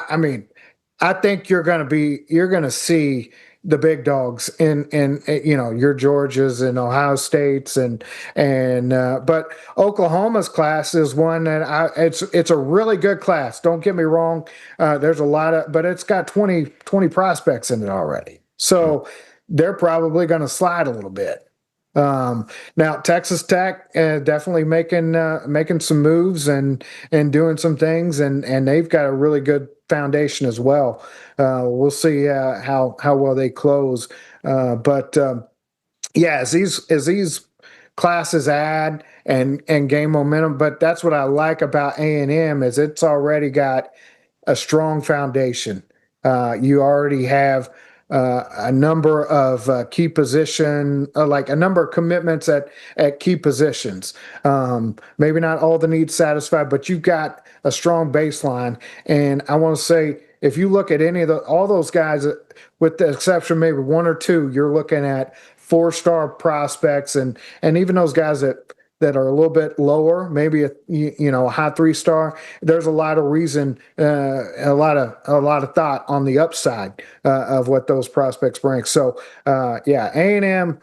think you're going to see the big dogs in your Georgias and Ohio States but Oklahoma's class is one that it's a really good class. Don't get me wrong. There's a lot but it's got 20 prospects in it already. So they're probably going to slide a little bit. Now Texas Tech definitely making some moves and doing some things and they've got a really good foundation as well. We'll see how well they close. As these classes add and gain momentum, but that's what I like about A&M is it's already got a strong foundation. You already have a number of key position, like a number of commitments at key positions. Maybe not all the needs satisfied, but you've got a strong baseline. And I want to say, if you look at all those guys, with the exception of maybe one or two, you're looking at 4-star prospects, and even those guys that are a little bit lower, maybe a high 3-star. There's a lot of reason, a lot of thought on the upside of what those prospects bring. So A&M.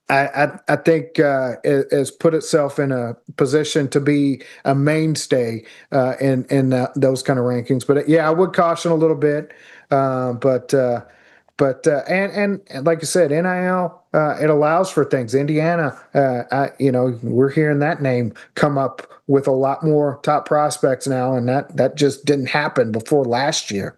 I think has put itself in a position to be a mainstay in those kind of rankings. But I would caution a little bit. But like you said, NIL it allows for things. Indiana, we're hearing that name come up with a lot more top prospects now, and that just didn't happen before last year.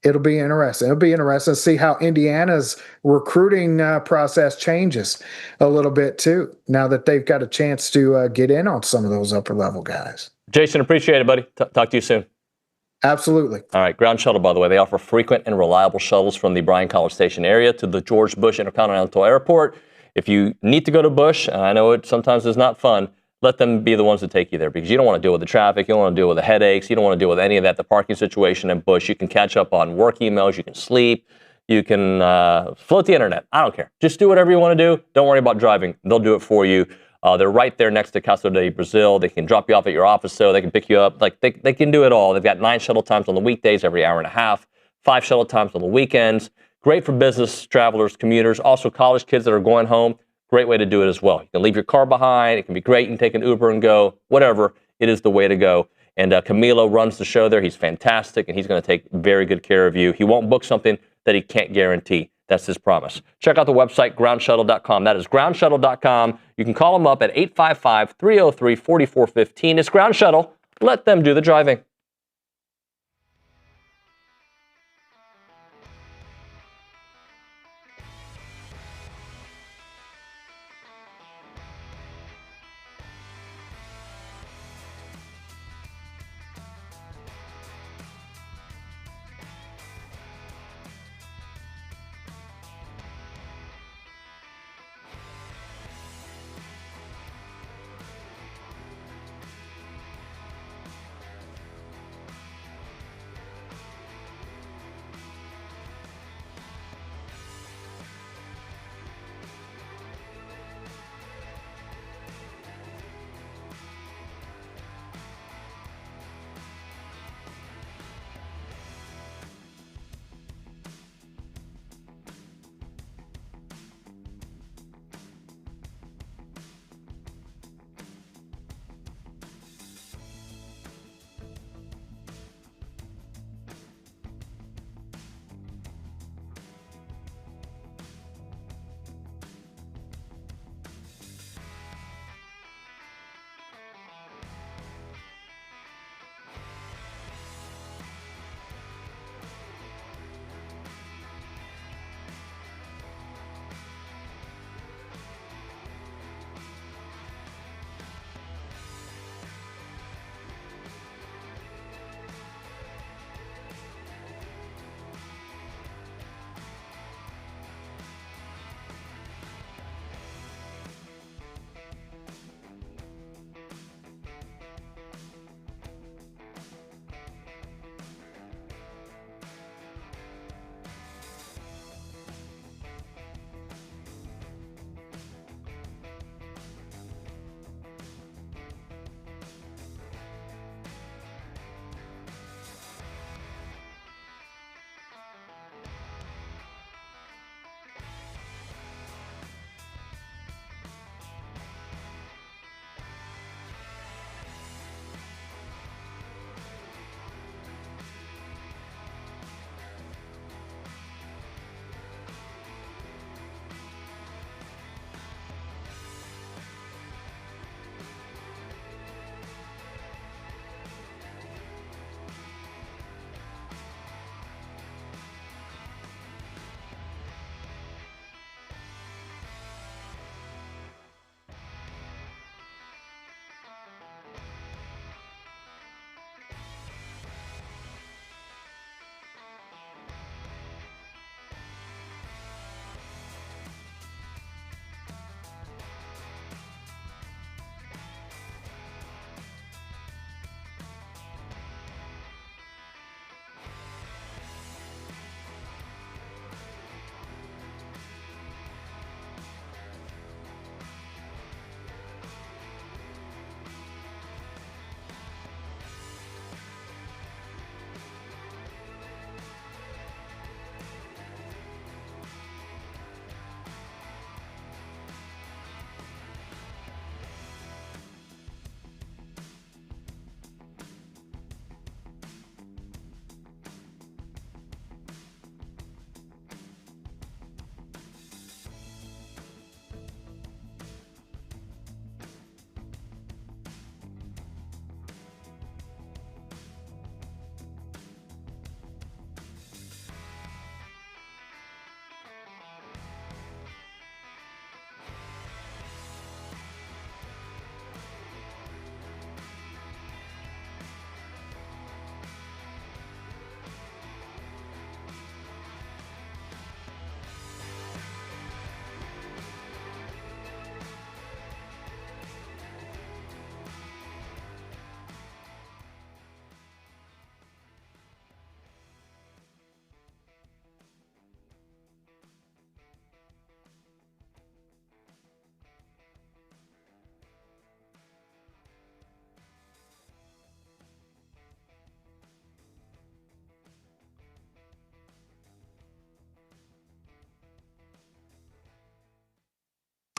It'll be interesting. It'll be interesting to see how Indiana's recruiting process changes a little bit too, now that they've got a chance to get in on some of those upper level guys. Jason, appreciate it, buddy. Talk to you soon. Absolutely. All right, Ground Shuttle, by the way, they offer frequent and reliable shuttles from the Bryan-College Station area to the George Bush Intercontinental Airport. If you need to go to Bush, and I know it sometimes is not fun, let them be the ones to take you there, because you don't want to deal with the traffic, you don't want to deal with the headaches, you don't want to deal with any of that, the parking situation in Bush. You can catch up on work emails, you can sleep, you can float the internet. I don't care. Just do whatever you want to do. Don't worry about driving. They'll do it for you. They're right there next to Casa de Brazil. They can drop you off at your office, so they can pick you up. Like they can do it all. They've got 9 shuttle times on the weekdays every hour and a half, 5 shuttle times on the weekends. Great for business travelers, commuters, also college kids that are going home. Great way to do it as well. You can leave your car behind. It can be great. You can take an Uber and go. Whatever. It is the way to go. And Camilo runs the show there. He's fantastic, and he's going to take very good care of you. He won't book something that he can't guarantee. That's his promise. Check out the website, groundshuttle.com. That is groundshuttle.com. You can call them up at 855-303-4415. It's Ground Shuttle. Let them do the driving.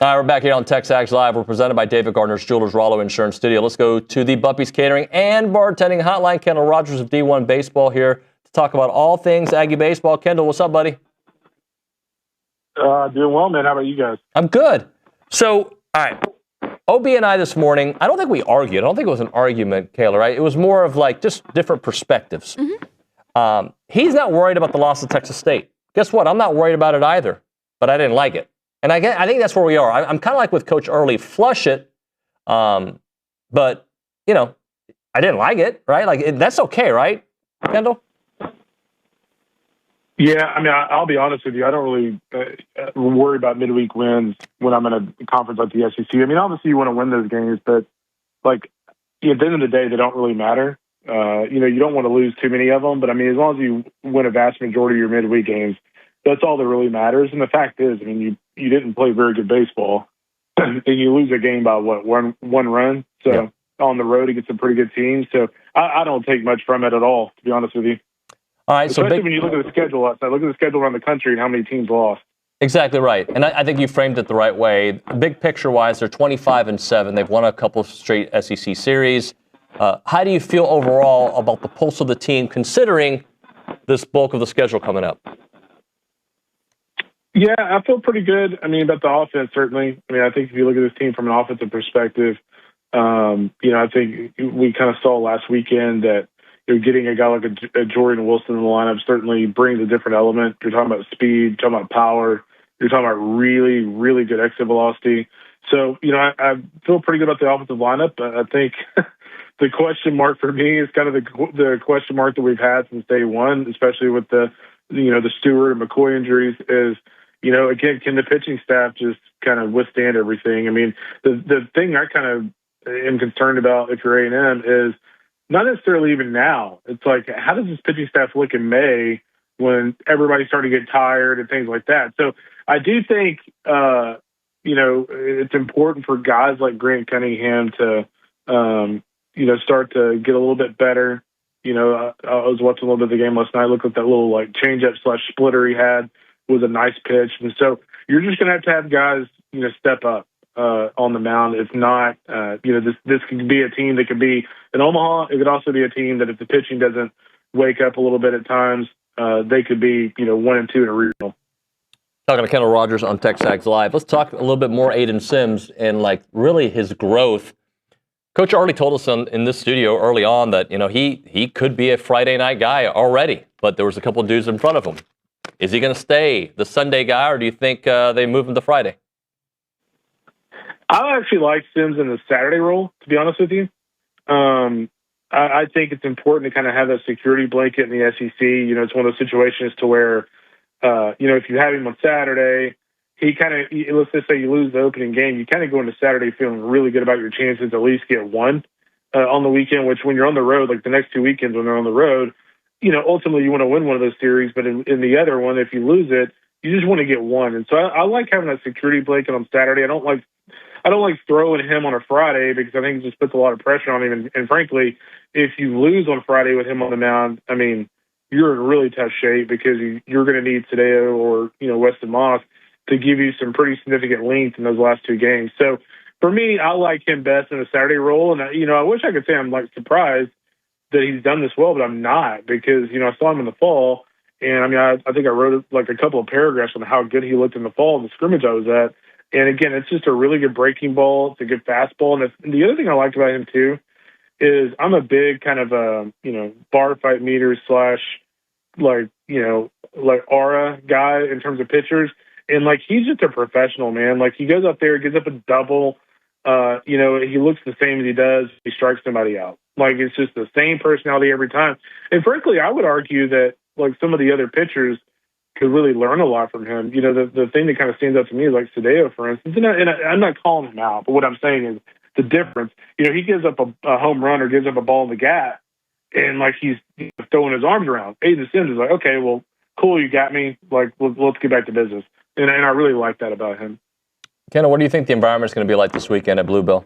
All right, we're back here on TexAgs Live. We're presented by David Gardner's Jewelers Rollo Insurance Studio. Let's go to the Buppy's Catering and Bartending Hotline. Kendall Rogers of D1Baseball here to talk about all things Aggie baseball. Kendall, what's up, buddy? Doing well, man. How about you guys? I'm good. So, all right. OB and I this morning, I don't think we argued. I don't think it was an argument, Kayla, right? It was more of like just different perspectives. He's not worried about the loss of Texas State. Guess what? I'm not worried about it either, but I didn't like it. And I think that's where we are. I'm kind of like with Coach Early, flush it, but, you know, I didn't like it, right? Like, that's okay, right, Kendall? Yeah, I mean, I'll be honest with you. I don't really worry about midweek wins when I'm in a conference like the SEC. I mean, obviously you want to win those games, but, like, at the end of the day, they don't really matter. You know, you don't want to lose too many of them, but, I mean, as long as you win a vast majority of your midweek games, that's all that really matters. And the fact is, I mean, you didn't play very good baseball, and you lose a game by, what, one run? So on the road against a pretty good team. So I don't take much from it at all, to be honest with you. All right, especially when you look at the schedule outside, look at the schedule around the country and how many teams lost. Exactly right. And I think you framed it the right way. Big picture-wise, they're 25-7. They've won a couple of straight SEC series. How do you feel overall about the pulse of the team, considering this bulk of the schedule coming up? Yeah, I feel pretty good. I mean, about the offense, certainly. I mean, I think if you look at this team from an offensive perspective, you know, I think we kind of saw last weekend that getting a guy like a Jordan Wilson in the lineup certainly brings a different element. You're talking about speed, you're talking about power, you're talking about really, really good exit velocity. So, you know, I feel pretty good about the offensive lineup. I think the question mark for me is kind of the question mark that we've had since day one, especially with the Stewart and McCoy injuries is, you know, again, can the pitching staff just kind of withstand everything? I mean, the thing I kind of am concerned about if you're A&M is not necessarily even now. It's like, how does this pitching staff look in May when everybody's starting to get tired and things like that? So I do think, you know, it's important for guys like Grant Cunningham to, you know, start to get a little bit better. You know, I was watching a little bit of the game last night. Looked at that little like changeup / splitter he had was a nice pitch. And so you're just going to have guys, you know, step up on the mound. If not, you know, this could be a team that could be in Omaha. It could also be a team that if the pitching doesn't wake up a little bit at times, they could be, you know, 1-2 in a regional. Talking to Kendall Rogers on TexAgs Live. Let's talk a little bit more Aiden Sims and like really his growth. Coach already told us in this studio early on that, you know, he could be a Friday night guy already, but there was a couple of dudes in front of him. Is he going to stay the Sunday guy, or do you think they move him to Friday? I actually like Sims in the Saturday role, to be honest with you. I think it's important to kind of have that security blanket in the SEC. You know, it's one of those situations to where, you know, if you have him on Saturday, he kind of, let's just say you lose the opening game, you kind of go into Saturday feeling really good about your chances to at least get one on the weekend, which when you're on the road, like the next 2 weekends when they're on the road, you know, ultimately you want to win one of those series, but in the other one, if you lose it, you just want to get one. And so I like having that security blanket on Saturday. I don't like throwing him on a Friday because I think it just puts a lot of pressure on him. And frankly, if you lose on Friday with him on the mound, I mean, you're in really tough shape because you're going to need Sadeo or, you know, Weston Moss to give you some pretty significant length in those last two games. So for me, I like him best in a Saturday role. And, you know, I wish I could say I'm like surprised that he's done this well, but I'm not because, you know, I saw him in the fall. And I mean, I think I wrote like a couple of paragraphs on how good he looked in the fall in the scrimmage I was at. And again, it's just a really good breaking ball. It's a good fastball. And the other thing I liked about him too is I'm a big kind of you know, bar fight meter / like, you know, like aura guy in terms of pitchers. And like, he's just a professional, man. Like he goes out there, gives up a double. You know, he looks the same as he does. He strikes somebody out. Like it's just the same personality every time. And frankly, I would argue that like some of the other pitchers could really learn a lot from him. You know, the thing that kind of stands out to me is like Sadeo, for instance. And I'm not calling him out, but what I'm saying is the difference. You know, he gives up a home run or gives up a ball in the gap, and like he's throwing his arms around. Aiden Sims is like, okay, well, cool, you got me. Like, let's get back to business. And I really like that about him. Kendall, what do you think the environment is going to be like this weekend at Bluebell?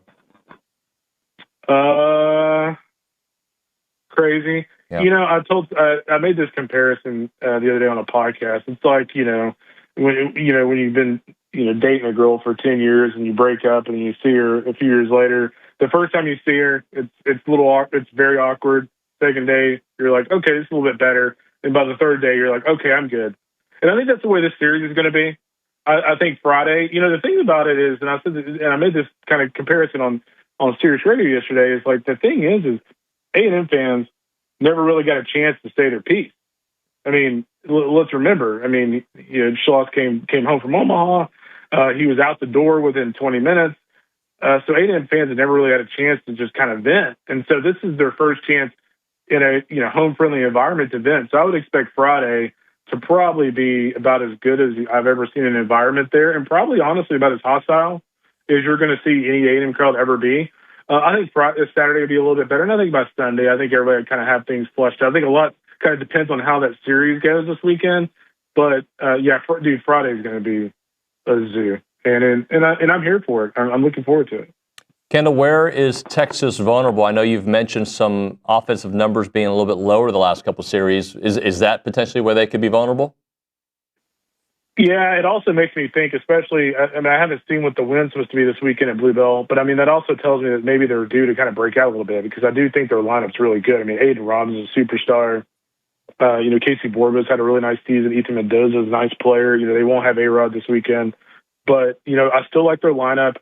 Crazy. Yeah. You know, I made this comparison the other day on a podcast. It's like, you know, when you've been dating a girl for 10 years and you break up and you see her a few years later. The first time you see her, it's very awkward. Second day, you're like, okay, this is a little bit better. And by the third day, you're like, okay, I'm good. And I think that's the way this series is going to be. I think Friday, the thing about it is, and I said, and I made this kind of comparison on Sirius Radio yesterday, is like the thing is A&M fans never really got a chance to say their piece. I mean, let's remember. I mean, Schloss came home from Omaha. He was out the door within 20 minutes. So A&M fans have never really had a chance to just kind of vent. And so this is their first chance in a home-friendly environment to vent. So I would expect Friday to probably be about as good as I've ever seen an environment there, and probably honestly about as hostile as you're going to see any A&M crowd ever be. I think Saturday will be a little bit better, and I think by Sunday, I think everybody kind of have things flushed out. I think a lot kind of depends on how that series goes this weekend. But Friday is going to be a zoo, and I'm here for it. I'm looking forward to it. Kendall, where is Texas vulnerable? I know you've mentioned some offensive numbers being a little bit lower the last couple series. Is that potentially where they could be vulnerable? Yeah, it also makes me think, especially, I haven't seen what the wind's supposed to be this weekend at Bluebell, but that also tells me that maybe they're due to kind of break out a little bit, because I do think their lineup's really good. Aiden Robbins is a superstar. Casey Borba's had a really nice season. Ethan Mendoza is a nice player. They won't have A-Rod this weekend, but, I still like their lineup.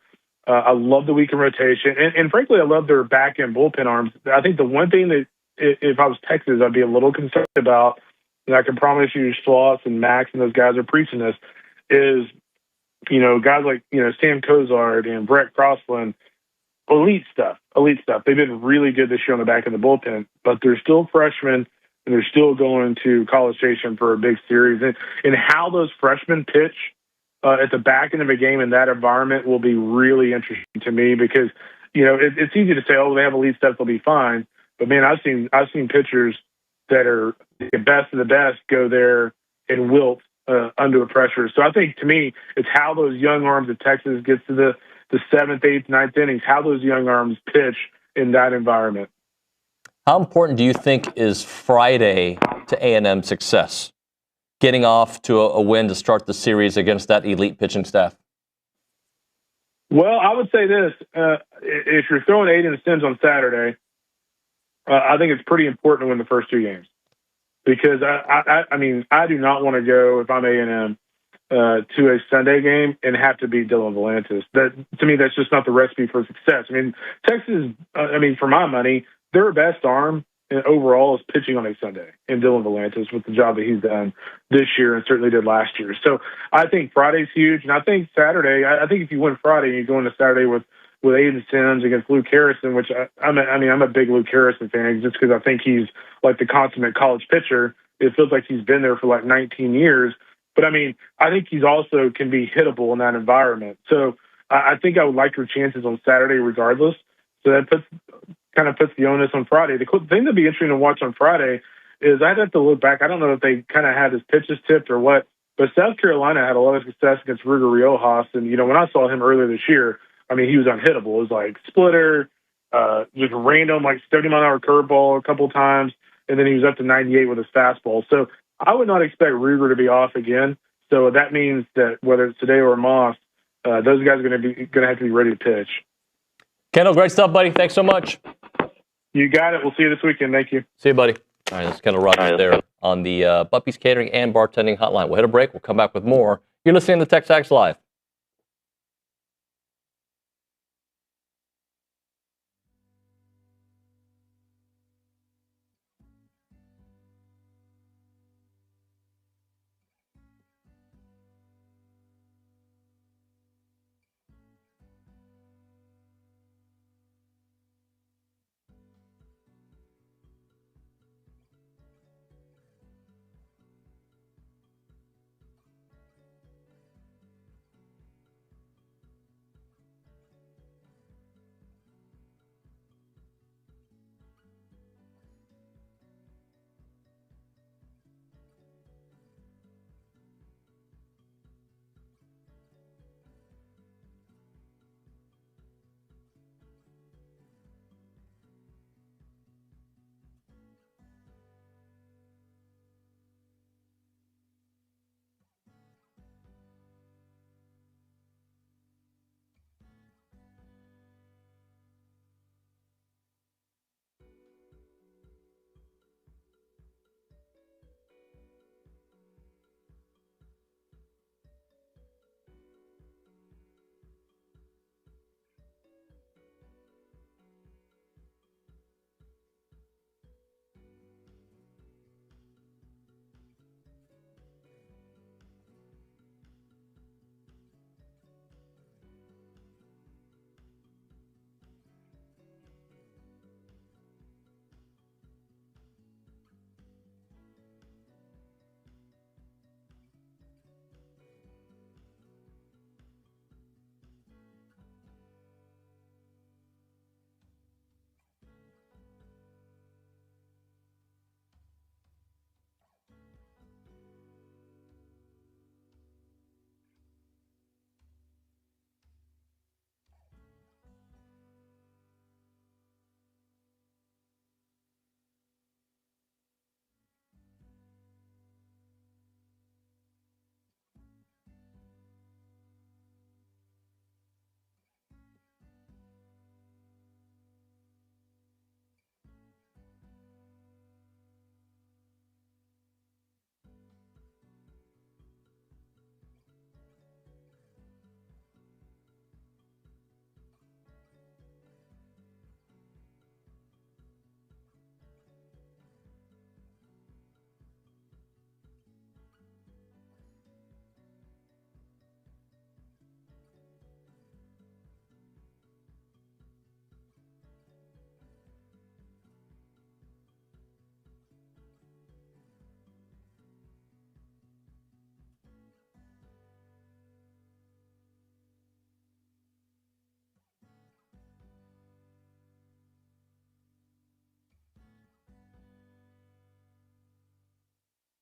I love the weekend rotation. And frankly, I love their back-end bullpen arms. I think the one thing that, if I was Texas, I'd be a little concerned about, and I can promise you Schloss and Max and those guys are preaching this, is, guys like, Sam Cozart and Brett Crossland, elite stuff. They've been really good this year on the back of the bullpen, but they're still freshmen, and they're still going to College Station for a big series. And how those freshmen pitch at the back end of a game in that environment will be really interesting to me, because, it's easy to say, oh, they have elite stuff, they'll be fine. But man, I've seen pitchers that are the best of the best go there and wilt under the pressure. So I think, to me, it's how those young arms of Texas gets to the 7th, 8th, 9th innings, how those young arms pitch in that environment. How important do you think is Friday to A&M success? Getting off to a win to start the series against that elite pitching staff? Well, I would say this. If you're throwing Aiden Sims on Saturday, I think it's pretty important to win the first 2 games. Because, I do not want to go, if I'm A&M, to a Sunday game and have to beat Dylan Volantis. To me, that's just not the recipe for success. Texas, for my money, their best arm overall is pitching on a Sunday in Dylan Volantis with the job that he's done this year and certainly did last year. So I think Friday's huge, and I think Saturday, I think if you win Friday, you go into Saturday with Aiden Sims against Luke Harrison, which I'm a big Luke Harrison fan just because I think he's like the consummate college pitcher. It feels like he's been there for like 19 years. But I think he's also can be hittable in that environment. So I think I would like your chances on Saturday regardless. So that puts the onus on Friday. The thing that'd be interesting to watch on Friday is I'd have to look back. I don't know if they kind of had his pitches tipped or what, but South Carolina had a lot of success against Ruger Riojas. And, when I saw him earlier this year, he was unhittable. It was like splitter, just random, like 70-mile-an-hour curveball a couple times, and then he was up to 98 with his fastball. So I would not expect Ruger to be off again. So that means that whether it's today or Moss, those guys are going to have to be ready to pitch. Kendall, great stuff, buddy. Thanks so much. You got it. We'll see you this weekend. Thank you. See you, buddy. All right, that's Kendall Rogers there on the Buppy's Catering and Bartending Hotline. We'll hit a break. We'll come back with more. You're listening to TexAgs Live.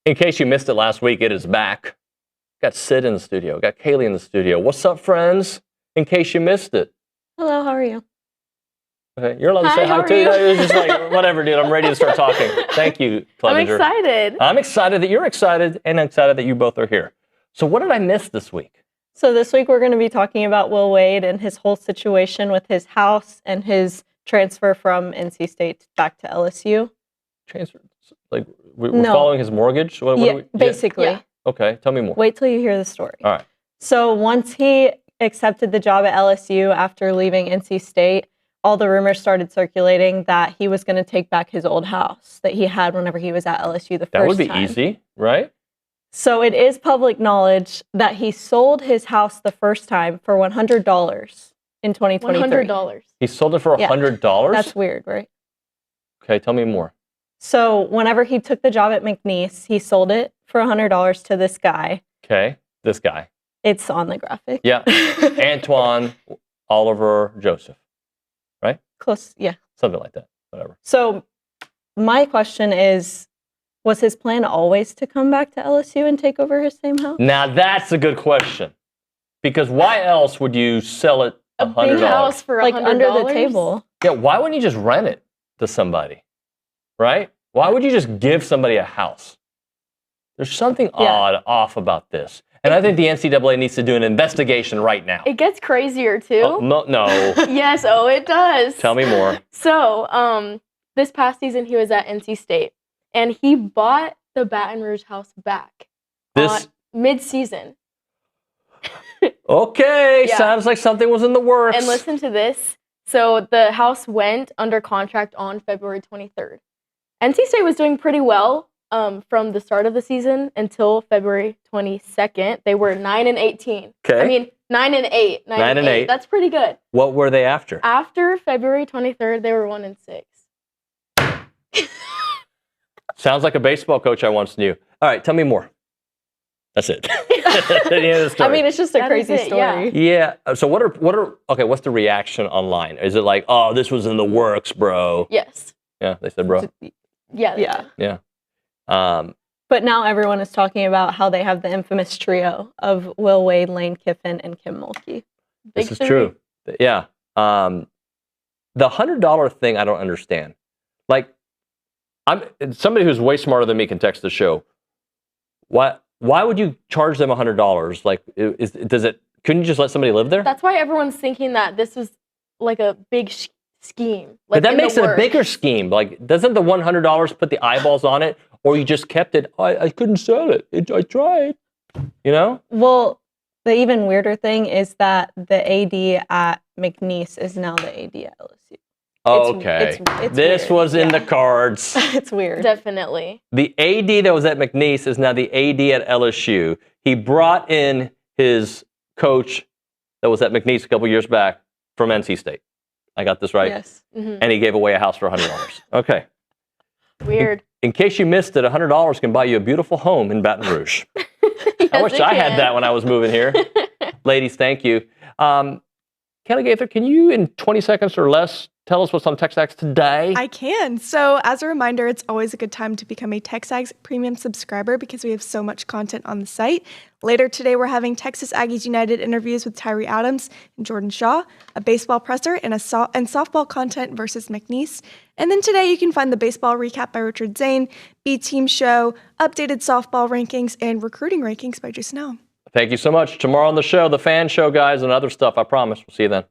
In case you missed it last week, it is back. Got Sid in the studio. Got Kaylee in the studio. What's up, friends? In case you missed it. Hello, how are you? Okay, you're allowed to say Hi, hi how too. are you? It was just like, whatever, dude. I'm ready to start talking. Thank you, Clevenger. I'm excited. I'm excited that you're excited, and I'm excited that you both are here. So what did I miss this week? So this week we're going to be talking about Will Wade and his whole situation with his house and his transfer from NC State back to LSU. Transfer? Like, we're following his mortgage? What Yeah, do we, basically. Yeah. Okay, tell me more. Wait till you hear the story. All right. So once he accepted the job at LSU after leaving NC State, all the rumors started circulating that he was going to take back his old house that he had whenever he was at LSU the first time. That would be easy, right? So it is public knowledge that he sold his house the first time for $100 in 2023. $100. He sold it for $100? That's weird, right? Okay, tell me more. So whenever he took the job at McNeese, he sold it for $100 to this guy. Okay, this guy. It's on the graphic. Yeah, Antoine Oliver Joseph, right? Close, yeah. Something like that, whatever. So my question is, was his plan always to come back to LSU and take over his same house? Now that's a good question. Because why else would you sell it $100? Big house for $100? Like under the table. Yeah, why wouldn't you just rent it to somebody? Right? Why would you just give somebody a house? There's something off about this. And I think the NCAA needs to do an investigation right now. It gets crazier too. Oh, no. Yes, it does. Tell me more. So, this past season he was at NC State, and he bought the Baton Rouge house back mid-season. Okay, Yeah. sounds like something was in the works. And listen to this. So the house went under contract on February 23rd. NC State was doing pretty well from the start of the season until February 22nd. They were 9-18. Okay. I mean, 9-8. 9-8. That's pretty good. What were they after? After February 23rd, they were 1-6. Sounds like a baseball coach I once knew. All right, tell me more. That's it. The end of the story. I mean, it's just a crazy story. Yeah. So what's the reaction online? Is it like, oh, this was in the works, bro? Yes. Yeah, they said, bro. Yeah. Yeah. But now everyone is talking about how they have the infamous trio of Will Wade, Lane Kiffin, and Kim Mulkey. This is true. Yeah. The $100 thing, I don't understand. Like, somebody who's way smarter than me can text the show. Why would you charge them $100? Like, couldn't you just let somebody live there? That's why everyone's thinking that this was like a big scheme. But Like that makes it a bigger scheme. Like, doesn't the $100 put the eyeballs on it? Or you just kept it? I couldn't sell it. I tried. You know? Well, the even weirder thing is that the AD at McNeese is now the AD at LSU. Okay. It's this weird. was in the cards. It's weird. Definitely. The AD that was at McNeese is now the AD at LSU. He brought in his coach that was at McNeese a couple years back from NC State. I got this right? Yes. Mm-hmm. And he gave away a house for $100. Okay. Weird. In case you missed it, $100 can buy you a beautiful home in Baton Rouge. I wish I had that when I was moving here. Ladies, thank you. Kelly Gaither, can you, in 20 seconds or less, tell us what's on TexAgs today? I can. So as a reminder, it's always a good time to become a TexAgs premium subscriber because we have so much content on the site. Later today, we're having Texas Aggies United interviews with Tyree Adams and Jordan Shaw, a baseball presser, and softball content versus McNeese. And then today, you can find the baseball recap by Richard Zane, B-Team show, updated softball rankings, and recruiting rankings by Jason Howell. Thank you so much. Tomorrow on the show, the fan show, guys, and other stuff, I promise. We'll see you then.